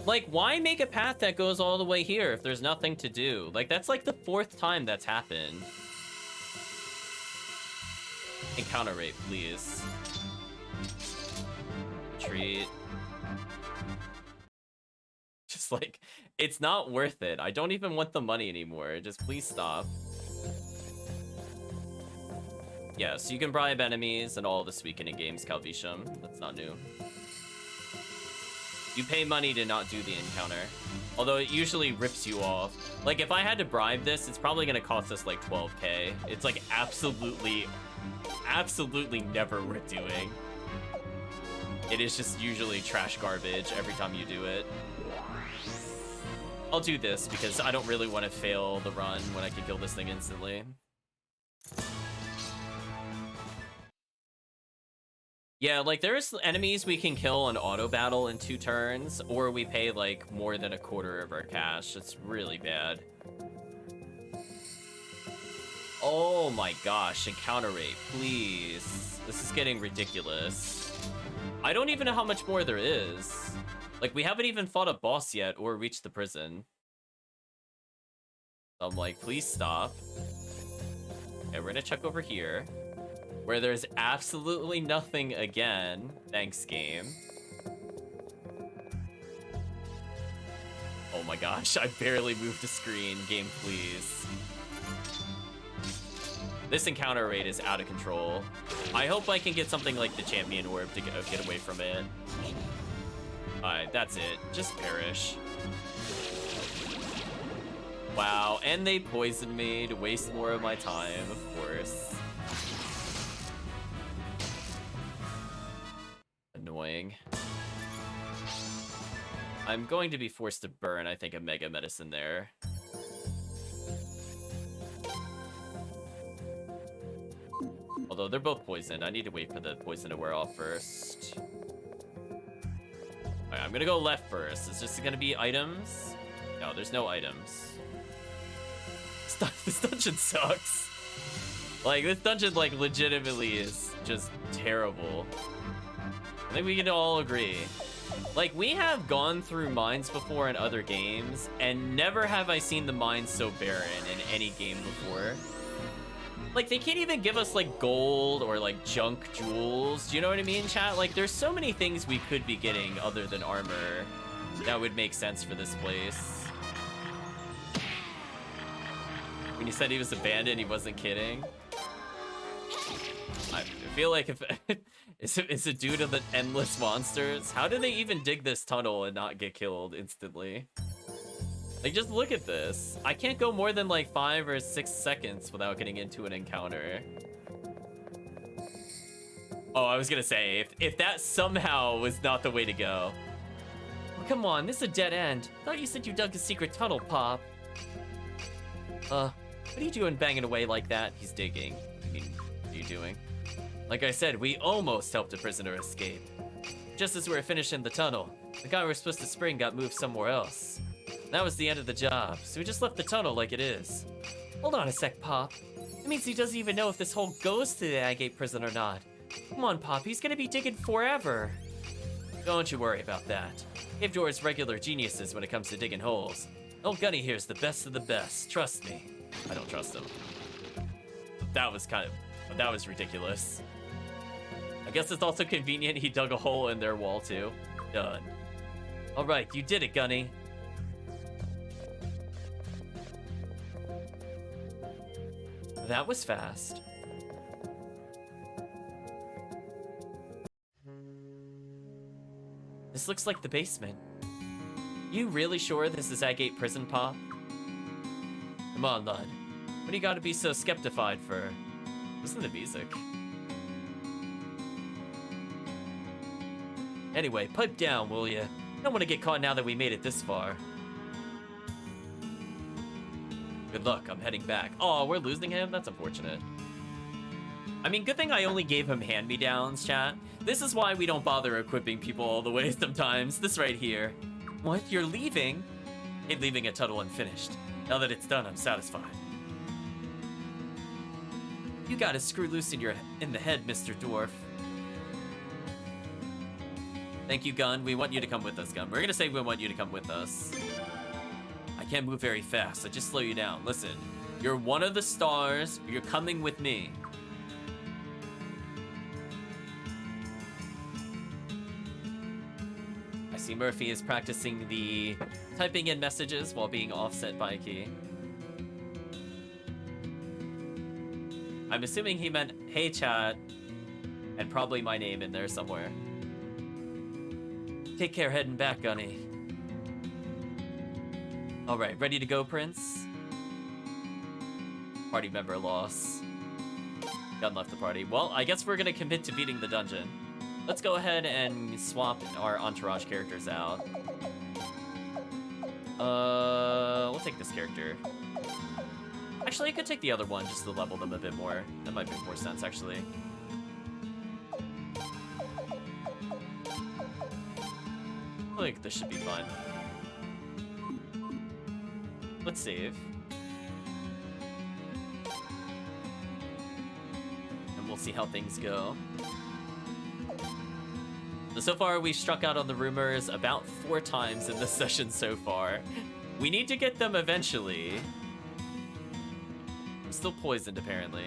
Speaker 1: Like, why make a path that goes all the way here if there's nothing to do? Like, that's like the 4th time that's happened. Encounter rate, please. Retreat. Just like, it's not worth it. I don't even want the money anymore. Just please stop. Yeah, so you can bribe enemies and all this weekend in games, Calvisham. That's not new. You pay money to not do the encounter. Although it usually rips you off. Like, if I had to bribe this, it's probably gonna cost us like 12K. It's like absolutely never worth doing. It is just usually trash garbage every time you do it. I'll do this because I don't really want to fail the run when I can kill this thing instantly. Yeah, like there's enemies we can kill on auto battle in 2 turns, or we pay like more than 1/4 of our cash. It's really bad. Oh my gosh, encounter rate, please. This is getting ridiculous. I don't even know how much more there is. Like, we haven't even fought a boss yet or reached the prison. I'm like, please stop. Okay, we're gonna check over here, where there's absolutely nothing again. Thanks, game. Oh my gosh, I barely moved the screen. Game, please. This encounter rate is out of control. I hope I can get something like the champion orb to get away from it. Alright, that's it. Just perish. Wow, and they poisoned me to waste more of my time, of course. Annoying. I'm going to be forced to burn, I think, a mega medicine there. Although they're both poisoned. I need to wait for the poison to wear off first. Alright, I'm gonna go left first. Is this gonna be items? No, there's no items. This dungeon sucks. Like, this dungeon, like, legitimately is just terrible. I think we can all agree. Like, we have gone through mines before in other games, and never have I seen the mines so barren in any game before. Like, they can't even give us, like, gold or, like, junk jewels. Do you know what I mean, chat? Like, there's so many things we could be getting other than armor that would make sense for this place. When he said he was abandoned, he wasn't kidding. I feel like if... is it due to the endless monsters? How do they even dig this tunnel and not get killed instantly? Like, just look at this. I can't go more than like 5 or 6 seconds without getting into an encounter. Oh, I was gonna say, if that somehow was not the way to go. Oh, come on, this is a dead end. Thought you said you dug a secret tunnel, Pop. What are you doing banging away like that? He's digging. I mean, what are you doing? Like I said, we almost helped a prisoner escape. Just as we were finishing the tunnel, the guy we were supposed to spring got moved somewhere else. That was the end of the job, so we just left the tunnel like it is. Hold on a sec, Pop. It means he doesn't even know if this hole goes to the Agate prison or not. Come on, Pop, he's gonna be digging forever. Don't you worry about that. Cave Door's regular geniuses when it comes to digging holes. Old Gunny here's the best of the best, trust me. I don't trust him. That was ridiculous. I guess it's also convenient he dug a hole in their wall too. Done. Alright, you did it, Gunny. That was fast. This looks like the basement. You really sure this is Agate Prison, Pop? Come on, Lud. What do you gotta be so skeptified for? Listen to the music. Anyway, pipe down, will ya? Don't want to get caught now that we made it this far. Good luck, I'm heading back. Oh, we're losing him? That's unfortunate. I mean, good thing I only gave him hand-me-downs, chat. This is why we don't bother equipping people all the way sometimes. This right here. What? You're leaving? Hate leaving a tunnel unfinished. Now that it's done, I'm satisfied. You got a screw loose in the head, Mr. Dwarf. Thank you, Gun. We want you to come with us, Gun. We're gonna say we want you to come with us. I can't move very fast. I just slow you down. Listen, you're one of the stars. You're coming with me. I see Murphy is practicing the typing in messages while being offset by a key. I'm assuming he meant, hey chat, and probably my name in there somewhere. Take care heading back, Gunny. Alright, ready to go, Prince? Party member loss. Gun left the party. Well, I guess we're gonna commit to beating the dungeon. Let's go ahead and swap our entourage characters out. We'll take this character. Actually, I could take the other one just to level them a bit more. That might make more sense, actually. I think this should be fun. Let's save. And we'll see how things go. So far, we've struck out on the rumors about 4 times in this session so far. We need to get them eventually. I'm still poisoned, apparently.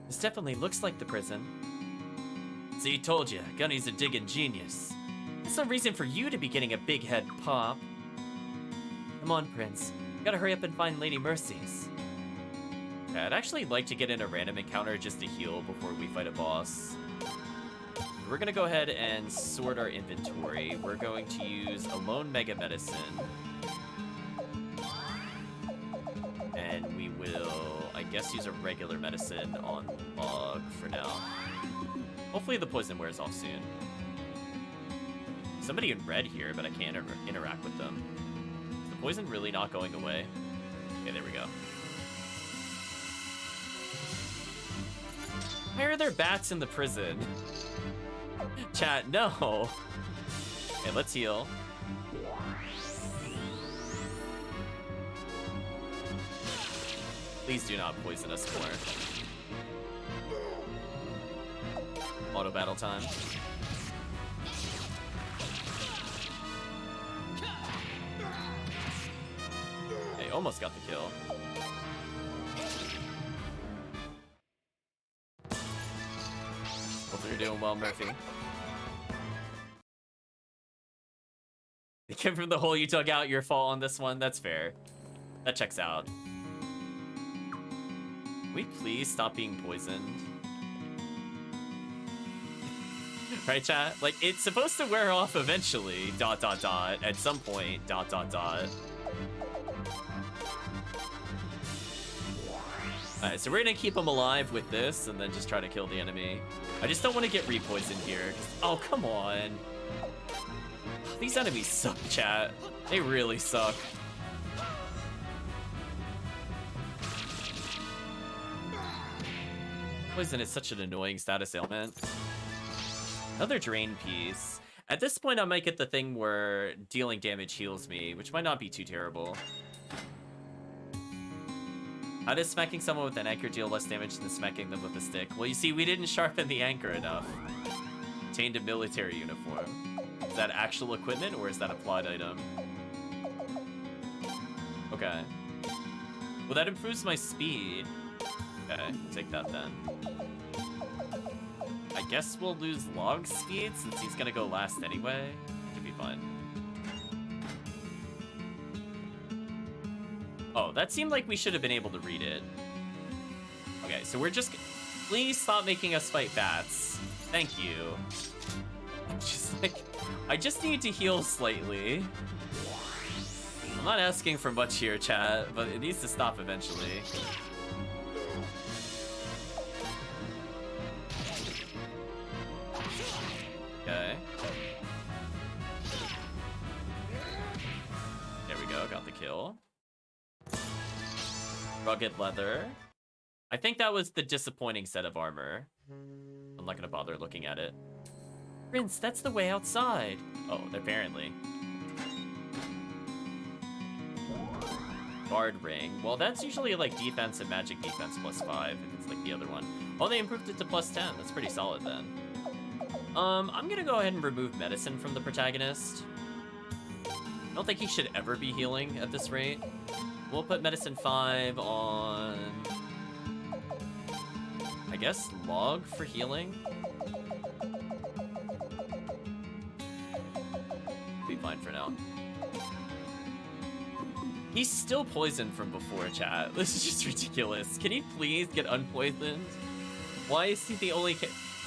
Speaker 1: This definitely looks like the prison. See, told ya, Gunny's a diggin' genius. There's no reason for you to be getting a big head pop. Come on, Prince. Gotta hurry up and find Lady Mercy's. Yeah, I'd actually like to get in a random encounter just to heal before we fight a boss. We're gonna go ahead and sort our inventory. We're going to use a lone mega medicine. And we will, I guess, use a regular medicine on Log for now. Hopefully the poison wears off soon. Somebody in red here, but I can't interact with them. Is the poison really not going away? Okay, there we go. Why are there bats in the prison? Chat, no! Okay, let's heal. Please do not poison us more. Auto battle time. Okay, almost got the kill. Hope you're doing well, Murphy. It came from the hole you dug out, your fault on this one. That's fair. That checks out. Can we please stop being poisoned? Right, chat? Like, it's supposed to wear off eventually, ... at some point, ... Alright, so we're gonna keep him alive with this, and then just try to kill the enemy. I just don't want to get re-poisoned here. Oh, come on. These enemies suck, chat. They really suck. Poison is such an annoying status ailment. Another drain piece. At this point, I might get the thing where dealing damage heals me, which might not be too terrible. How does smacking someone with an anchor deal less damage than smacking them with a stick? Well, you see, we didn't sharpen the anchor enough. Obtained a military uniform. Is that actual equipment, or is that a plot item? Okay. Well, that improves my speed. Okay, we'll take that then. I guess we'll lose Log speed since he's gonna go last anyway. Should be fine. Oh, that seemed like we should have been able to read it. so we're just... Please stop making us fight bats. Thank you. Just like... I just need to heal slightly. I'm not asking for much here, chat, but it needs to stop eventually. Okay. There we go, got the kill. Rugged leather. I think that was the disappointing set of armor. I'm not gonna bother looking at it. Prince, that's the way outside. Oh, apparently. Guard ring. Well, that's usually like defense and magic defense +5 if it's like the other one. Oh, they improved it to +10. That's pretty solid then. I'm gonna go ahead and remove medicine from the protagonist. I don't think he should ever be healing at this rate. We'll put medicine 5 on... I guess log for healing? Be fine for now. He's still poisoned from before, chat. This is just ridiculous. Can he please get unpoisoned? Why is he the only...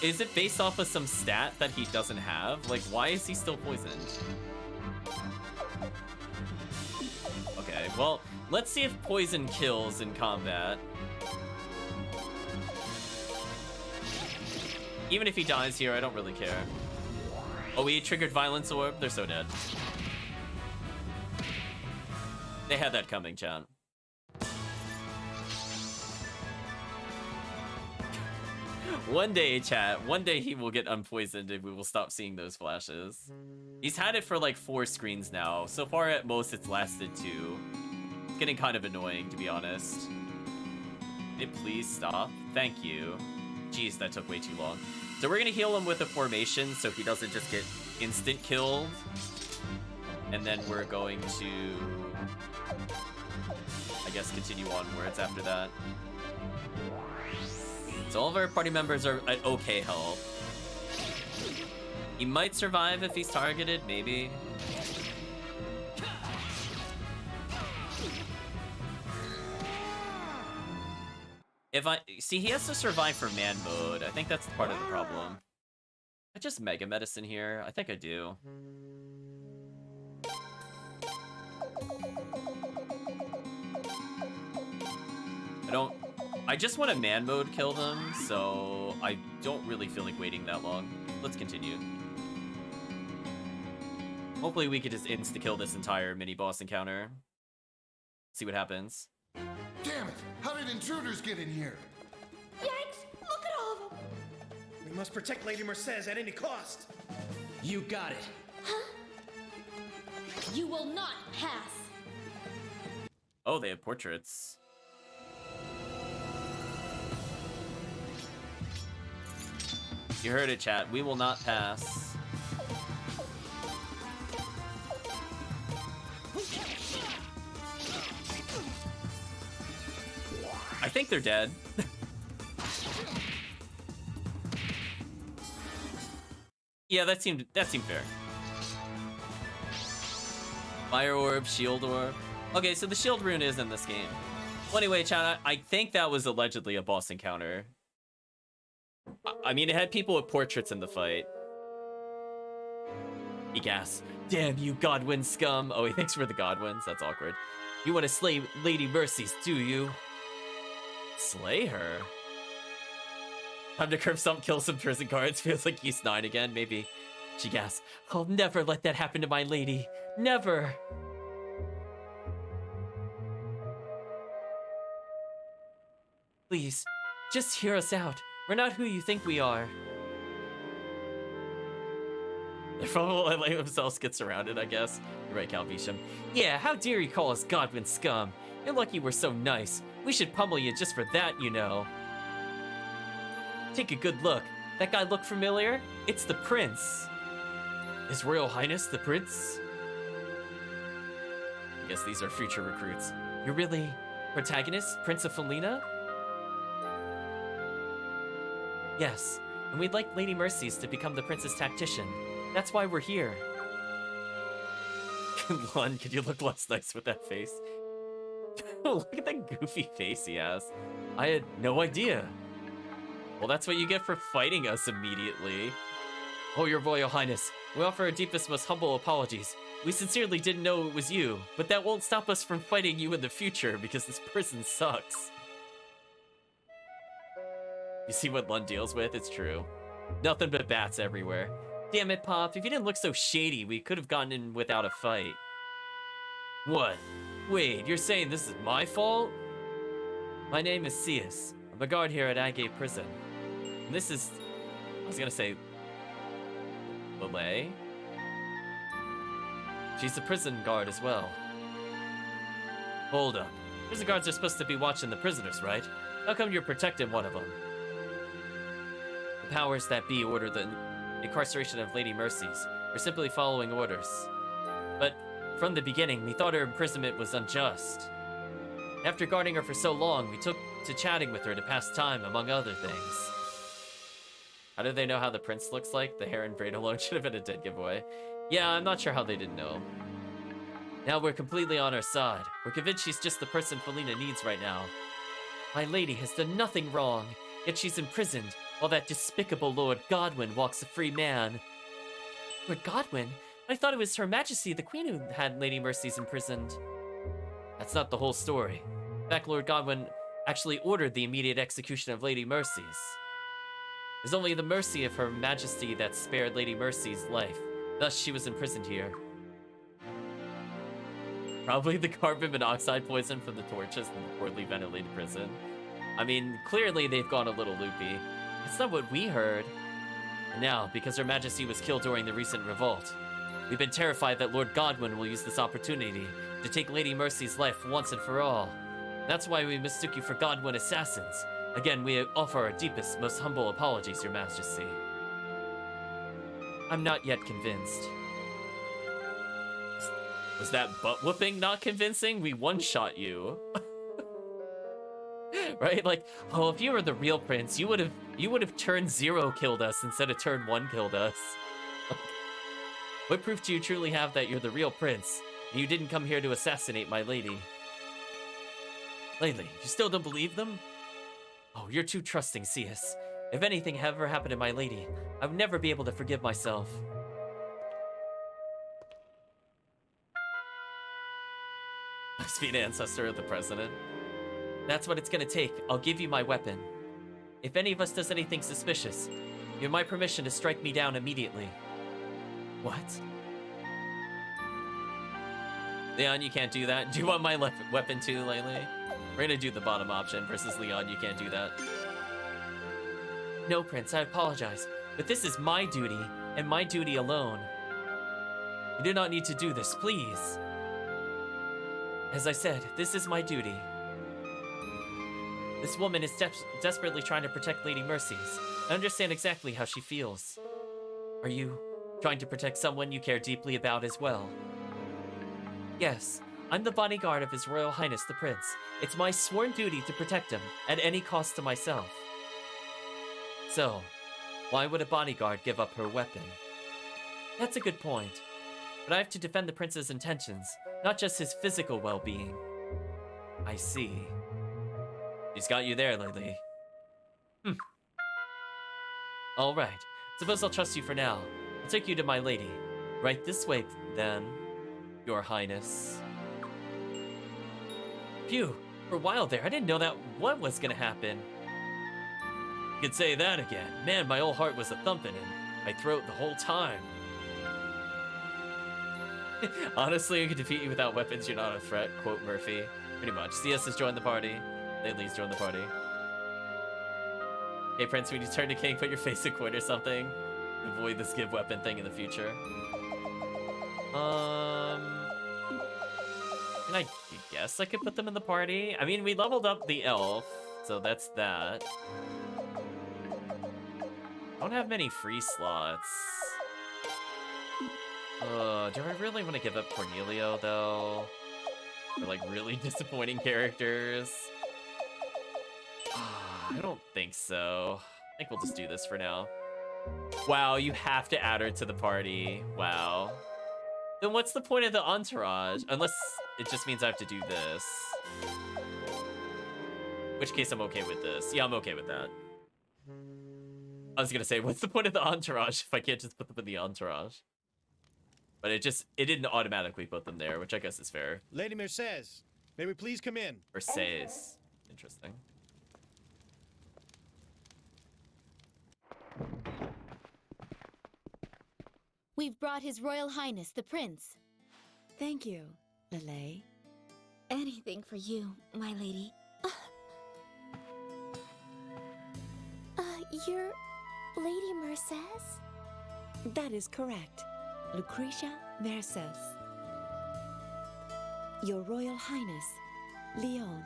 Speaker 1: Is it based off of some stat that he doesn't have? Like, why is he still poisoned? Okay, well, let's see if poison kills in combat. Even if he dies here, I don't really care. Oh, we triggered Violence Orb? They're so dead. They had that coming, chat. One day, chat, one day he will get unpoisoned and we will stop seeing those flashes. He's had it for like 4 screens now. So far, at most, it's lasted 2. It's getting kind of annoying, to be honest. Can it please stop? Thank you. Jeez, that took way too long. So we're gonna heal him with a formation so he doesn't just get instant killed. And then we're going to, I guess, continue onwards after that. So all of our party members are at okay health. He might survive if he's targeted, maybe. If I see, he has to survive for man mode. I think that's part of the problem. I just mega medicine here. I think I do. I just want to man mode kill them, so I don't really feel like waiting that long. Let's continue. Hopefully we could just insta-kill this entire mini-boss encounter. See what happens.
Speaker 7: Damn it! How did intruders get in here?
Speaker 2: Yikes! Look at all of them!
Speaker 5: We must protect Lady Mercedes at any cost.
Speaker 8: You got it.
Speaker 4: Huh? You will not pass.
Speaker 1: Oh, they have portraits. You heard it, chat. We will not pass. I think they're dead. Yeah, that seemed fair. Fire orb, shield orb. Okay, so the shield rune is in this game. Well, anyway, chat, I think that was allegedly a boss encounter. I mean, it had people with portraits in the fight. He gasps, "Damn you, Godwin scum!" Oh, he thinks we're the Godwins. That's awkward. You want to slay Lady Mercies, do you? Slay her? Time to curb some, kill some prison guards. Feels like Ys 9 again, maybe. She gasps, "I'll never let that happen to my lady. Never!" Please, just hear us out. We're not who you think we are. They're probably letting themselves get surrounded, I guess. You're right, Calvisham. Yeah, how dare you call us Godwin scum? You're lucky we're so nice. We should pummel you just for that, you know. Take a good look. That guy look familiar? It's the prince. His Royal Highness, the prince? I guess these are future recruits. You're really protagonist, Prince of Felina? Yes, and we'd like Lady Mercies to become the prince's tactician. That's why we're here. Lun, could you look less nice with that face? Look at that goofy face he has. I had no idea. Well, that's what you get for fighting us immediately. Oh, your Royal Highness, we offer our deepest, most humble apologies. We sincerely didn't know it was you, but that won't stop us from fighting you in the future because this person sucks. You see what Lund deals with? It's true. Nothing but bats everywhere. Damn it, Pop. If you didn't look so shady, we could have gotten in without a fight. What? Wait, you're saying this is my fault? My name is Cius. I'm a guard here at Agate Prison. And this is... I was gonna say... Lele? She's a prison guard as well. Hold up. Prison guards are supposed to be watching the prisoners, right? How come you're protecting one of them? The powers that be order the incarceration of Lady Mercies. We're simply following orders. But from the beginning, we thought her imprisonment was unjust. After guarding her for so long, we took to chatting with her to pass time, among other things. How do they know how the prince looks like? The hair and braid alone should have been a dead giveaway. Yeah, I'm not sure how they didn't know. Now we're completely on her side. We're convinced she's just the person Felina needs right now. My lady has done nothing wrong, yet she's imprisoned, while that despicable Lord Godwin walks a free man. Lord Godwin? I thought it was Her Majesty the Queen who had Lady Mercies imprisoned. That's not the whole story. In fact, Lord Godwin actually ordered the immediate execution of Lady Mercies. It was only the mercy of Her Majesty that spared Lady Mercy's life. Thus, she was imprisoned here. Probably the carbon monoxide poison from the torches in the poorly ventilated prison. I mean, clearly they've gone a little loopy. It's not what we heard. And now, because Her Majesty was killed during the recent revolt, we've been terrified that Lord Godwin will use this opportunity to take Lady Mercy's life once and for all. That's why we mistook you for Godwin assassins. Again, we offer our deepest, most humble apologies, Your Majesty. I'm not yet convinced. Was that butt whooping not convincing? We one-shot you. Right? Like, oh, if you were the real prince, you would have turn 0 killed us instead of turn 1 killed us. What proof do you truly have that you're the real prince? And you didn't come here to assassinate my lady? Lady, you still don't believe them? Oh, you're too trusting, Cius. If anything ever happened to my lady, I would never be able to forgive myself. Must be an ancestor of the president. That's what it's gonna take. I'll give you my weapon. If any of us does anything suspicious, you have my permission to strike me down immediately. What? Leon, you can't do that. Do you want my weapon too, Lele? We're gonna do the bottom option versus Leon. You can't do that. No, Prince, I apologize, but this is my duty, and my duty alone. You do not need to do this, please. As I said, this is my duty. This woman is desperately trying to protect Lady Mercies. I understand exactly how she feels. Are you trying to protect someone you care deeply about as well? Yes, I'm the bodyguard of His Royal Highness the Prince. It's my sworn duty to protect him, at any cost to myself. So, why would a bodyguard give up her weapon? That's a good point. But I have to defend the prince's intentions, not just his physical well-being. I see. He's got you there, Lily. Alright, suppose I'll trust you for now. I'll take you to my lady. Right this way, then, Your Highness. Phew, for a while there, I didn't know that what was gonna happen. You could say that again. Man, my old heart was a-thumping in my throat the whole time. Honestly, I could defeat you without weapons, you're not a threat, quote Murphy. Pretty much. CS has joined the party. Laylee's joined the party. Hey Prince, when you turn to king, put your face in coin or something. Avoid this give weapon thing in the future. And I guess I could put them in the party. I mean, we leveled up the elf, so that's that. I don't have many free slots. Do I really want to give up Cornelio, though? For, like, really disappointing characters? I don't think so. I think we'll just do this for now. Wow, you have to add her to the party. Wow. Then what's the point of the entourage? Unless it just means I have to do this. which case I'm okay with this. Yeah, I'm okay with that. I was gonna say, what's the point of the entourage if I can't just put them in the entourage? But it didn't automatically put them there, which I guess is fair.
Speaker 8: Lady Mercedes, may we please come in?
Speaker 1: Mercedes. Interesting.
Speaker 9: We've brought His Royal Highness, the Prince.
Speaker 2: Thank you, Lele. Anything for you, my lady.
Speaker 4: You're Lady Mercedes?
Speaker 2: That is correct. Lucretia Mercedes. Your Royal Highness, Leon,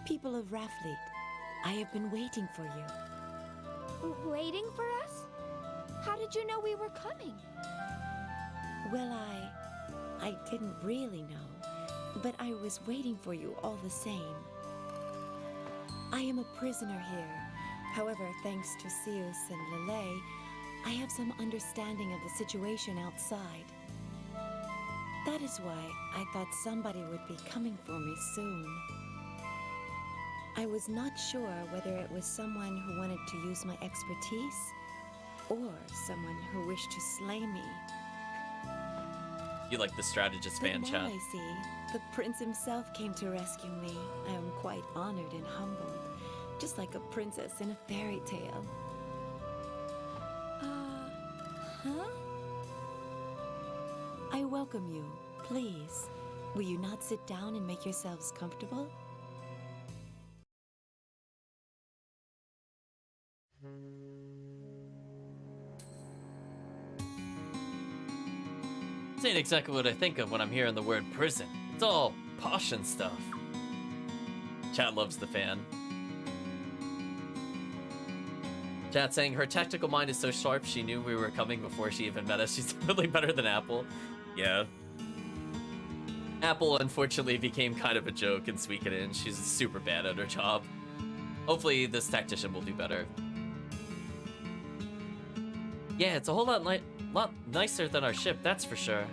Speaker 2: people of Raffleet, I have been waiting for you.
Speaker 4: Waiting for us? How did you know we were coming?
Speaker 2: Well, I didn't really know, but I was waiting for you all the same. I am a prisoner here. However, thanks to Sius and Lele, I have some understanding of the situation outside. That is why I thought somebody would be coming for me soon. I was not sure whether it was someone who wanted to use my expertise or someone who wished to slay me.
Speaker 1: You like the strategist fan
Speaker 2: But
Speaker 1: chat.
Speaker 2: now I see, the prince himself came to rescue me. I am quite honored and humbled, just like a princess in a fairy tale.
Speaker 4: Huh?
Speaker 2: I welcome you. Please, will you not sit down and make yourselves comfortable?
Speaker 1: This ain't exactly what I think of when I'm hearing the word prison. It's all posh and stuff. Chat loves the fan. Chat saying her tactical mind is so sharp she knew we were coming before she even met us. She's definitely better than Apple. Yeah. Apple unfortunately became kind of a joke in Suikoden. She's super bad at her job. Hopefully this tactician will do better. Yeah, it's a whole lot nicer than our ship, that's for sure.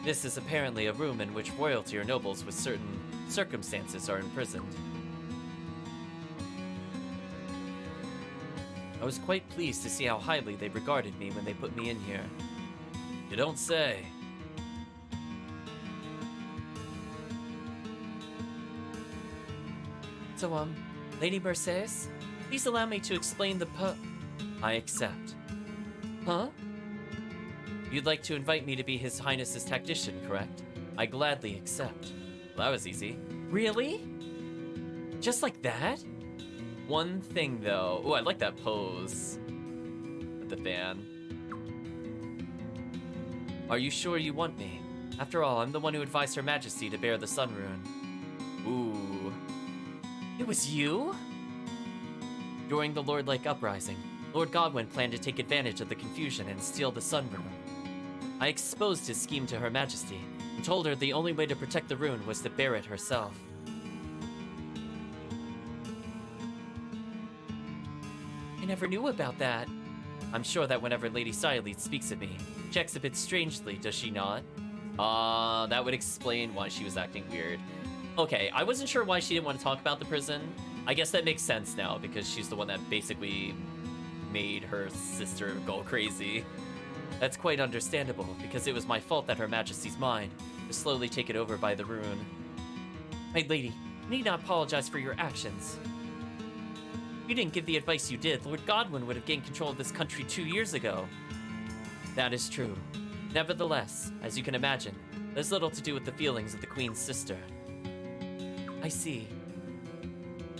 Speaker 1: This is apparently a room in which royalty or nobles with certain circumstances are imprisoned. I was quite pleased to see how highly they regarded me when they put me in here. You don't say. So, Lady Mercedes, please allow me to explain the I accept. Huh? You'd like to invite me to be His Highness's tactician, correct? I gladly accept. Well, that was easy. Really? Just like that? One thing, though. Oh, I like that pose. With the fan. Are you sure you want me? After all, I'm the one who advised Her Majesty to bear the Sun Rune. Ooh. It was you? During the Lord Lake Uprising, Lord Godwin planned to take advantage of the confusion and steal the Sun Rune. I exposed his scheme to Her Majesty and told her the only way to protect the rune was to bear it herself. I never knew about that. I'm sure that whenever Lady Silete speaks of me, she acts a bit strangely, does she not? That would explain why she was acting weird. Okay, I wasn't sure why she didn't want to talk about the prison. I guess that makes sense now, because she's the one that basically made her sister go crazy. That's quite understandable, because it was my fault that Her Majesty's mind was slowly taken over by the rune. My lady, you need not apologize for your actions. If you didn't give the advice you did, Lord Godwin would have gained control of this country 2 years ago. That is true. Nevertheless, as you can imagine, there's little to do with the feelings of the Queen's sister. I see.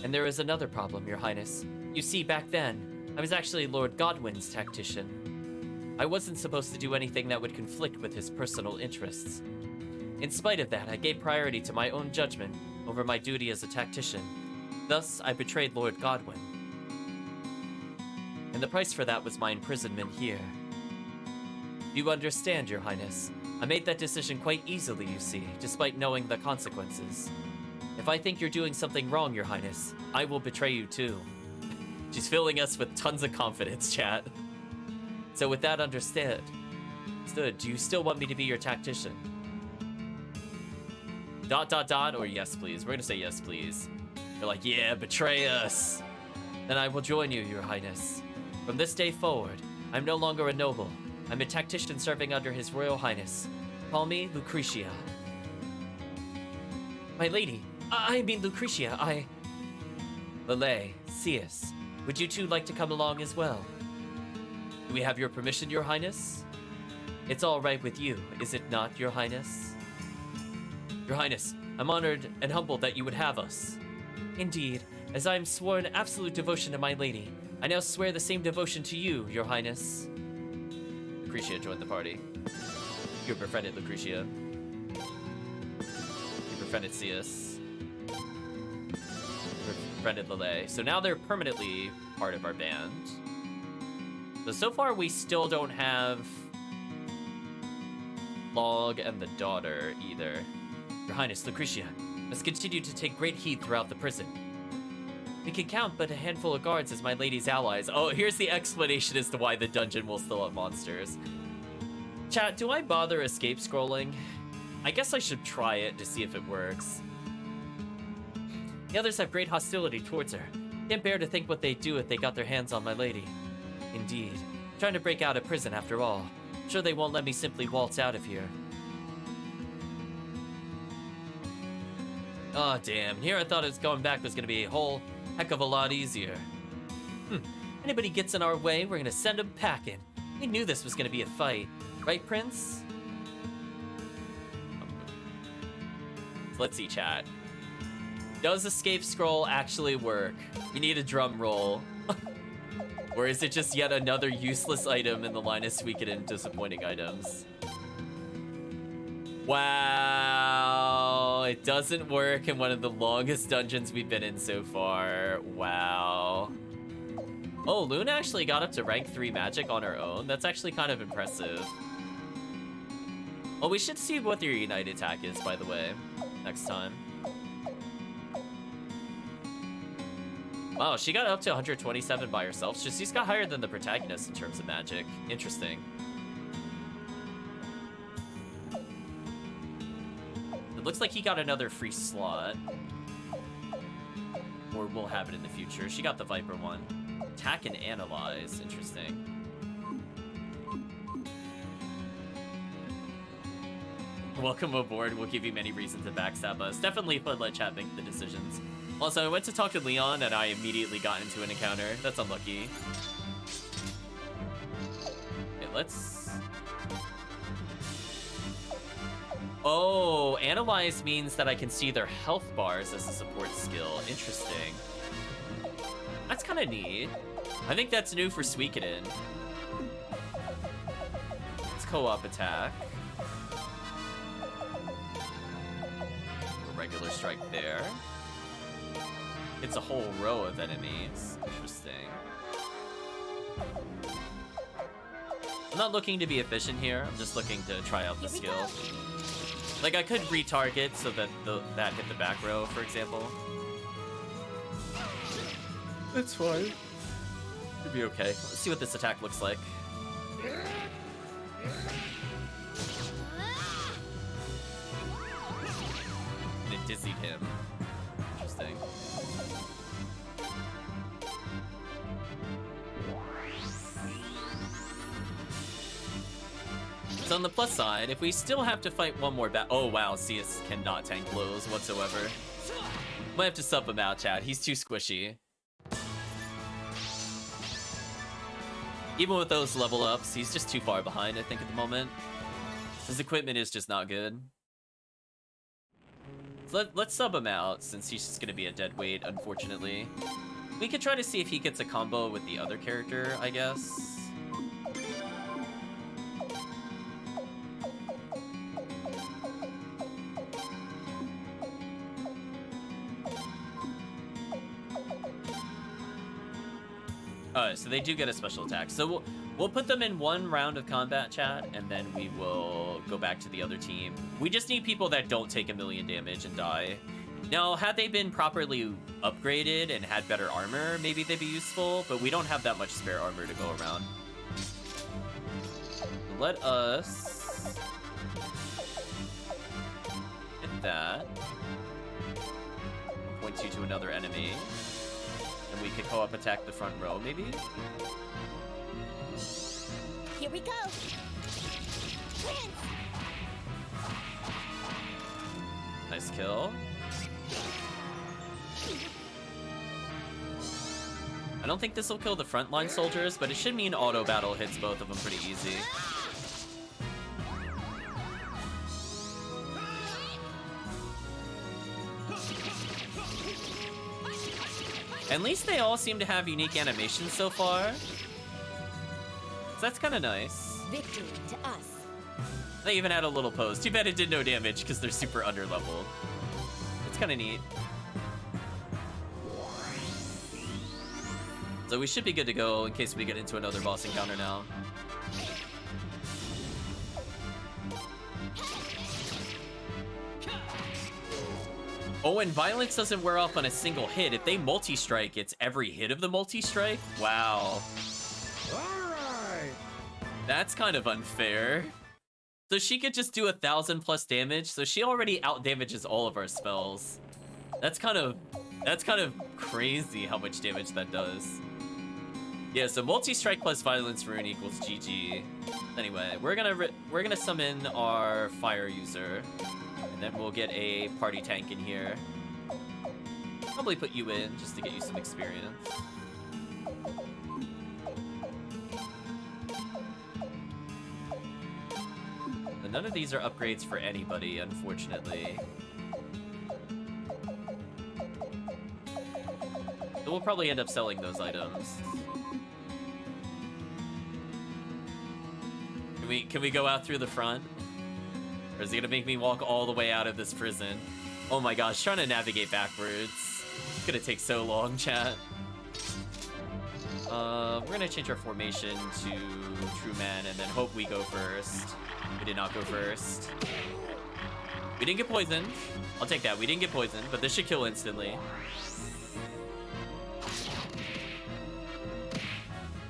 Speaker 1: And there is another problem, Your Highness. You see, back then, I was actually Lord Godwin's tactician. I wasn't supposed to do anything that would conflict with his personal interests. In spite of that, I gave priority to my own judgment over my duty as a tactician. Thus, I betrayed Lord Godwin. And the price for that was my imprisonment here. You understand, Your Highness. I made that decision quite easily, you see, despite knowing the consequences. If I think you're doing something wrong, Your Highness, I will betray you too. She's filling us with tons of confidence, chat. So with that understood, do you still want me to be your tactician? ... or yes, please. We're gonna say yes, please. They're like, yeah, betray us. Then I will join you, Your Highness. From this day forward, I'm no longer a noble. I'm a tactician serving under His Royal Highness. Call me Lucretia. My lady, I mean Lucretia, Lele, Cius, would you two like to come along as well? Do we have your permission, Your Highness? It's all right with you, is it not, Your Highness? Your Highness, I'm honored and humbled that you would have us. Indeed, as I am sworn absolute devotion to my lady, I now swear the same devotion to you, Your Highness. Lucretia joined the party. You befriended Lucretia. You befriended Cius. Befriended Lele. So now they're permanently part of our band. So far we still don't have Log and the daughter either. Your Highness, Lucretia, must continue to take great heed throughout the prison. We can count but a handful of guards as my lady's allies. Oh, here's the explanation as to why the dungeon will still have monsters. Chat, do I bother escape scrolling? I guess I should try it to see if it works. The others have great hostility towards her. Can't bear to think what they'd do if they got their hands on my lady. Indeed. Trying to break out of prison after all. Sure they won't let me simply waltz out of here. Oh damn, here I thought it was going back was gonna be a whole heck of a lot easier. Anybody gets in our way, we're gonna send them packing. We knew this was gonna be a fight. Right, Prince? So let's see, chat. Does escape scroll actually work? We need a drum roll. Or is it just yet another useless item in the line of Suikoden disappointing items? Wow, it doesn't work in one of the longest dungeons we've been in so far. Wow. Oh, Luna actually got up to rank 3 magic on her own. That's actually kind of impressive. Well, we should see what their Unite attack is, by the way, next time. Wow, she got up to 127 by herself. She's got higher than the protagonist in terms of magic. Interesting. It looks like he got another free slot. Or we'll have it in the future. She got the Viper one. Attack and analyze. Interesting. Welcome aboard. We'll give you many reasons to backstab us. Definitely let chat make the decisions. Also, I went to talk to Leon and I immediately got into an encounter. That's unlucky. Okay, let's... Oh, analyze means that I can see their health bars as a support skill. Interesting. That's kind of neat. I think that's new for Suikoden. Let's co-op attack. A regular strike there. It's a whole row of enemies. Interesting. I'm not looking to be efficient here. I'm just looking to try out the skill. Like, I could retarget so that that hit the back row, for example. It's fine. Should be okay. Let's see what this attack looks like. And it dizzied him. Interesting. So on the plus side, if we still have to fight one more oh wow, Cius cannot tank blows whatsoever. Might have to sub him out, chat. He's too squishy. Even with those level ups, he's just too far behind, I think, at the moment. His equipment is just not good. So let's sub him out, since he's just gonna be a dead weight, unfortunately. We could try to see if he gets a combo with the other character, I guess. So they do get a special attack. So we'll put them in one round of combat, chat, and then we will go back to the other team. We just need people that don't take 1,000,000 damage and die. Now, had they been properly upgraded and had better armor, maybe they'd be useful, but we don't have that much spare armor to go around. Let us get that. points you to another enemy. And we could co-op attack the front row, maybe?
Speaker 4: Here we go. Prince!
Speaker 1: Nice kill. I don't think this will kill the frontline soldiers, but it should mean auto battle hits both of them pretty easy. At least they all seem to have unique animations so far. So that's kind of nice.
Speaker 2: Victory to us.
Speaker 1: They even had a little pose. Too bad it did no damage because they're super underleveled. It's kind of neat. So we should be good to go in case we get into another boss encounter now. Oh, and violence doesn't wear off on a single hit. If they multi-strike, it's every hit of the multi-strike? Wow.
Speaker 3: Alright!
Speaker 1: That's kind of unfair. So she could just do 1,000 plus damage, so she already out-damages all of our spells. That's kind of crazy how much damage that does. Yeah, so multi-strike plus violence rune equals GG. Anyway, we're gonna summon our fire user, and then we'll get a party tank in here. Probably put you in just to get you some experience. And none of these are upgrades for anybody, unfortunately. So we'll probably end up selling those items. Can we go out through the front? Or is he gonna make me walk all the way out of this prison? Oh my gosh, trying to navigate backwards. It's gonna take so long, chat. We're gonna change our formation to True Man and then hope we go first. We did not go first. We didn't get poisoned. I'll take that. We didn't get poisoned, but this should kill instantly.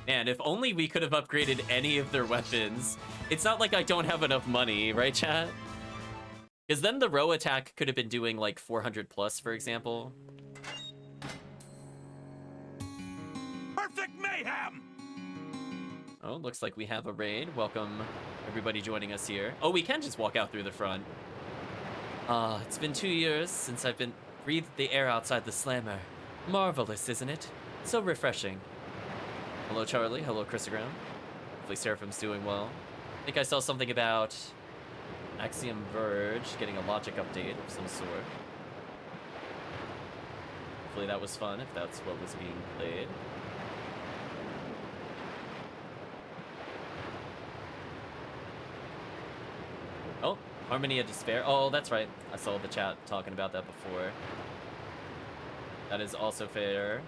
Speaker 1: Man, if only we could have upgraded any of their weapons. It's not like I don't have enough money, right, chat? Because then the row attack could have been doing like 400 plus, for example.
Speaker 5: Perfect mayhem!
Speaker 1: Oh, looks like we have a raid. Welcome everybody joining us here. Oh, we can just walk out through the front. It's been 2 years since I've been breathed the air outside the slammer. Marvelous, isn't it? So refreshing. Hello, Charlie. Hello, Christogram. Hopefully Seraphim's doing well. I think I saw something about Axiom Verge getting a logic update of some sort. Hopefully that was fun, if that's what was being played. Oh, Harmony of Despair. Oh, that's right. I saw the chat talking about that before. That is also fair.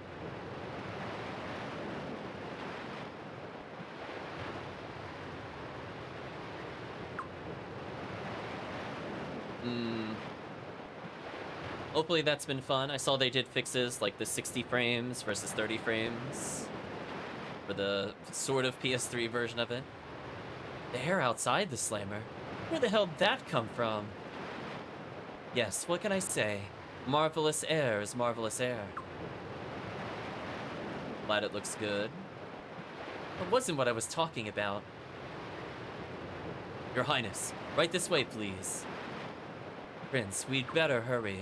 Speaker 1: Hopefully that's been fun. I saw they did fixes like the 60 frames versus 30 frames for the sort of PS3 version of it. The hair outside the slammer? Where the hell did that come from? Yes, what can I say? Marvelous air is marvelous air. Glad it looks good. It wasn't what I was talking about. Your Highness, right this way, please. Prince, we'd better hurry.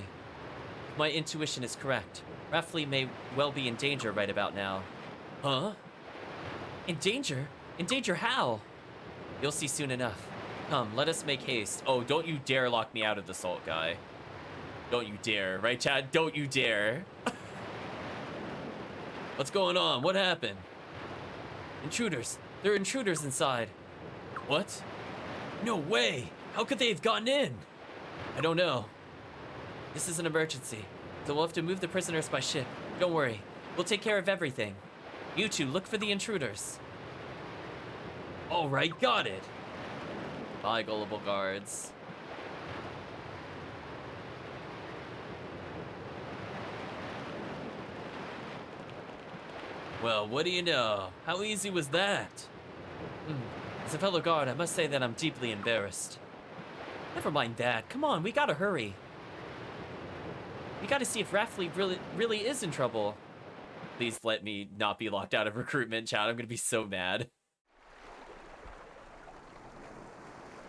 Speaker 1: My intuition is correct. Raffley may well be in danger right about now. Huh? In danger? In danger how? You'll see soon enough. Come, let us make haste. Oh, don't you dare lock me out of the salt guy. Don't you dare, right, Chad? Don't you dare. What's going on? What happened? Intruders. There are intruders inside. What? No way! How could they have gotten in? I don't know. This is an emergency, so we'll have to move the prisoners by ship. Don't worry, we'll take care of everything. You two, look for the intruders. All right, got it. Bye, gullible guards. Well, what do you know? How easy was that? As a fellow guard, I must say that I'm deeply embarrassed. Never mind that. Come on, we gotta hurry. We gotta see if Raffleet really is in trouble. Please let me not be locked out of recruitment, chat. I'm gonna be so mad.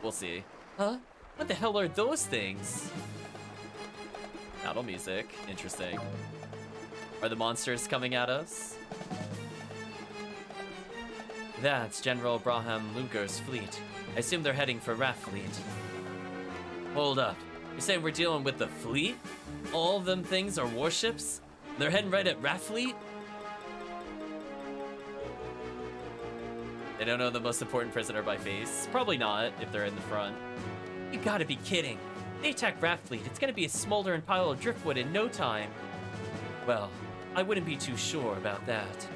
Speaker 1: We'll see. Huh? What the hell are those things? Battle music. Interesting. Are the monsters coming at us? That's General Braham Luger's fleet. I assume they're heading for Raffleet. Hold up. You're saying we're dealing with the fleet? All of them things are warships? They're heading right at Raffleet? They don't know the most important prisoner by face. Probably not, if they're in the front. You gotta be kidding. They attack Raffleet, it's gonna be a smoldering pile of driftwood in no time. Well, I wouldn't be too sure about that.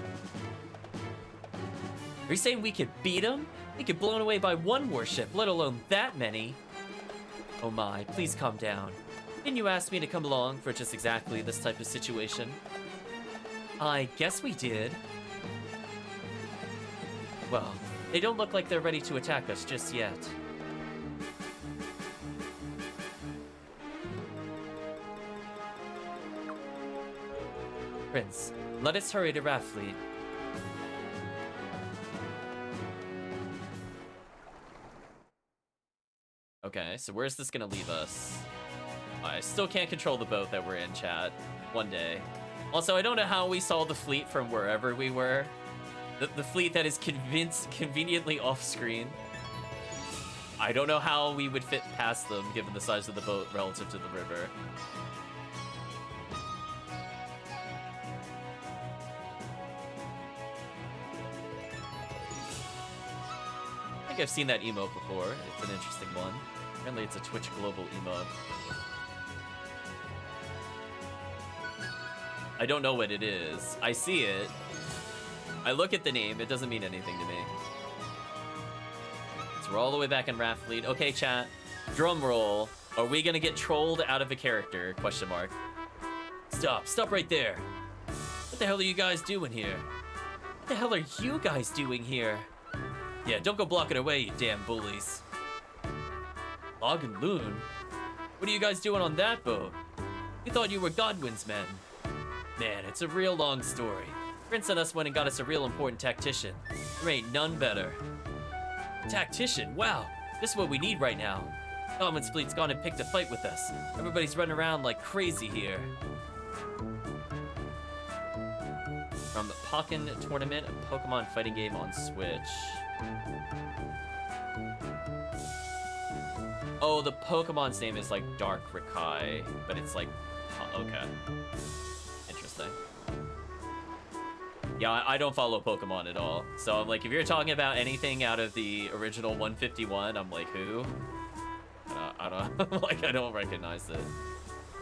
Speaker 1: Are you saying we could beat them? We get blown away by one warship, let alone that many. Oh my, please calm down. Didn't you ask me to come along for just exactly this type of situation? I guess we did. Well, they don't look like they're ready to attack us just yet. Prince, let us hurry to Raffleet. Okay, so where's this gonna leave us? I still can't control the boat that we're in, chat. One day. Also, I don't know how we saw the fleet from wherever we were. The fleet that is conveniently off-screen. I don't know how we would fit past them, given the size of the boat relative to the river. I think I've seen that emote before. It's an interesting one. Apparently it's a Twitch global emote. I don't know what it is. I see it. I look at the name, it doesn't mean anything to me. So we're all the way back in Raffleet. Okay, chat. Drum roll. Are we gonna get trolled out of a character? Question mark. Stop right there. What the hell are you guys doing here? What the hell are you guys doing here? Yeah, don't go blocking away, you damn bullies. Log and Loon? What are you guys doing on that boat? We thought you were Godwin's men. Man, it's a real long story. Prince and us went and got us a real important tactician. There ain't none better. Tactician? Wow, this is what we need right now. Godwin's fleet's gone and picked a fight with us. Everybody's running around like crazy here. From the Pokken Tournament, a Pokemon fighting game on Switch. Oh, the Pokemon's name is like Dark Rakai, but it's like, okay. Interesting. Yeah, I don't follow Pokemon at all. So I'm like, if you're talking about anything out of the original 151, I'm like, who? I don't like, I don't recognize it.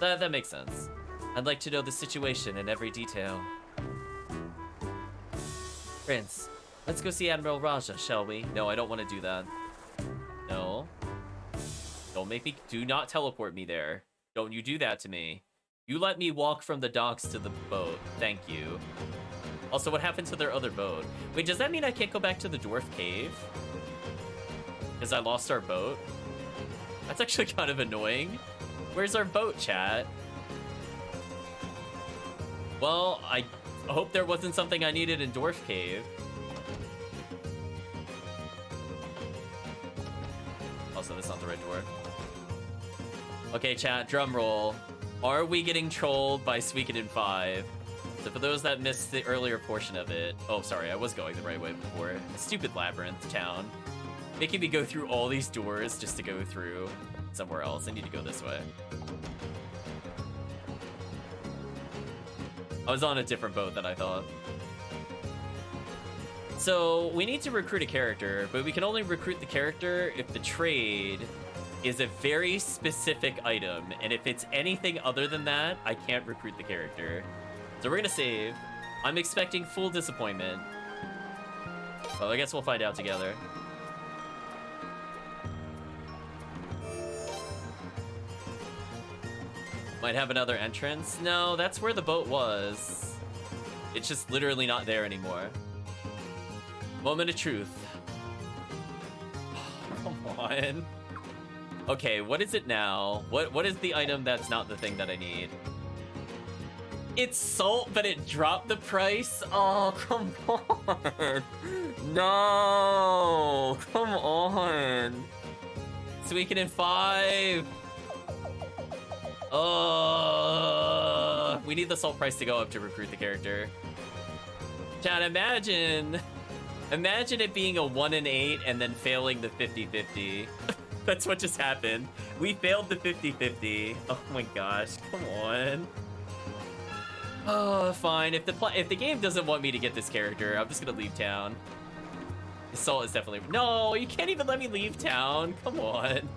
Speaker 1: That makes sense. I'd like to know the situation in every detail. Prince, let's go see Admiral Raja, shall we? No, I don't want to do that. No. Don't make me, do not teleport me there. Don't you do that to me. You let me walk from the docks to the boat. Thank you. Also, what happened to their other boat? Wait, does that mean I can't go back to the Dwarf Cave? Because I lost our boat? That's actually kind of annoying. Where's our boat, chat? Well, I hope there wasn't something I needed in Dwarf Cave. Also, that's not the right door. Okay, chat, drum roll. Are we getting trolled by Suikoden 5? So for those that missed the earlier portion of it... Oh, sorry, I was going the right way before. A stupid labyrinth town. Making me go through all these doors just to go through somewhere else. I need to go this way. I was on a different boat than I thought. So, we need to recruit a character, but we can only recruit the character if the trade is a very specific item, and if it's anything other than that, I can't recruit the character. So we're gonna save. I'm expecting full disappointment. Well, I guess we'll find out together. Might have another entrance? No, that's where the boat was. It's just literally not there anymore. Moment of truth. Come on. Okay, what is it now? What is the item that's not the thing that I need? It's salt, but it dropped the price? Oh, come on. No, come on. Suikoden 5. Oh, we need the salt price to go up to recruit the character. Chat, imagine it being a 1 in 8 and then failing the 50-50. That's what just happened. We failed the 50-50. Oh my gosh, come on. Oh, fine. If the game doesn't want me to get this character, I'm just gonna leave town. The salt is definitely... No, you can't even let me leave town. Come on.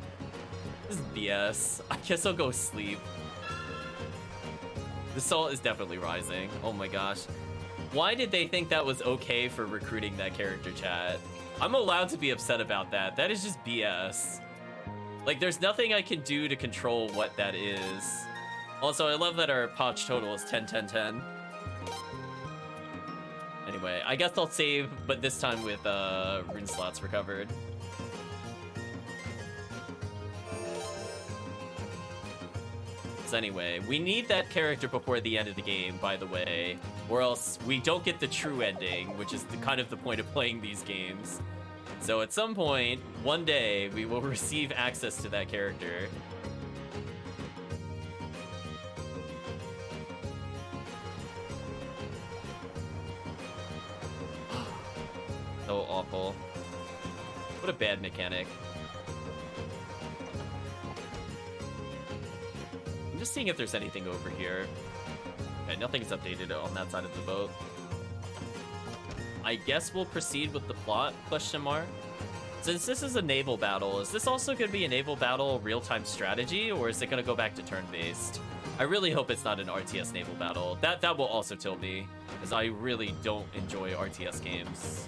Speaker 1: This is BS. I guess I'll go sleep. The salt is definitely rising. Oh my gosh. Why did they think that was okay for recruiting that character, chat? I'm allowed to be upset about that. That is just BS. Like, there's nothing I can do to control what that is. Also, I love that our potch total is 10-10-10. Anyway, I guess I'll save, but this time with rune slots recovered. So anyway, we need that character before the end of the game, by the way, or else we don't get the true ending, which is kind of the point of playing these games. So at some point, one day, we will receive access to that character. So awful. What a bad mechanic. I'm just seeing if there's anything over here. Okay, nothing's updated on that side of the boat. I guess we'll proceed with the plot, question mark. Since this is a naval battle, is this also going to be a naval battle real-time strategy, or is it going to go back to turn-based? I really hope it's not an RTS naval battle. That will also tilt me, because I really don't enjoy RTS games.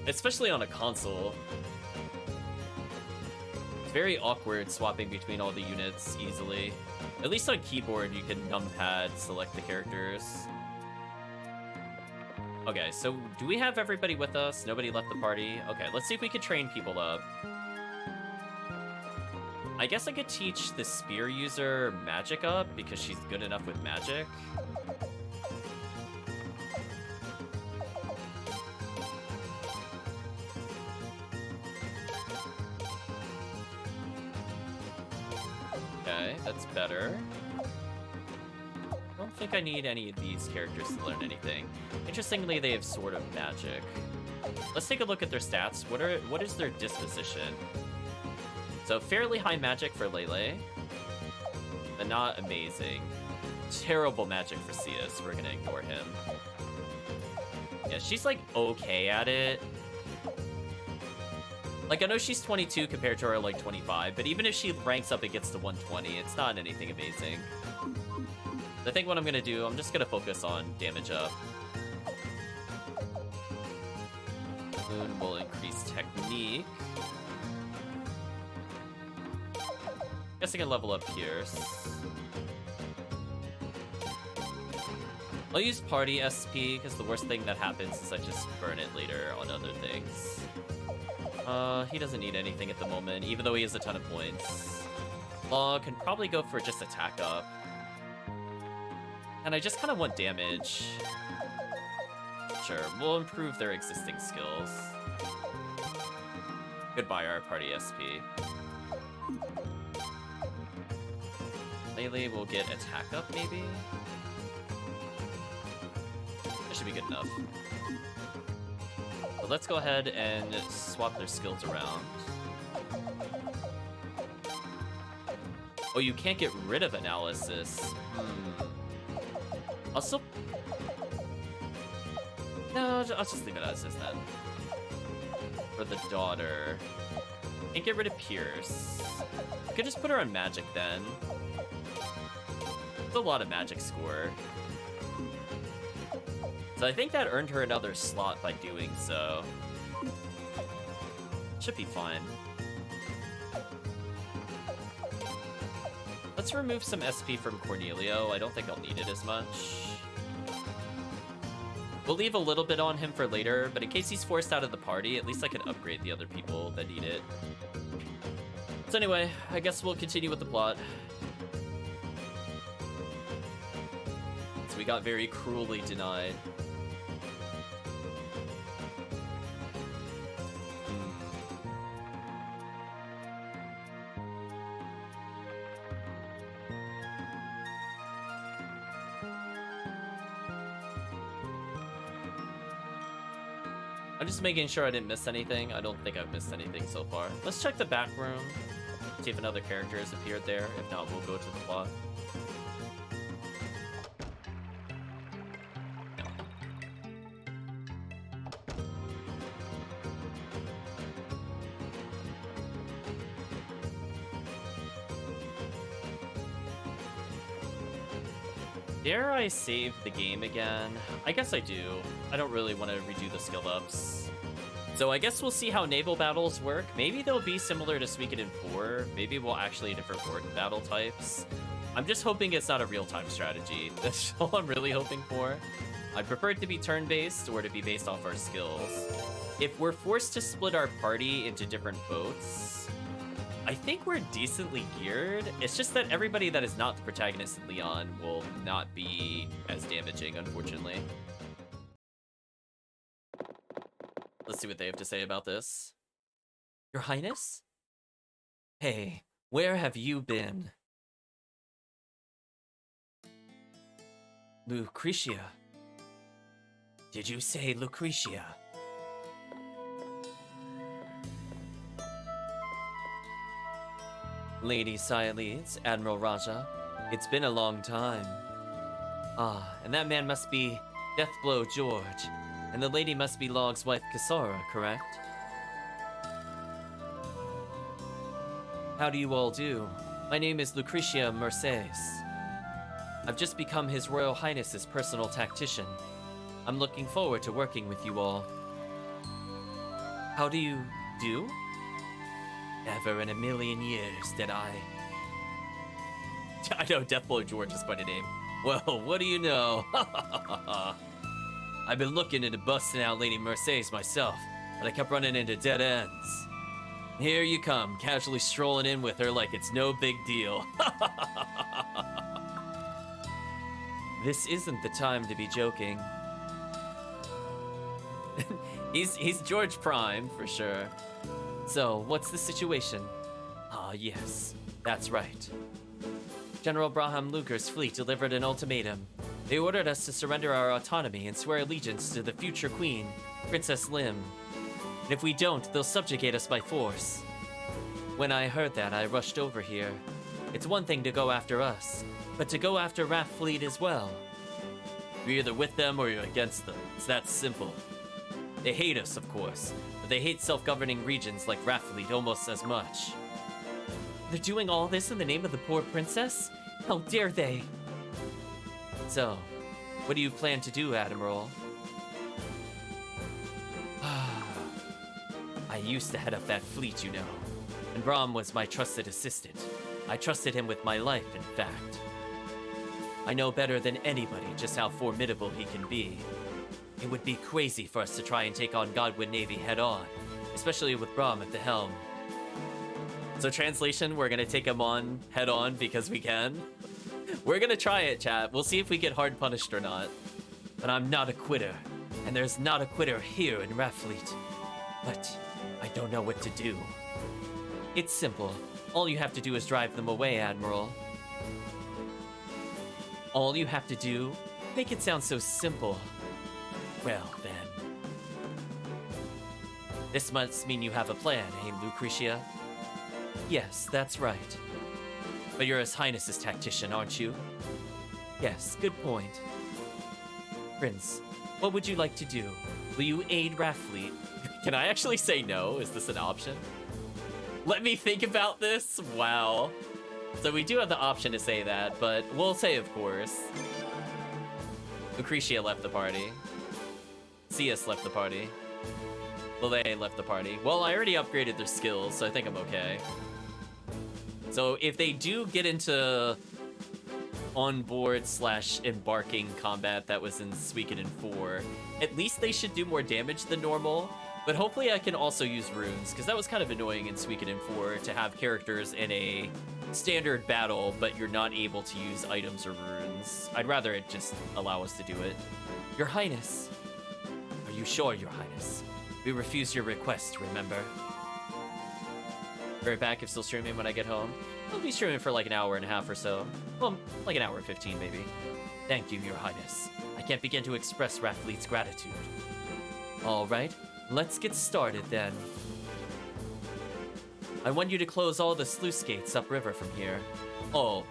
Speaker 1: Especially on a console. It's very awkward swapping between all the units easily. At least on keyboard, you can numpad select the characters. Okay, so do we have everybody with us? Nobody left the party? Okay, let's see if we can train people up. I guess I could teach the spear user magic up because she's good enough with magic. Okay, that's better. I don't think I need any of these characters to learn anything. Interestingly, they have Sword of Magic. Let's take a look at their stats. What is their disposition? So fairly high magic for Lele, but not amazing. Terrible magic for Cius. We're gonna ignore him. Yeah, she's like okay at it. Like, I know she's 22 compared to her like 25, but even if she ranks up and gets to 120, it's not anything amazing. I think what I'm gonna do, I'm just gonna focus on damage up. Moon will increase technique. Guess I can level up Pierce. I'll use Party SP, because the worst thing that happens is I just burn it later on other things. He doesn't need anything at the moment, even though he has a ton of points. Law can probably go for just attack up. And I just kind of want damage. Sure, we'll improve their existing skills. Goodbye, our Party SP. Lele will get attack up, maybe? That should be good enough. But let's go ahead and swap their skills around. Oh, you can't get rid of analysis. I'll still... No, I'll just leave it as is then. For the daughter. Can't get rid of Pierce. I could just put her on magic then. That's a lot of magic score. So I think that earned her another slot by doing so. Should be fine. Let's remove some SP from Cornelio. I don't think I'll need it as much. We'll leave a little bit on him for later, but in case he's forced out of the party, at least I can upgrade the other people that need it. So anyway, I guess we'll continue with the plot. We got very cruelly denied. I'm just making sure I didn't miss anything. I don't think I've missed anything so far. Let's check the back room. See if another character has appeared there. If not, we'll go to the plot. Dare I save the game again? I guess I do. I don't really want to redo the skill ups. So I guess we'll see how naval battles work. Maybe they'll be similar to Suikoden 4. Maybe we'll actually different board battle types. I'm just hoping it's not a real-time strategy. That's all I'm really hoping for. I'd prefer it to be turn-based or to be based off our skills. If we're forced to split our party into different boats, I think we're decently geared. It's just that everybody that is not the protagonist in Leon will not be as damaging, unfortunately. Let's see what they have to say about this. Your Highness? Hey, where have you been? Lucretia. Did you say Lucretia? Lady Sialeeds, Admiral Raja, it's been a long time. Ah, and that man must be Deathblow George, and the lady must be Log's wife Kasara, correct? How do you all do? My name is Lucretia Mercedes. I've just become His Royal Highness's personal tactician. I'm looking forward to working with you all. How do you do? Never in a million years did I know Deathblow George is quite a name. Well, what do you know? I've been looking into busting out Lady Mercedes myself, but I kept running into dead ends. Here you come, casually strolling in with her like it's no big deal. This isn't the time to be joking. He's George Prime, for sure. So, what's the situation? Ah, yes, that's right. General Braham Luger's fleet delivered an ultimatum. They ordered us to surrender our autonomy and swear allegiance to the future queen, Princess Lim. And if we don't, they'll subjugate us by force. When I heard that, I rushed over here. It's one thing to go after us, but to go after Raft Fleet as well. You're either with them or you're against them. It's that simple. They hate us, of course, but they hate self-governing regions like Raft Fleet almost as much. They're doing all this in the name of the poor princess? How dare they? So, what do you plan to do, Admiral? I used to head up that fleet, you know, and Brahm was my trusted assistant. I trusted him with my life, in fact. I know better than anybody just how formidable he can be. It would be crazy for us to try and take on Godwin Navy head-on, especially with Brahm at the helm. So translation, we're gonna take him on head-on because we can. We're gonna try it, chat. We'll see if we get hard punished or not. But I'm not a quitter, and there's not a quitter here in Raft Fleet. But I don't know what to do. It's simple. All you have to do is drive them away, Admiral. All you have to do? Make it sound so simple. Well, then. This must mean you have a plan, eh, Lucretia? Yes, that's right. But you're His Highness's tactician, aren't you? Yes, good point. Prince, what would you like to do? Will you aid Raft Fleet? Can I actually say no? Is this an option? Let me think about this? Wow. So we do have the option to say that, but we'll say of course. Lucretia left the party. Cius left the party. Lele left the party. Well, I already upgraded their skills, so I think I'm okay. So if they do get into onboard / embarking combat that was in Suikoden 4, at least they should do more damage than normal. But hopefully I can also use runes, because that was kind of annoying in Suikoden 4 to have characters in a standard battle, but you're not able to use items or runes. I'd rather it just allow us to do it. Your Highness. Are you sure, Your Highness? We refused your request, remember? Right back if still streaming when I get home. I'll be streaming for like an hour and a half or so. Well, like an hour and 15 maybe. Thank you, Your Highness. I can't begin to express Rathfleet's gratitude. All right, let's get started then. I want you to close all the sluice gates upriver from here. Oh,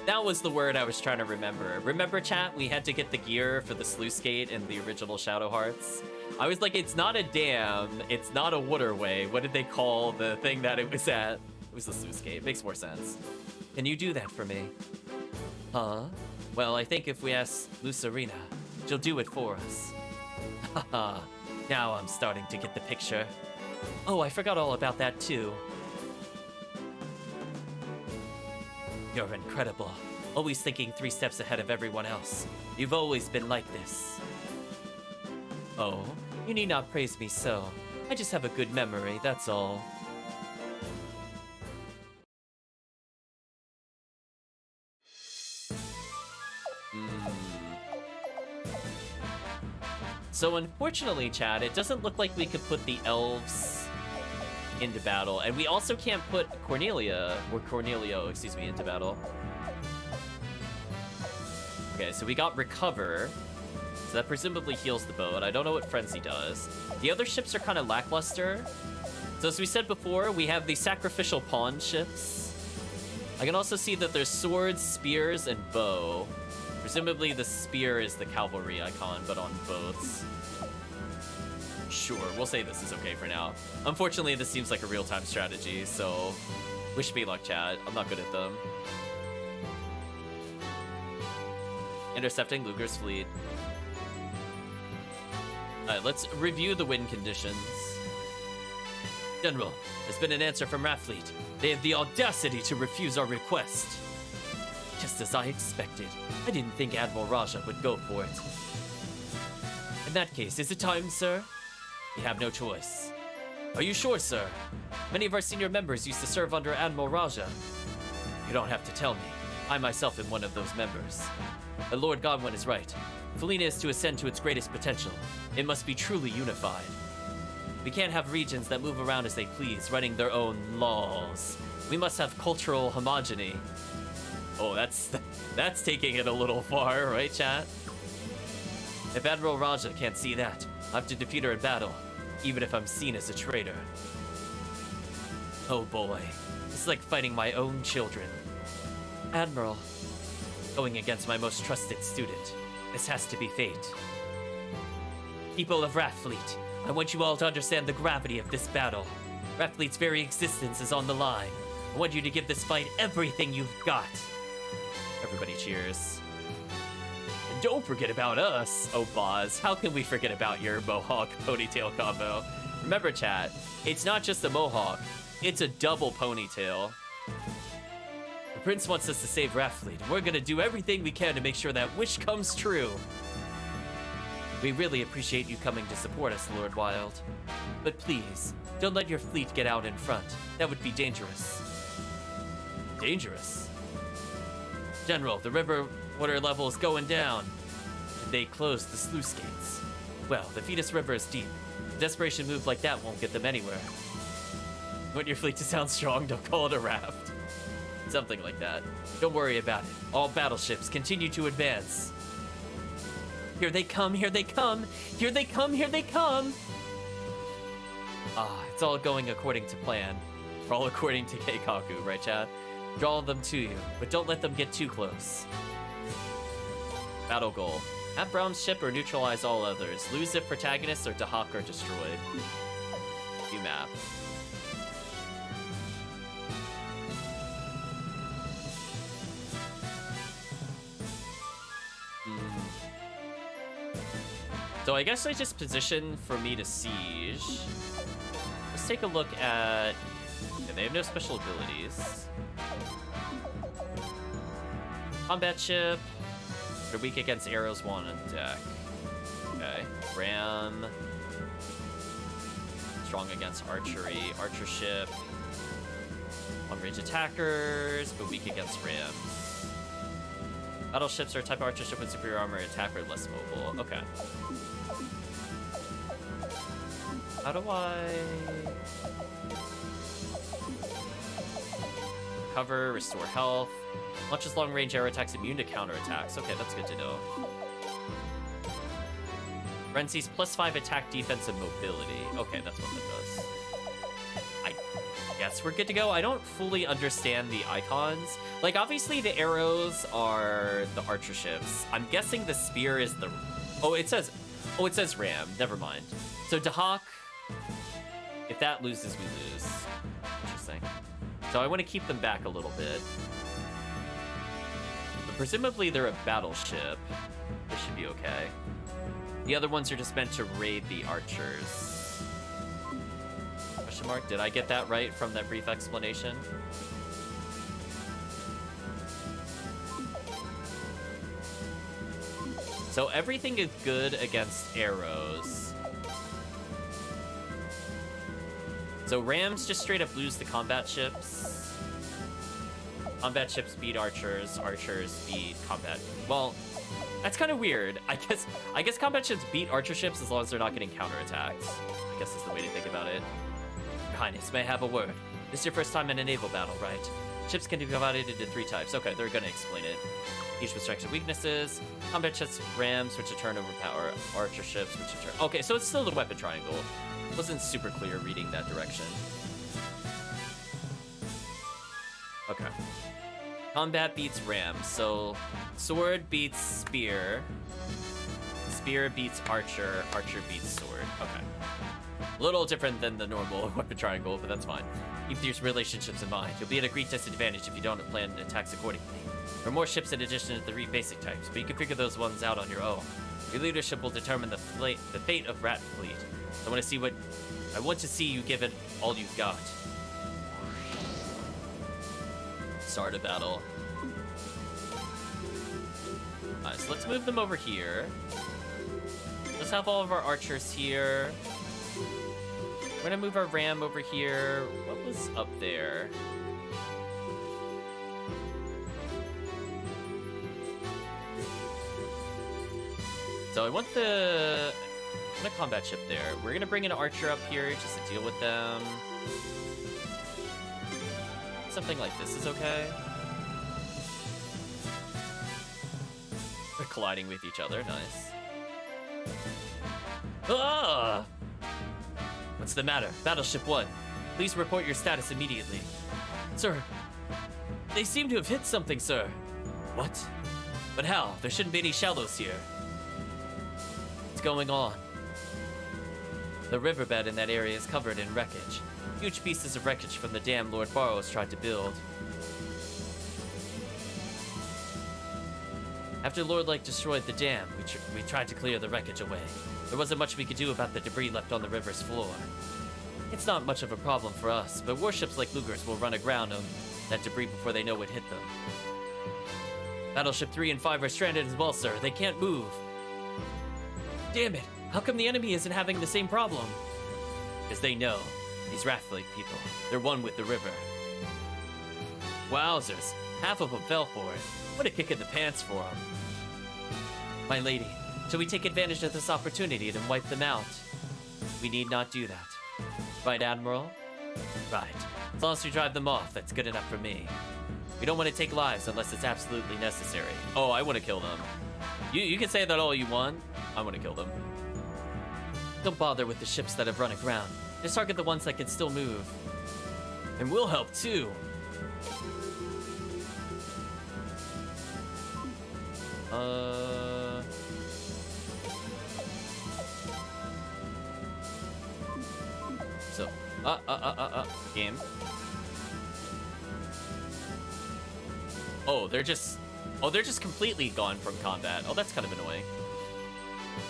Speaker 1: that was the word I was trying to remember. Remember, chat? We had to get the gear for the sluice gate in the original Shadow Hearts. I was like, it's not a dam, it's not a waterway. What did they call the thing that it was at? It was the sluice gate. Makes more sense. Can you do that for me? Huh? Well, I think if we ask Lucerina, she'll do it for us. Haha. Now I'm starting to get the picture. Oh, I forgot all about that too. You're incredible. Always thinking 3 steps ahead of everyone else. You've always been like this. Oh, you need not praise me so. I just have a good memory, that's all. So unfortunately, Chad, it doesn't look like we could put the elves into battle. And we also can't put Cornelia, or Cornelio, excuse me, into battle. Okay, so we got Recover. So that presumably heals the boat. I don't know what Frenzy does. The other ships are kind of lackluster. So as we said before, we have the Sacrificial Pawn ships. I can also see that there's swords, spears, and bow. Presumably the spear is the cavalry icon, but on boats. Sure, we'll say this is okay for now. Unfortunately, this seems like a real-time strategy, so wish me luck, chat. I'm not good at them. Intercepting Luger's fleet. Alright, let's review the wind conditions. General, there's been an answer from Rathfleet. They have the audacity to refuse our request. Just as I expected. I didn't think Admiral Raja would go for it. In that case, is it time, sir? We have no choice. Are you sure, sir? Many of our senior members used to serve under Admiral Raja. You don't have to tell me. I myself am one of those members. But Lord Godwin is right. Felina is to ascend to its greatest potential. It must be truly unified. We can't have regions that move around as they please, running their own laws. We must have cultural homogeny. Oh, that's taking it a little far, right, chat? If Admiral Raja can't see that, I have to defeat her in battle, even if I'm seen as a traitor. Oh boy, this is like fighting my own children. Admiral, going against my most trusted student. This has to be fate. People of Rathfleet, I want you all to understand the gravity of this battle. Rathfleet's very existence is on the line. I want you to give this fight everything you've got. Everybody cheers. And don't forget about us, oh Boz. How can we forget about your mohawk ponytail combo? Remember, chat, it's not just a mohawk, it's a double ponytail. The prince wants us to save Rathfleet, and we're gonna do everything we can to make sure that wish comes true. We really appreciate you coming to support us, Lord Wild. But please, don't let your fleet get out in front. That would be dangerous. Dangerous? General, the river water level is going down. They closed the sluice gates. Well, the Fetus River is deep. A desperation move like that won't get them anywhere. You want your fleet to sound strong, don't call it a raft. Something like that. Don't worry about it. All battleships continue to advance. Here they come, here they come! Here they come, here they come! Ah, it's all going according to plan. All according to Keikaku, right, Chad? Draw them to you, but don't let them get too close. Battle goal. Have Brown's ship or neutralize all others. Lose if protagonists or Dahak are destroyed. View map. So I guess I just position for me to siege. Let's take a look at... Yeah, they have no special abilities. Combat ship. They're weak against arrows 1 on deck. Okay. Ram. Strong against archery. Archer ship. Long-range attackers, but weak against rams. Battleships are a type of archer ship with superior armor, attacker, less mobile. Okay. How do I... Recover, restore health. Launches long-range air attacks immune to counterattacks. Okay, that's good to know. Renzi's +5 attack, defense, and mobility. Okay, that's what that does. I guess we're good to go. I don't fully understand the icons. Like, obviously the arrows are the archer ships. I'm guessing the spear is the... Oh, it says ram. Never mind. So Dahak, if that loses, we lose. Interesting. So I want to keep them back a little bit. But presumably they're a battleship. This should be okay. The other ones are just meant to raid the archers. Question mark? Did I get that right from that brief explanation? So everything is good against arrows. So rams just straight up lose the combat ships. Combat ships beat archers. Archers beat combat. Well, that's kind of weird. I guess combat ships beat archer ships as long as they're not getting counterattacks. I guess that's the way to think about it. Your Highness, may I have a word? This is your first time in a naval battle, right? Ships can be divided into 3 types. Okay, they're gonna explain it. Each with strengths and weaknesses. Combat ships, rams, which in turn overpower archer ships, which in turn... Okay, so it's still the weapon triangle. Wasn't super clear reading that direction. Okay. Combat beats ram, so sword beats spear. Spear beats archer, archer beats sword. Okay. A little different than the normal weapon triangle, but that's fine. Keep these relationships in mind. You'll be at a great disadvantage if you don't plan attacks accordingly. There are more ships in addition to the 3 basic types, but you can figure those ones out on your own. Your leadership will determine the fate of Rat Fleet. I want to see you give it all you've got. Start a battle. Alright, so let's move them over here. Let's have all of our archers here. We're gonna move our ram over here. What was up there? So I want a combat ship there. We're gonna bring an archer up here just to deal with them. Something like this is okay. They're colliding with each other, nice. Ah! What's the matter? Battleship 1, please report your status immediately. Sir, they seem to have hit something, sir. What? But how? There shouldn't be any shallows here. What's going on? The riverbed in that area is covered in wreckage. Huge pieces of wreckage from the dam Lord Barows tried to build. After Lord Lake destroyed the dam, we tried to clear the wreckage away. There wasn't much we could do about the debris left on the river's floor. It's not much of a problem for us, but warships like Luger's will run aground on that debris before they know what hit them. Battleship 3 and 5 are stranded as well, sir. They can't move. Damn it! How come the enemy isn't having the same problem? Because they know. These Rathlake people. They're one with the river. Wowzers. Half of them fell for it. What a kick in the pants for them. My lady, shall we take advantage of this opportunity and wipe them out? We need not do that. Right, Admiral? Right. As long as we drive them off, that's good enough for me. We don't want to take lives unless it's absolutely necessary. Oh, I want to kill them. You can say that all you want. I want to kill them. Don't bother with the ships that have run aground. Just target the ones that can still move. And we'll help too. So, game. Oh, they're just completely gone from combat. Oh, that's kind of annoying.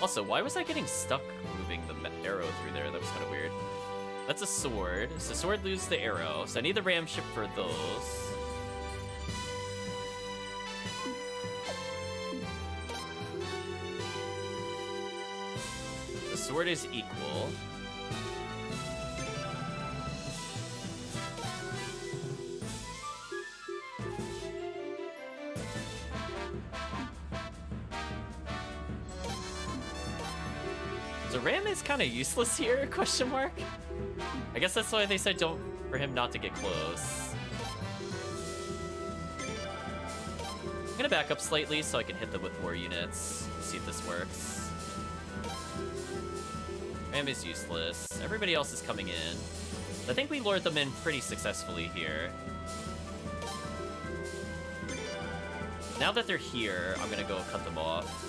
Speaker 1: Also, why was I getting stuck moving the arrow through there? That was kind of weird. That's a sword. So sword loses the arrow. So I need the ram ship for those. The sword is equal. kind of useless here? Question mark. I guess that's why they said don't for him not to get close. I'm gonna back up slightly so I can hit them with more units. See if this works. Ram is useless. Everybody else is coming in. I think we lured them in pretty successfully here. Now that they're here, I'm gonna go cut them off.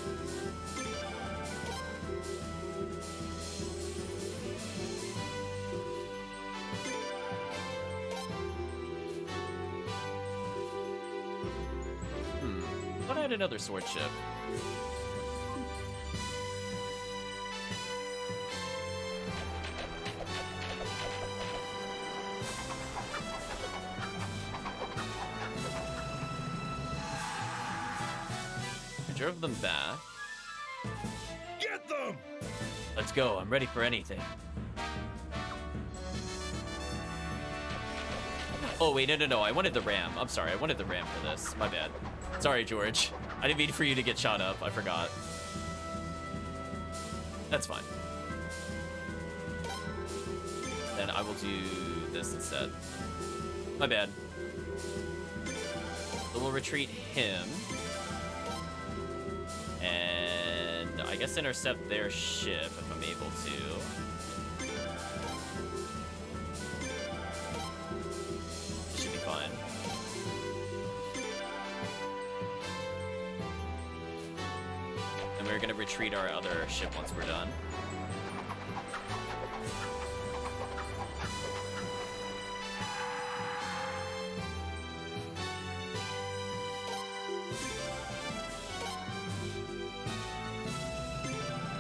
Speaker 1: Thought I had another sword ship. Drove them back.
Speaker 6: Get them!
Speaker 1: Let's go. I'm ready for anything. Oh, wait, no. I wanted the ram. I'm sorry. I wanted the ram for this. My bad. Sorry, George. I didn't mean for you to get shot up. I forgot. That's fine. Then I will do this instead. My bad. So we'll retreat him. And I guess intercept their ship if I'm able to. Should be fine. And we're gonna retreat our other ship once we're done.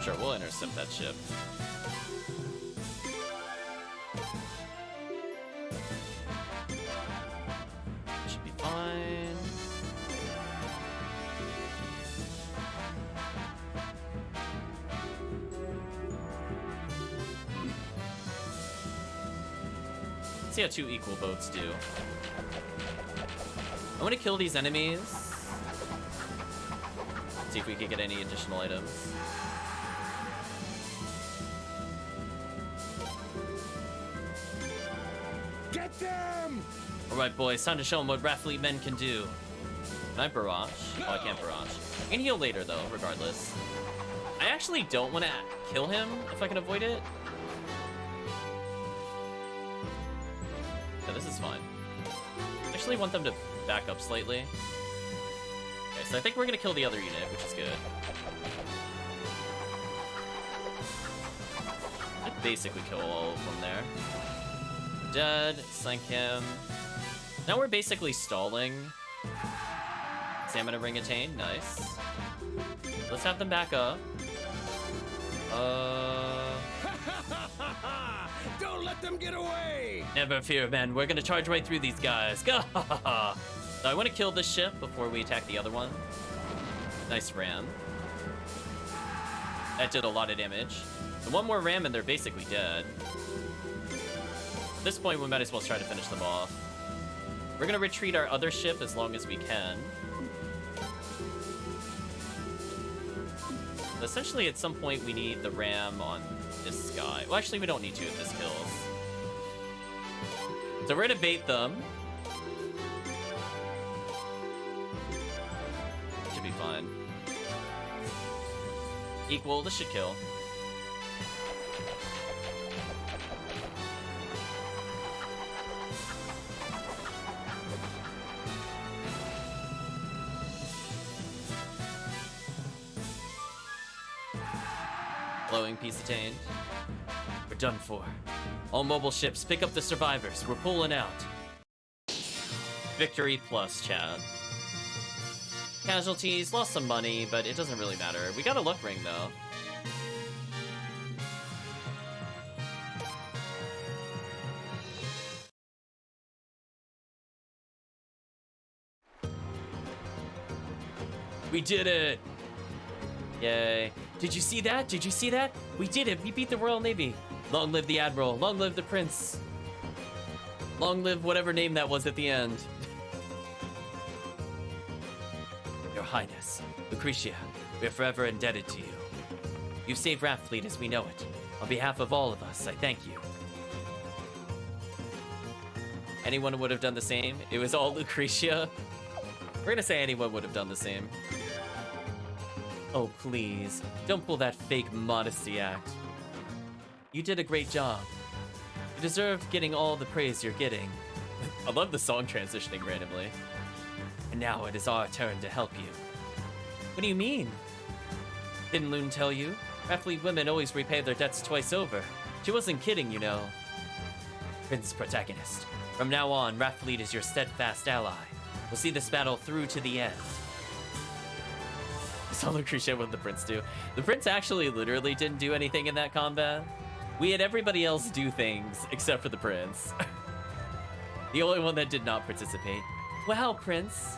Speaker 1: Sure, we'll intercept that ship. Should be fine. Let's see how 2 equal boats do. I want to kill these enemies. See if we can get any additional items.
Speaker 3: Get them!
Speaker 1: Alright, boys, time to show them what Rathfleet men can do. Can I barrage? Oh, I can't barrage. I can heal later, though, regardless. I actually don't want to kill him if I can avoid it. Yeah, this is fine. I actually want them to back up slightly. Okay, so I think we're going to kill the other unit, which is good. I basically kill all of them there. Dead, sank him. Now we're basically stalling. Stamina ring attained, nice. Let's have them back up.
Speaker 5: Don't let them get away!
Speaker 1: Never fear, men. We're gonna charge right through these guys. So I want to kill this ship before we attack the other one. Nice ram. That did a lot of damage. And one more ram and they're basically dead. At this point, we might as well try to finish them off. We're gonna retreat our other ship as long as we can. Essentially, at some point, we need the ram on this guy. Well, actually, we don't need to if this kills. So we're gonna bait them. Should be fine. Equal, this should kill. Glowing piece attained. We're done for. All mobile ships, pick up the survivors. We're pulling out. Victory plus, chat. Casualties, lost some money, but it doesn't really matter. We got a luck ring, though. We did it! Yay. Did you see that? Did you see that? We did it! We beat the Royal Navy! Long live the Admiral! Long live the Prince! Long live whatever name that was at the end. Your Highness, Lucretia, we are forever indebted to you. You've saved Rathfleet as we know it. On behalf of all of us, I thank you. Anyone would have done the same? It was all Lucretia. We're gonna say anyone would have done the same. Oh, please. Don't pull that fake modesty act. You did a great job. You deserve getting all the praise you're getting. I love the song transitioning randomly. And now it is our turn to help you. What do you mean? Didn't Loon tell you? Raffleet women always repay their debts twice over. She wasn't kidding, you know. Prince Protagonist. From now on, Raffleet is your steadfast ally. We'll see this battle through to the end. I saw Lucretia with the prince do. The prince actually literally didn't do anything in that combat. We had everybody else do things except for the prince. The only one that did not participate. Wow, Prince.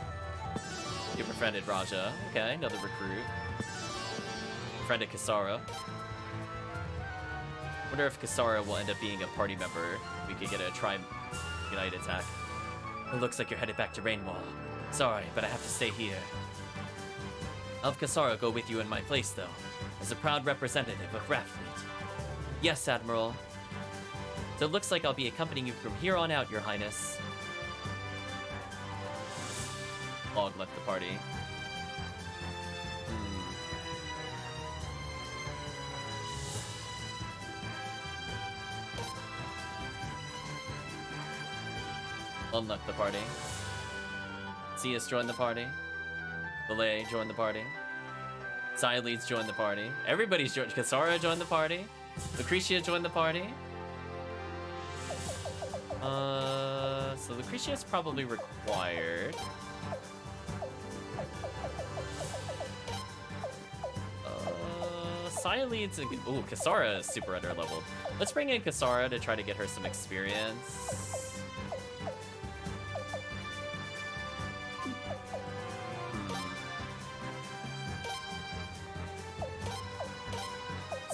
Speaker 1: You befriended Raja. Okay, another recruit. Befriended Kasara. Wonder if Kasara will end up being a party member. We could get a Unite attack. It looks like you're headed back to Rainwall. Sorry, but I have to stay here. I'll have Kasara go with you in my place, though, as a proud representative of Raffleet. Yes, Admiral. So it looks like I'll be accompanying you from here on out, Your Highness. Log left the party. Lon left the party. Cius joined the party. Belay joined the party. Sileeds joined the party. Everybody's joined. Kasara joined the party. Lucretia joined the party. So Lucretia is probably required. Sileeds and ooh, Kasara is super under leveled. Let's bring in Kasara to try to get her some experience.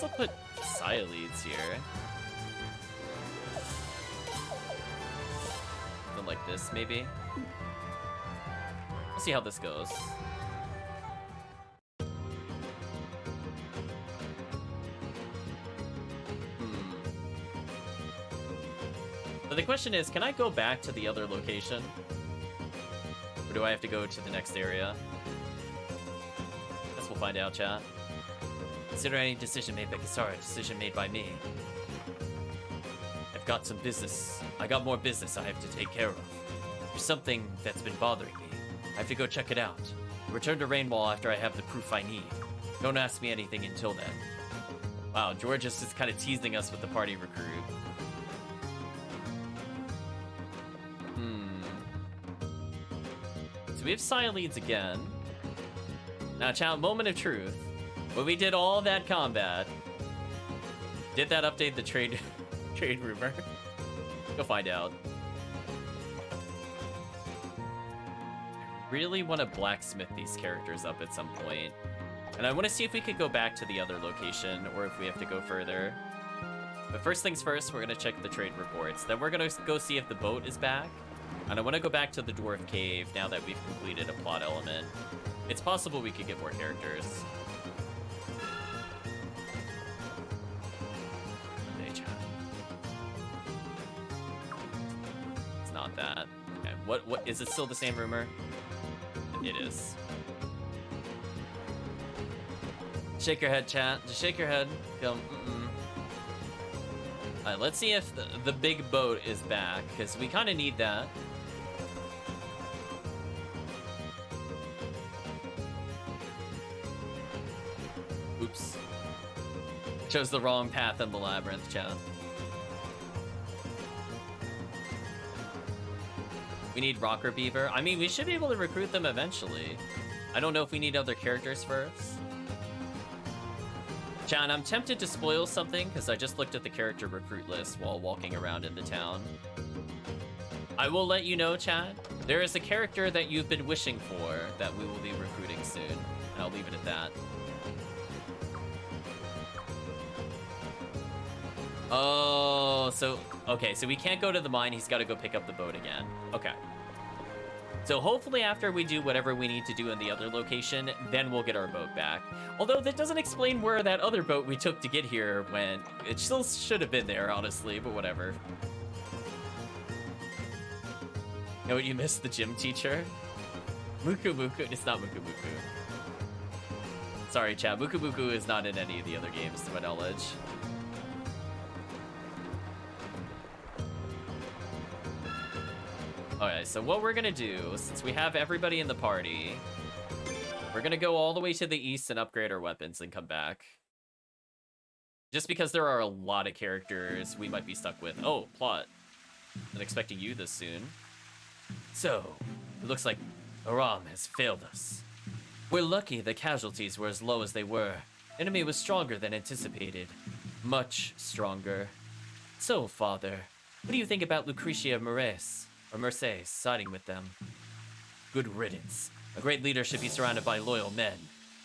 Speaker 1: Let's put Sileeds here. Something like this, maybe. We'll see how this goes. So the question is, can I go back to the other location? Or do I have to go to the next area? Guess we'll find out, chat. Consider any decision made by Kasara a decision made by me. I've got some business. I got more business I have to take care of. There's something that's been bothering me. I have to go check it out. I'll return to Rainwall after I have the proof I need. Don't ask me anything until then. Wow, George is just kind of teasing us with the party recruit. So we have Sileeds again. Now, chat, moment of truth. When we did all that combat, did that update the trade rumor? Go find out. I really want to blacksmith these characters up at some point. And I want to see if we could go back to the other location or if we have to go further. But first things first, we're going to check the trade reports. Then we're going to go see if the boat is back. And I want to go back to the Dwarf Cave now that we've completed a plot element. It's possible we could get more characters. It's not that. Okay, what is it still the same rumor? It is. Shake your head, chat. Just shake your head. Go, Alright, let's see if the big boat is back, because we kind of need that. Oops. Chose the wrong path in the labyrinth, chat. We need Rocker Beaver. I mean, we should be able to recruit them eventually. I don't know if we need other characters first. Chat, I'm tempted to spoil something because I just looked at the character recruit list while walking around in the town. I will let you know, chat. There is a character that you've been wishing for that we will be recruiting soon. And I'll leave it at that. Oh, so... Okay, so we can't go to the mine. He's got to go pick up the boat again. Okay. So hopefully after we do whatever we need to do in the other location, then we'll get our boat back. Although that doesn't explain where that other boat we took to get here went. It still should have been there, honestly, but whatever. You know what, you missed the gym teacher? Muku Muku, it's not Muku Muku. Sorry, chat, Muku Muku is not in any of the other games, to my knowledge. Alright, so what we're gonna do, since we have everybody in the party, we're gonna go all the way to the east and upgrade our weapons and come back. Just because there are a lot of characters we might be stuck with. Oh, plot. Not expecting you this soon. So, it looks like Aram has failed us. We're lucky the casualties were as low as they were. Enemy was stronger than anticipated. Much stronger. So, Father, what do you think about Lucretia Mercedes siding with them? Good riddance. A great leader should be surrounded by loyal men,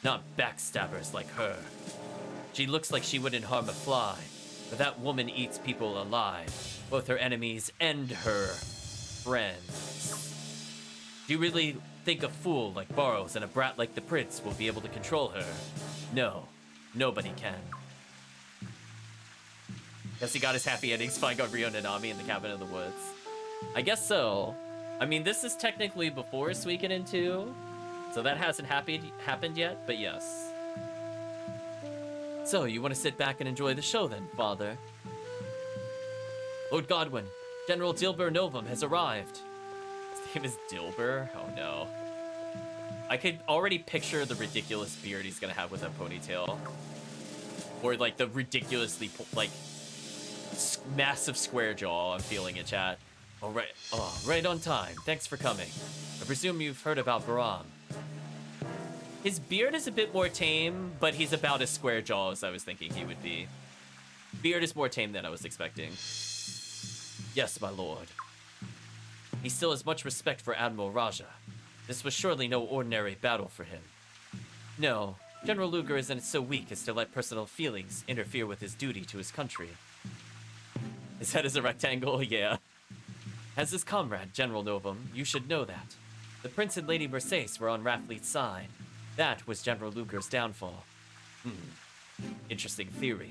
Speaker 1: not backstabbers like her. She looks like she wouldn't harm a fly, but that woman eats people alive, both her enemies and her friends. Do you really think a fool like Barows and a brat like the Prince will be able to control her? No, nobody can. Guess he got his happy ending spying on Rio Nanami in the cabin in the woods. I guess so. I mean, this is technically before Suikoden 2, so that hasn't happened yet, but yes. So, you want to sit back and enjoy the show then, Father? Lord Godwin, General Dilber Novum has arrived. His name is Dilber? Oh no. I could already picture the ridiculous beard he's gonna have with a ponytail. Or like the ridiculously, like, massive square jaw. I'm feeling it, chat. Oh, right. Oh, right on time. Thanks for coming. I presume you've heard about Baram. His beard is a bit more tame, but he's about as square jaw as I was thinking he would be. Beard is more tame than I was expecting. Yes, my lord. He still has much respect for Admiral Raja. This was surely no ordinary battle for him. No, General Luger isn't so weak as to let personal feelings interfere with his duty to his country. His head is a rectangle, yeah. As his comrade, General Novum, you should know that. The Prince and Lady Mercedes were on Rafleet's side. That was General Luger's downfall. Interesting theory.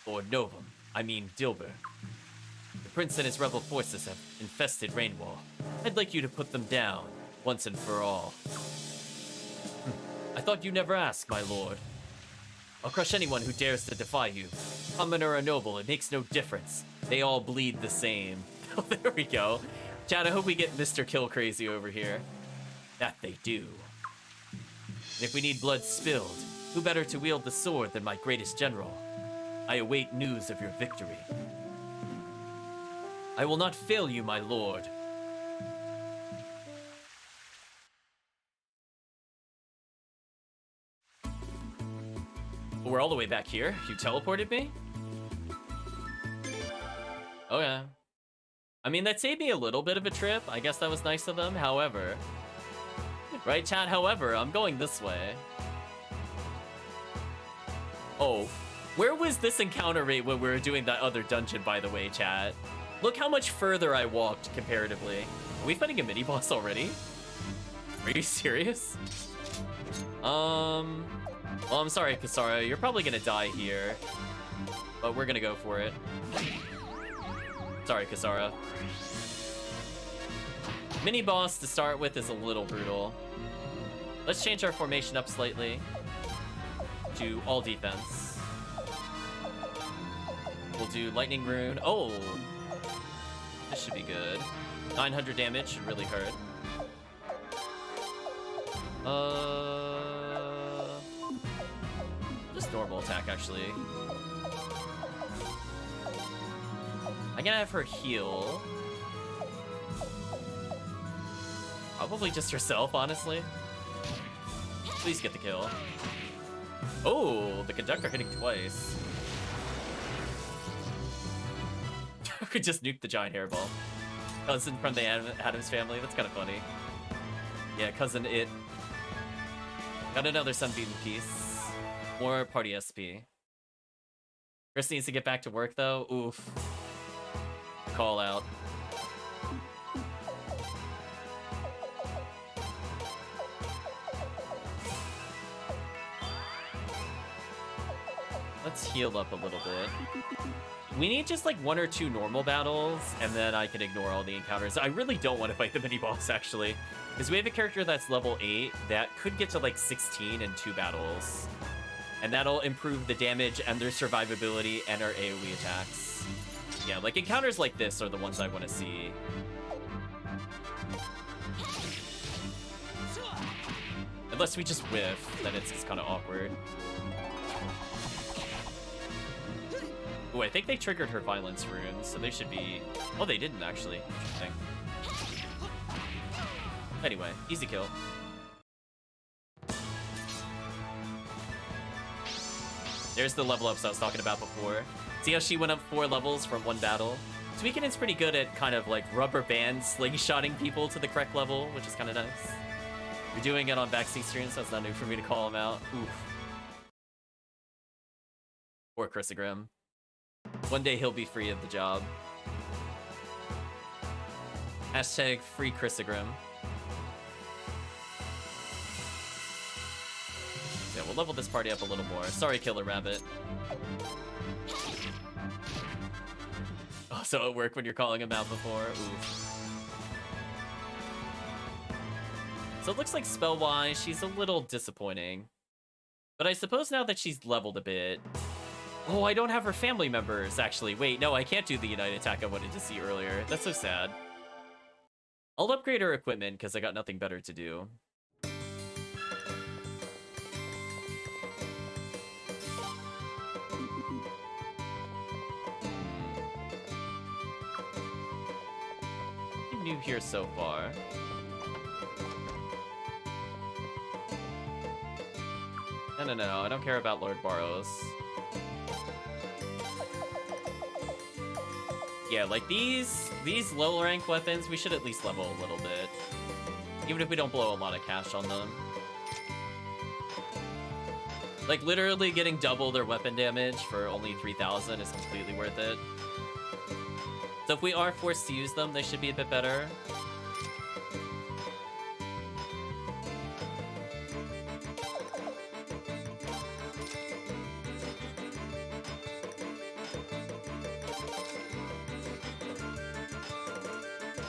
Speaker 1: Lord Novum, I mean Dilber. The Prince and his rebel forces have infested Rainwall. I'd like you to put them down, once and for all. I thought you never asked, my lord. I'll crush anyone who dares to defy you. Common or a noble, it makes no difference. They all bleed the same. Oh, there we go. Chad, I hope we get Mr. Kill Crazy over here. That they do. And if we need blood spilled, who better to wield the sword than my greatest general? I await news of your victory. I will not fail you, my lord. We're all the way back here. You teleported me? Oh yeah. I mean, that saved me a little bit of a trip. I guess that was nice of them. However, right, chat? However, I'm going this way. Oh, where was this encounter rate when we were doing that other dungeon, by the way, chat? Look how much further I walked comparatively. Are we fighting a mini-boss already? Are you serious? Well, I'm sorry, Kasara. You're probably gonna die here. But we're gonna go for it. Sorry, Kasara. Mini-boss to start with is a little brutal. Let's change our formation up slightly to all defense. We'll do Lightning Rune. Oh! This should be good. 900 damage should really hurt. Just normal attack, actually. I'm gonna have her heal. Probably just herself, honestly. Please get the kill. Oh, the conductor hitting twice. Could just nuke the giant hairball. Cousin from the Addams family. That's kind of funny. Yeah, cousin it. Got another Sunbeam piece. More party SP. Chris needs to get back to work though. Oof. Call out. Let's heal up a little bit. We need just like 1 or 2 normal battles, and then I can ignore all the encounters. I really don't want to fight the mini-boss, actually, because we have a character that's level 8 that could get to like 16 in 2 battles. And that'll improve the damage and their survivability and our AoE attacks. Yeah, like encounters like this are the ones I want to see. Unless we just whiff, then it's just kind of awkward. Ooh, I think they triggered her violence runes, so they should be... Oh, they didn't, actually. Interesting. Anyway, easy kill. There's the level ups I was talking about before. See how she went up 4 levels from 1 battle? Suikoden's pretty good at kind of like rubber band slingshotting people to the correct level, which is kind of nice. You're doing it on backseat streams, so it's not new for me to call him out. Oof. Poor Chrysogrim. One day he'll be free of the job. Hashtag free Chrysogrim. Yeah, we'll level this party up a little more. Sorry, Killer Rabbit. Oh, so it worked when you're calling him out before? Oof. So it looks like spell-wise, she's a little disappointing. But I suppose now that she's leveled a bit... Oh, I don't have her family members, actually. Wait, no, I can't do the United attack I wanted to see earlier. That's so sad. I'll upgrade her equipment, because I got nothing better to do. New here so far. No, I don't care about Lord Barows. Yeah, like these low rank weapons, we should at least level a little bit. Even if we don't blow a lot of cash on them. Like literally getting double their weapon damage for only 3,000 is completely worth it. So if we are forced to use them, they should be a bit better.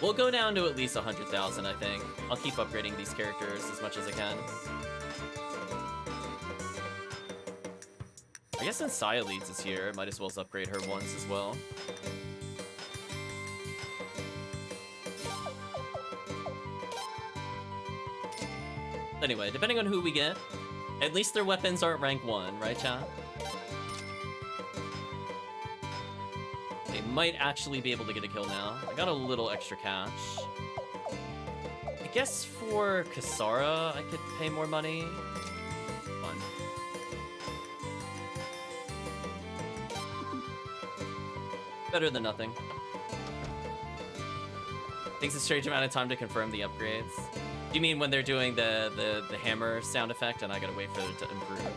Speaker 1: We'll go down to at least 100,000, I think. I'll keep upgrading these characters as much as I can. I guess since Saya Leads is here, might as well upgrade her once as well. Anyway, depending on who we get, at least their weapons aren't rank 1, right, chat? They might actually be able to get a kill now. I got a little extra cash. I guess for Kasara, I could pay more money. Fun. Better than nothing. Takes a strange amount of time to confirm the upgrades. Do you mean when they're doing the hammer sound effect and I gotta wait for it to improve?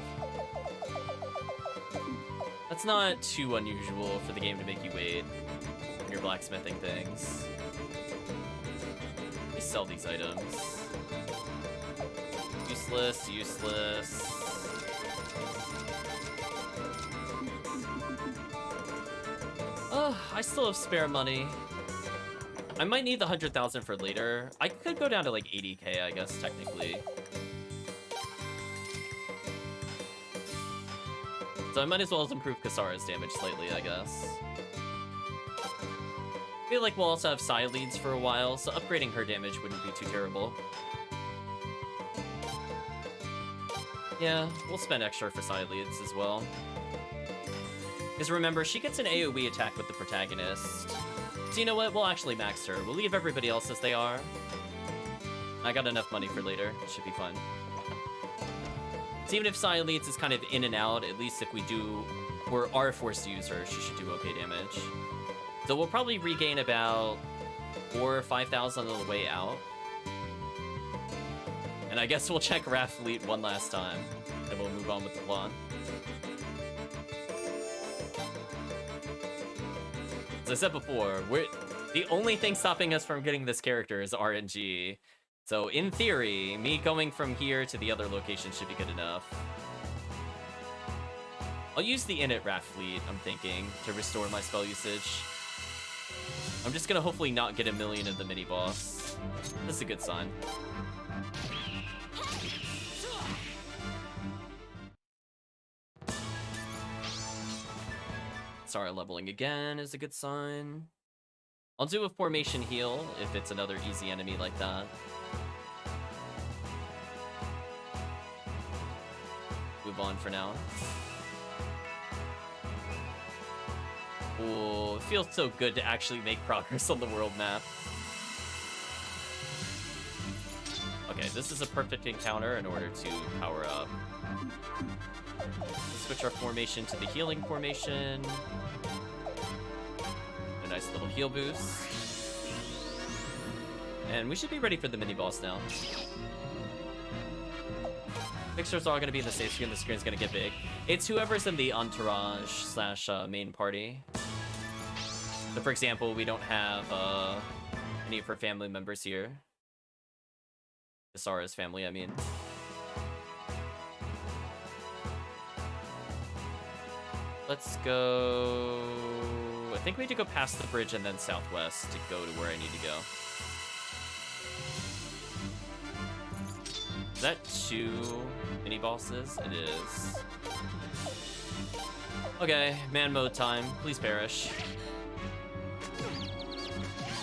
Speaker 1: That's not too unusual for the game to make you wait when you're blacksmithing things. Let me sell these items. Useless, useless. Oh, I still have spare money. I might need the 100,000 for later. I could go down to like 80k, I guess, technically. So I might as well improve Kasara's damage slightly, I guess. I feel like we'll also have Saya Leads for a while, so upgrading her damage wouldn't be too terrible. Yeah, we'll spend extra for Saya Leads as well. Because remember, she gets an AoE attack with the protagonist. So you know what? We'll actually max her. We'll leave everybody else as they are. I got enough money for later. It should be fun. So even if Saya Leads is kind of in and out, at least if we do, or are forced to use her, she should do okay damage. So we'll probably regain about 4,000 or 5,000 on the way out. And I guess we'll check Raph Fleet one last time, and we'll move on with the plot. As I said before, the only thing stopping us from getting this character is RNG. So in theory, me going from here to the other location should be good enough. I'll use the Init Rat Fleet, I'm thinking, to restore my spell usage. I'm just gonna hopefully not get a million of the mini-boss. This is a good sign. Sorry, leveling again is a good sign. I'll do a formation heal if it's another easy enemy like that. Move on for now. Ooh, it feels so good to actually make progress on the world map. Okay, this is a perfect encounter in order to power up. Let's switch our formation to the healing formation. A nice little heal boost. And we should be ready for the mini-boss now. Pictures are all going to be in the safe screen. The screen's going to get big. It's whoever's in the entourage slash main party. So for example, we don't have any of her family members here. Kisara's family, I mean. Let's go... I think we need to go past the bridge and then southwest to go to where I need to go. Is that 2 mini-bosses? It is. Okay, man mode time. Please perish.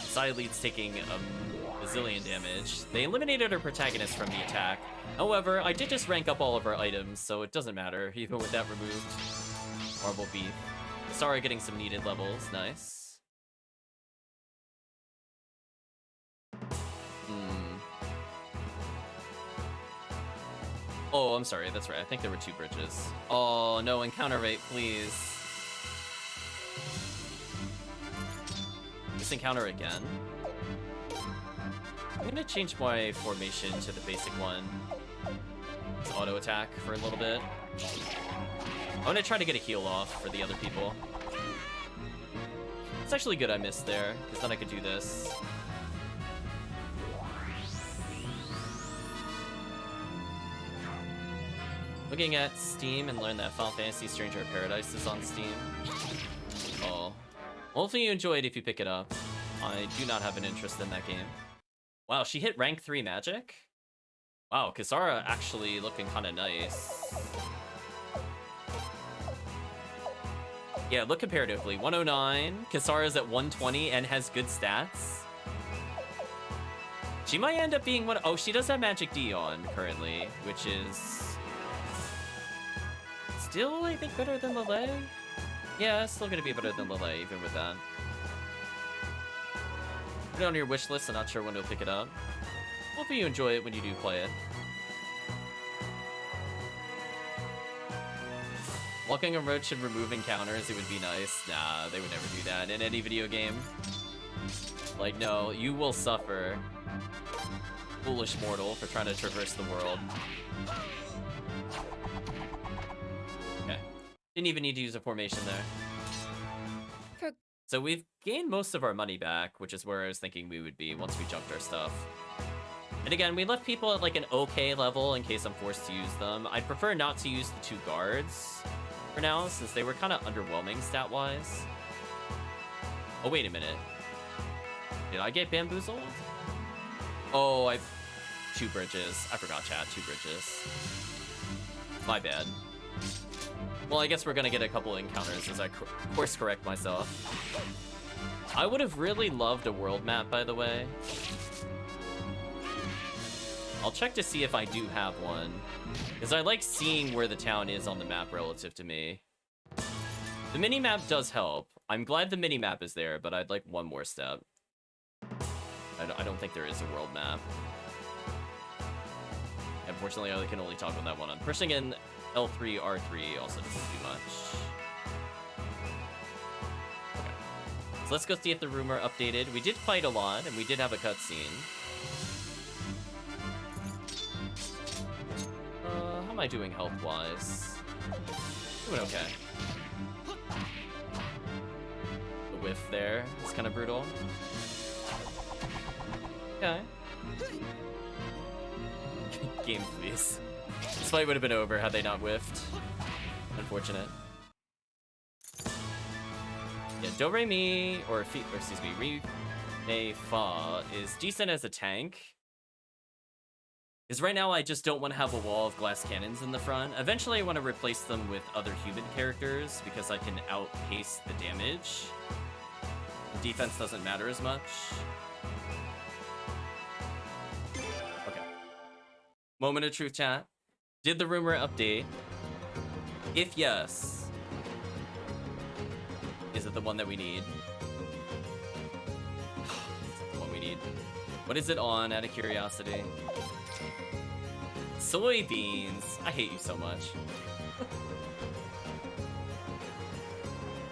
Speaker 1: Side lead's taking a bazillion damage. They eliminated our protagonist from the attack. However, I did just rank up all of our items, so it doesn't matter, even with that removed. Marble beef. Sorry, getting some needed levels. Nice. Oh, I'm sorry. That's right. I think there were 2 bridges. Oh, no. Encounter rate, please. This encounter again. I'm gonna change my formation to the basic one. It's auto attack for a little bit. I'm gonna try to get a heal off for the other people. It's actually good I missed there, because then I could do this. Looking at Steam and learn that Final Fantasy Stranger of Paradise is on Steam. Oh. Hopefully you enjoy it if you pick it up. I do not have an interest in that game. Wow, she hit rank 3 magic? Wow, Kisara actually looking kind of nice. Yeah, look comparatively. 109, Kisara's at 120 and has good stats. She might end up being one... Oh, she does have Magic D on currently, which is... still, I think, better than Lele? Yeah, it's still gonna be better than Lele, even with that. Put it on your wish list, I'm not sure when to pick it up. Hopefully you enjoy it when you do play it. Walking on road should remove encounters, it would be nice. Nah, they would never do that in any video game. Like, no, you will suffer. Foolish mortal for trying to traverse the world. Okay. Didn't even need to use a formation there. So we've gained most of our money back, which is where I was thinking we would be once we jumped our stuff. And again, we left people at like an okay level in case I'm forced to use them. I'd prefer not to use the 2 guards for now, since they were kind of underwhelming stat-wise. Oh, wait a minute. Did I get bamboozled? Oh, 2 bridges. I forgot, chat. 2 bridges. My bad. Well, I guess we're gonna get a couple encounters as I course correct myself. I would have really loved a world map, by the way. I'll check to see if I do have one, because I like seeing where the town is on the map relative to me. The mini-map does help. I'm glad the mini-map is there, but I'd like one more step. I don't think there is a world map. Unfortunately, I can only talk about that one. I'm pushing in L3, R3 also doesn't do much. Okay. So let's go see if the rumor updated. We did fight a lot, and we did have a cutscene. How am I doing health-wise? Doing okay. The whiff there is kind of brutal. Okay. Game, please. This fight would have been over had they not whiffed. Unfortunate. Yeah, Do Re Mi, or excuse me, Re Mi Fa is decent as a tank. Because right now I just don't want to have a wall of glass cannons in the front. Eventually I want to replace them with other human characters because I can outpace the damage. The defense doesn't matter as much. Okay. Moment of truth, chat. Did the rumor update? If yes, is it the one that we need? Is it the one we need? What is it on, out of curiosity? Soybeans. I hate you so much.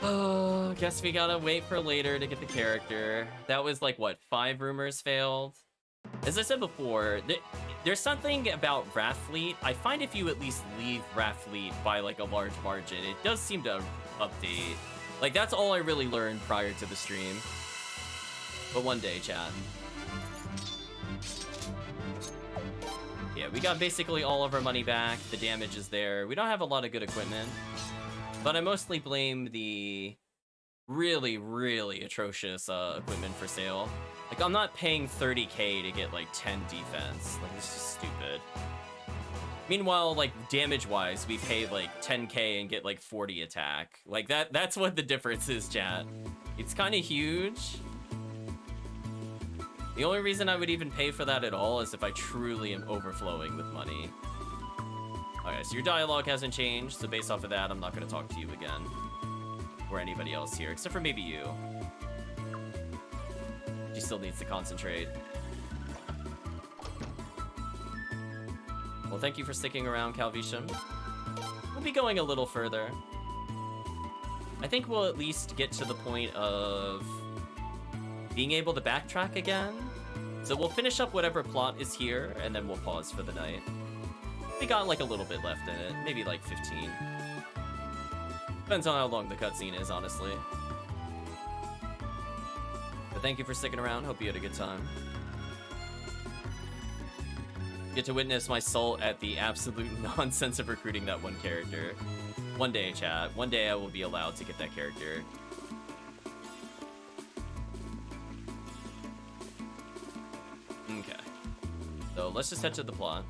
Speaker 1: Oh, guess we gotta wait for later to get the character. That was like, what, 5 rumors failed? As I said before, there's something about Wrathfleet. I find if you at least leave Wrathfleet by like a large margin, it does seem to update. Like, that's all I really learned prior to the stream. But one day, chat. Yeah, we got basically all of our money back. The damage is there. We don't have a lot of good equipment. But I mostly blame the really, really atrocious equipment for sale. Like, I'm not paying 30k to get, like, 10 defense. Like, this is stupid. Meanwhile, like, damage-wise, we pay, like, 10k and get, like, 40 attack. Like, that's what the difference is, chat. It's kind of huge. The only reason I would even pay for that at all is if I truly am overflowing with money. Okay, so your dialogue hasn't changed, so based off of that, I'm not going to talk to you again. Or anybody else here, except for maybe you. She still needs to concentrate. Well, thank you for sticking around, Calvisham. We'll be going a little further. I think we'll at least get to the point of being able to backtrack again. So we'll finish up whatever plot is here, and then we'll pause for the night. We got like a little bit left in it, maybe like 15. Depends on how long the cutscene is, honestly. But thank you for sticking around, hope you had a good time. Get to witness my soul at the absolute nonsense of recruiting that one character. One day, chat, one day I will be allowed to get that character. Okay. So let's just head to the plot.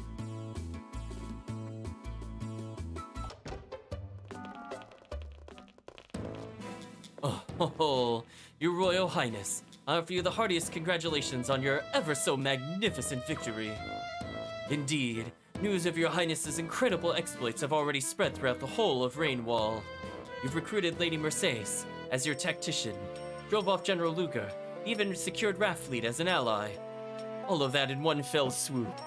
Speaker 1: Oh, Your Royal Highness, I offer you the heartiest congratulations on your ever so magnificent victory. Indeed, news of your Highness's incredible exploits have already spread throughout the whole of Rainwall. You've recruited Lady Mercedes as your tactician, drove off General Luger, even secured Wrathfleet as an ally. All of that in one fell swoop.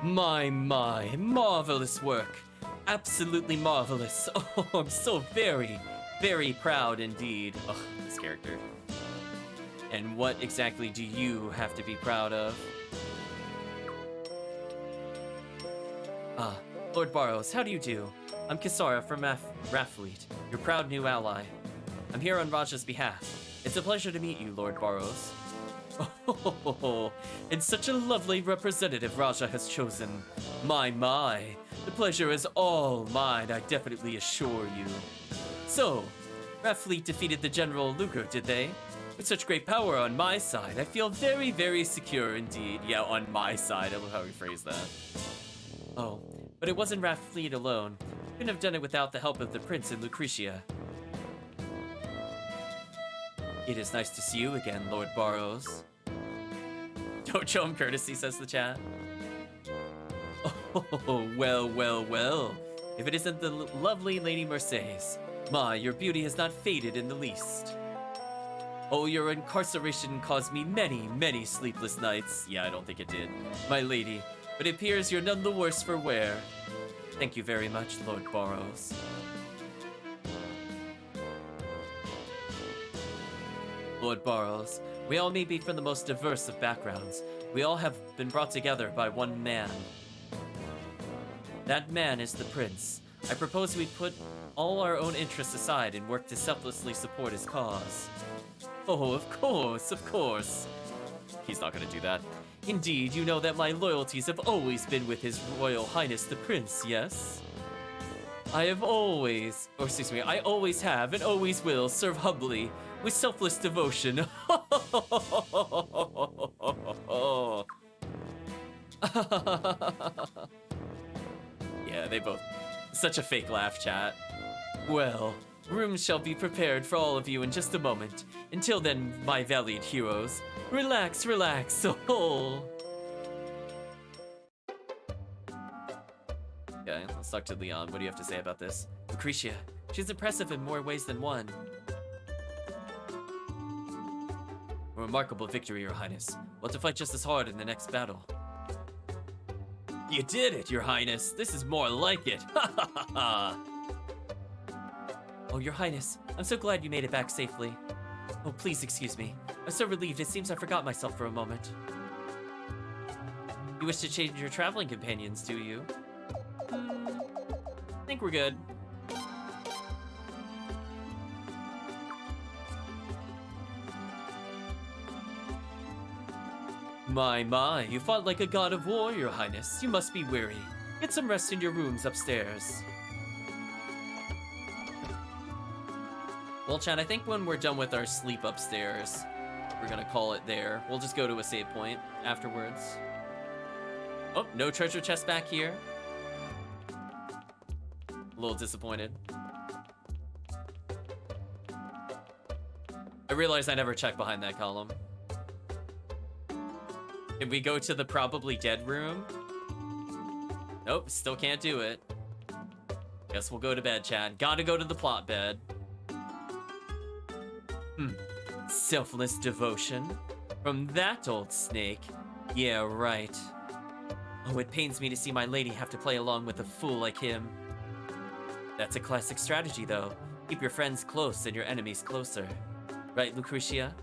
Speaker 1: My, marvelous work. Absolutely marvelous. Oh, I'm so very, very proud indeed. Oh, this character. And what exactly do you have to be proud of? Ah, Lord Barows, how do you do? I'm Kisara from Wrathfleet, your proud new ally. I'm here on Raja's behalf. It's a pleasure to meet you, Lord Barows. Oh, and such a lovely representative Raja has chosen. My, the pleasure is all mine, I definitely assure you. So, Wrathfleet defeated the General Luger, did they? With such great power on my side, I feel very, very secure indeed. Yeah, on my side, I love how he phrased that. Oh, but it wasn't Wrathfleet alone. Couldn't have done it without the help of the Prince and Lucretia. It is nice to see you again, Lord Barows. Don't show him courtesy, says the chat. Oh, well. If it isn't the lovely Lady Mercedes. My, your beauty has not faded in the least. Oh, your incarceration caused me many, many sleepless nights. Yeah, I don't think it did, my lady. But it appears you're none the worse for wear. Thank you very much, Lord Barows. Lord Barows, we all may be from the most diverse of backgrounds. We all have been brought together by one man. That man is the Prince. I propose we put all our own interests aside and work to selflessly support his cause. Oh, of course. He's not gonna do that. Indeed, you know that my loyalties have always been with His Royal Highness the Prince, yes? I have always, or excuse me, I always have and always will serve humbly with selfless devotion. Yeah, they both. Such a fake laugh, chat. Well, rooms shall be prepared for all of you in just a moment. Until then, my valiant heroes, relax, relax, oh. Okay, let's talk to Leon. What do you have to say about this? Lucretia, she's impressive in more ways than one. A remarkable victory, Your Highness. We'll have to fight just as hard in the next battle. You did it, Your Highness. This is more like it. Ha ha ha ha. Oh, Your Highness, I'm so glad you made it back safely. Oh, please excuse me. I'm so relieved. It seems I forgot myself for a moment. You wish to change your traveling companions, do you? I think we're good. My, you fought like a god of war, Your Highness. You must be weary. Get some rest in your rooms upstairs. Well, Chad, I think when we're done with our sleep upstairs, we're gonna call it there. We'll just go to a save point afterwards. Oh, no treasure chest back here. A little disappointed. I realized I never checked behind that column. Can we go to the probably dead room? Nope, still can't do it. Guess we'll go to bed, Chad. Gotta go to the plot bed. Selfless devotion? From that old snake? Yeah, right. Oh, it pains me to see my lady have to play along with a fool like him. That's a classic strategy, though. Keep your friends close and your enemies closer. Right, Lucretia?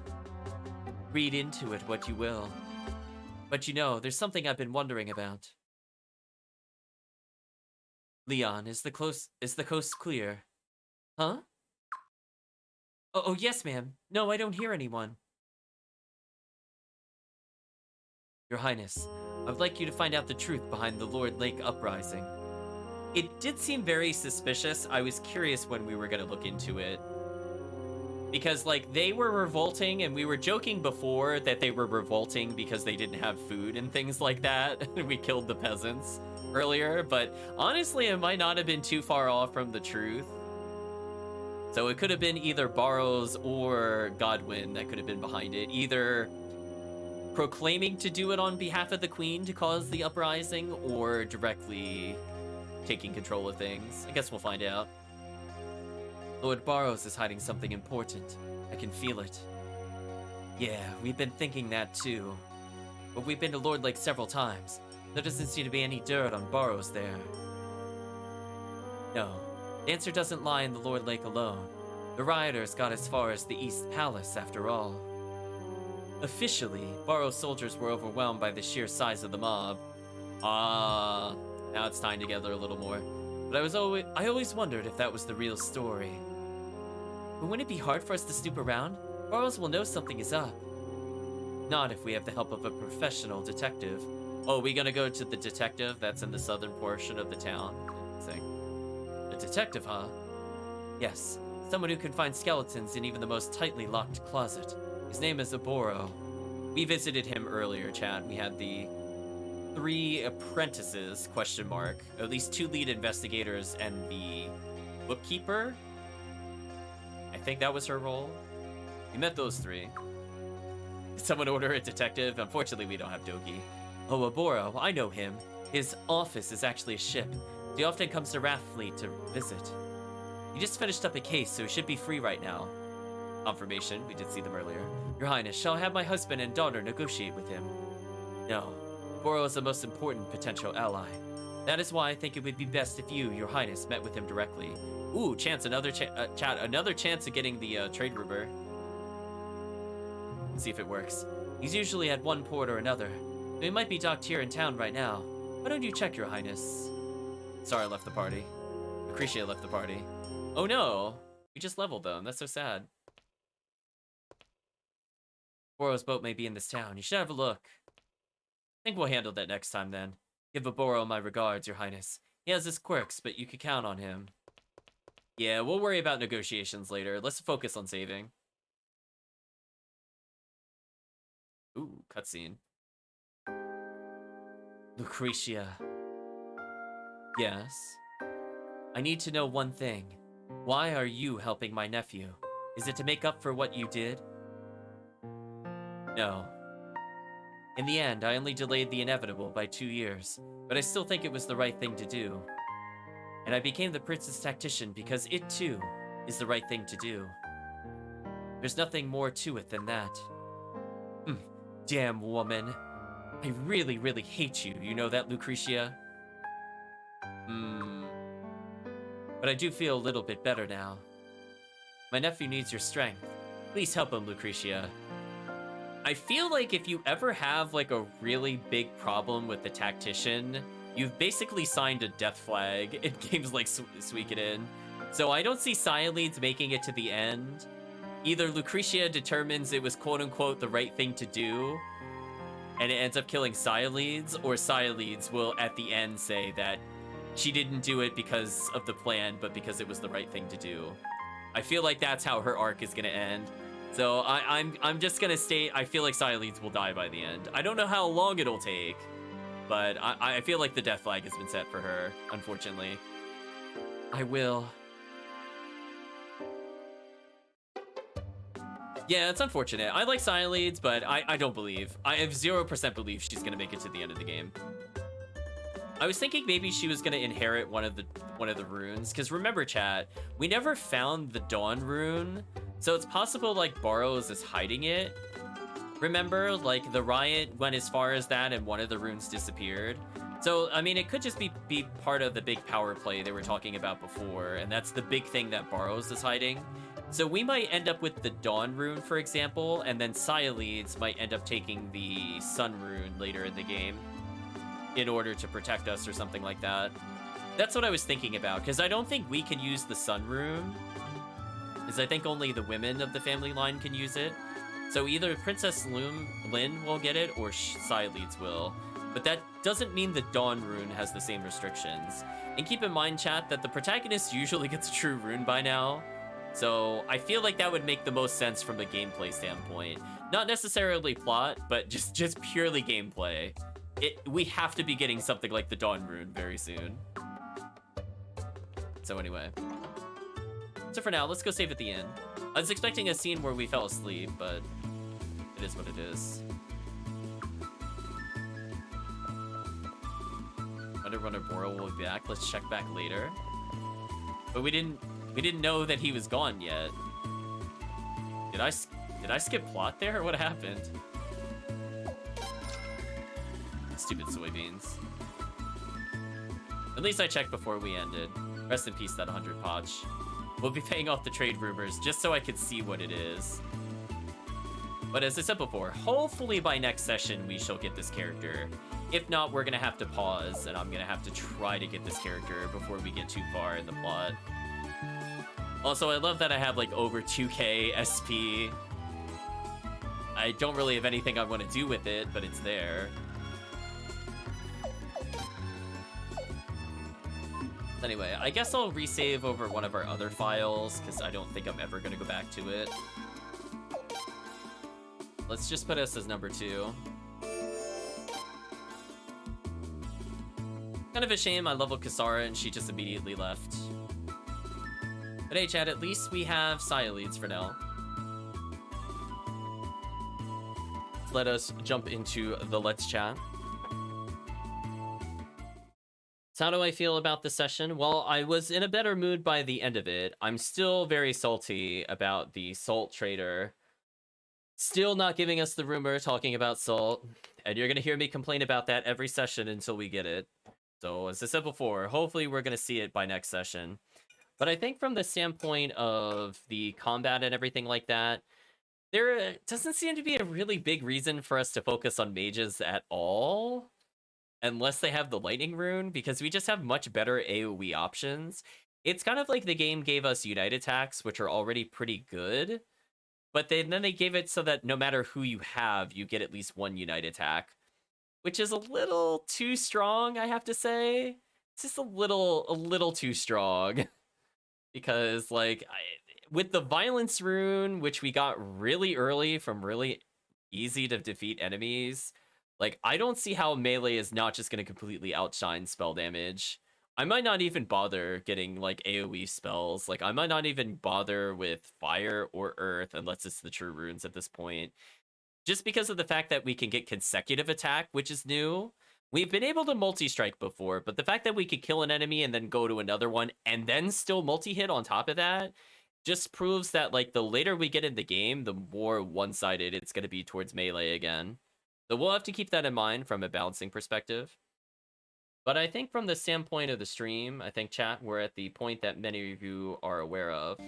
Speaker 1: Read into it what you will. But you know, there's something I've been wondering about. Leon, is the coast clear? Huh? Oh, yes, ma'am. No, I don't hear anyone. Your Highness, I would like you to find out the truth behind the Lord Lake uprising. It did seem very suspicious. I was curious when we were gonna look into it. Because, like, they were revolting, and we were joking before that they were revolting because they didn't have food and things like that. We killed the peasants earlier, but honestly, it might not have been too far off from the truth. So it could have been either Barows or Godwin that could have been behind it. Either proclaiming to do it on behalf of the Queen to cause the uprising, or directly taking control of things. I guess we'll find out. Lord Barows is hiding something important. I can feel it. Yeah, we've been thinking that too. But we've been to Lord Lake several times. There doesn't seem to be any dirt on Barows there. No, the answer doesn't lie in the Lord Lake alone. The rioters got as far as the East Palace, after all. Officially, Barows soldiers were overwhelmed by the sheer size of the mob. Now it's tying together a little more. But I always wondered if that was the real story. But wouldn't it be hard for us to snoop around? Barows will know something is up. Not if we have the help of a professional detective. Oh, we gonna go to the detective that's in the southern portion of the town? A detective, huh? Yes, someone who can find skeletons in even the most tightly locked closet. His name is Baro. We visited him earlier, Chad. We had the 3 apprentices, question mark. At least 2 lead investigators and the bookkeeper? I think that was her role. We met those 3. Did someone order a detective? Unfortunately, we don't have Doki. Oh, Aboro, I know him. His office is actually a ship. He often comes to Rathfleet to visit. He just finished up a case, so he should be free right now. Confirmation, we did see them earlier. Your Highness, shall I have my husband and daughter negotiate with him? No. Boro is the most important potential ally. That is why I think it would be best if you, Your Highness, met with him directly. Ooh, another chance of getting the trade rumor. Let's see if it works. He's usually at one port or another. He might be docked here in town right now. Why don't you check, Your Highness? Sorry, I left the party. Lucretia left the party. Oh no! We just leveled them. That's so sad. Boro's boat may be in this town. You should have a look. I think we'll handle that next time then. Give Boro my regards, Your Highness. He has his quirks, but you could count on him. Yeah, we'll worry about negotiations later. Let's focus on saving. Ooh, cutscene. Lucretia. Yes? I need to know one thing. Why are you helping my nephew? Is it to make up for what you did? No. In the end, I only delayed the inevitable by 2 years, but I still think it was the right thing to do. And I became the prince's tactician because it, too, is the right thing to do. There's nothing more to it than that. Damn woman. I really, really hate you. You know that, Lucretia? But I do feel a little bit better now. My nephew needs your strength. Please help him, Lucretia. I feel like if you ever have like a really big problem with the tactician, you've basically signed a death flag in games like Suikoden. So I don't see Sialeeds making it to the end. Either Lucretia determines it was quote-unquote the right thing to do, and it ends up killing Sialeeds, or Sialeeds will at the end say that she didn't do it because of the plan, but because it was the right thing to do. I feel like that's how her arc is gonna end. So I'm just gonna state I feel like Sialeeds will die by the end. I don't know how long it'll take, but I feel like the death flag has been set for her, unfortunately. I will. Yeah, it's unfortunate. I like Sialeeds, but I don't believe. I have 0% belief she's gonna make it to the end of the game. I was thinking maybe she was gonna inherit one of the runes, because remember, chat, we never found the Dawn rune, so it's possible like Barows is hiding it. Remember, like the riot went as far as that, and one of the runes disappeared. So I mean, it could just be part of the big power play they were talking about before, and that's the big thing that Barows is hiding. So we might end up with the Dawn rune, for example, and then Sialeeds might end up taking the Sun rune later in the game in order to protect us or something like that. That's what I was thinking about, because I don't think we can use the Sun rune, because I think only the women of the family line can use it. So either Princess Lynn will get it, or Sialeeds will. But that doesn't mean the Dawn rune has the same restrictions. And keep in mind, chat, that the protagonist usually gets a true rune by now. So I feel like that would make the most sense from a gameplay standpoint. Not necessarily plot, but just purely gameplay. We have to be getting something like the Dawn rune very soon. So anyway. So for now, let's go save at the end. I was expecting a scene where we fell asleep, but it is what it is. Wonder when Boro will be back. Let's check back later. But we didn't know that he was gone yet. Did I skip plot there, or what happened? Stupid soybeans. At least I checked before we ended. Rest in peace, that 100 Potch. We'll be paying off the trade rumors just so I could see what it is. But as I said before, hopefully by next session we shall get this character. If not, we're gonna have to pause, and I'm gonna have to try to get this character before we get too far in the plot. Also, I love that I have like over 2k SP. I don't really have anything I want to do with it, but it's there. Anyway, I guess I'll resave over one of our other files, because I don't think I'm ever going to go back to it. Let's just put us as number 2. Kind of a shame I leveled Kasara and she just immediately left. But hey, chat, at least we have Sialeeds for now. Let us jump into the Let's Chat. So how do I feel about this session? Well, I was in a better mood by the end of it. I'm still very salty about the Salt Trader. Still not giving us the rumor talking about Salt. And you're going to hear me complain about that every session until we get it. So as I said before, hopefully we're going to see it by next session. But I think from the standpoint of the combat and everything like that, there doesn't seem to be a really big reason for us to focus on mages at all. Unless they have the lightning rune, because we just have much better AoE options. It's kind of like the game gave us unite attacks, which are already pretty good. But then they gave it so that no matter who you have, you get at least one unite attack. Which is a little too strong, I have to say. It's just a little too strong. because like with the violence rune, which we got really early from really easy to defeat enemies, like I don't see how melee is not just going to completely outshine spell damage. I might not even bother getting like AoE spells. Like I might not even bother with fire or earth unless it's the true runes at this point. Just because of the fact that we can get consecutive attack, which is new. We've been able to multi-strike before, but the fact that we could kill an enemy and then go to another one and then still multi-hit on top of that just proves that like the later we get in the game, the more one-sided it's going to be towards melee again. So we'll have to keep that in mind from a balancing perspective. But I think from the standpoint of the stream, I think chat, we're at the point that many of you are aware of.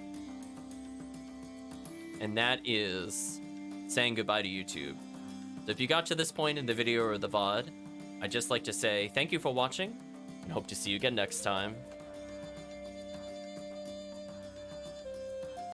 Speaker 1: And that is saying goodbye to YouTube. So if you got to this point in the video or the VOD, I'd just like to say thank you for watching and hope to see you again next time.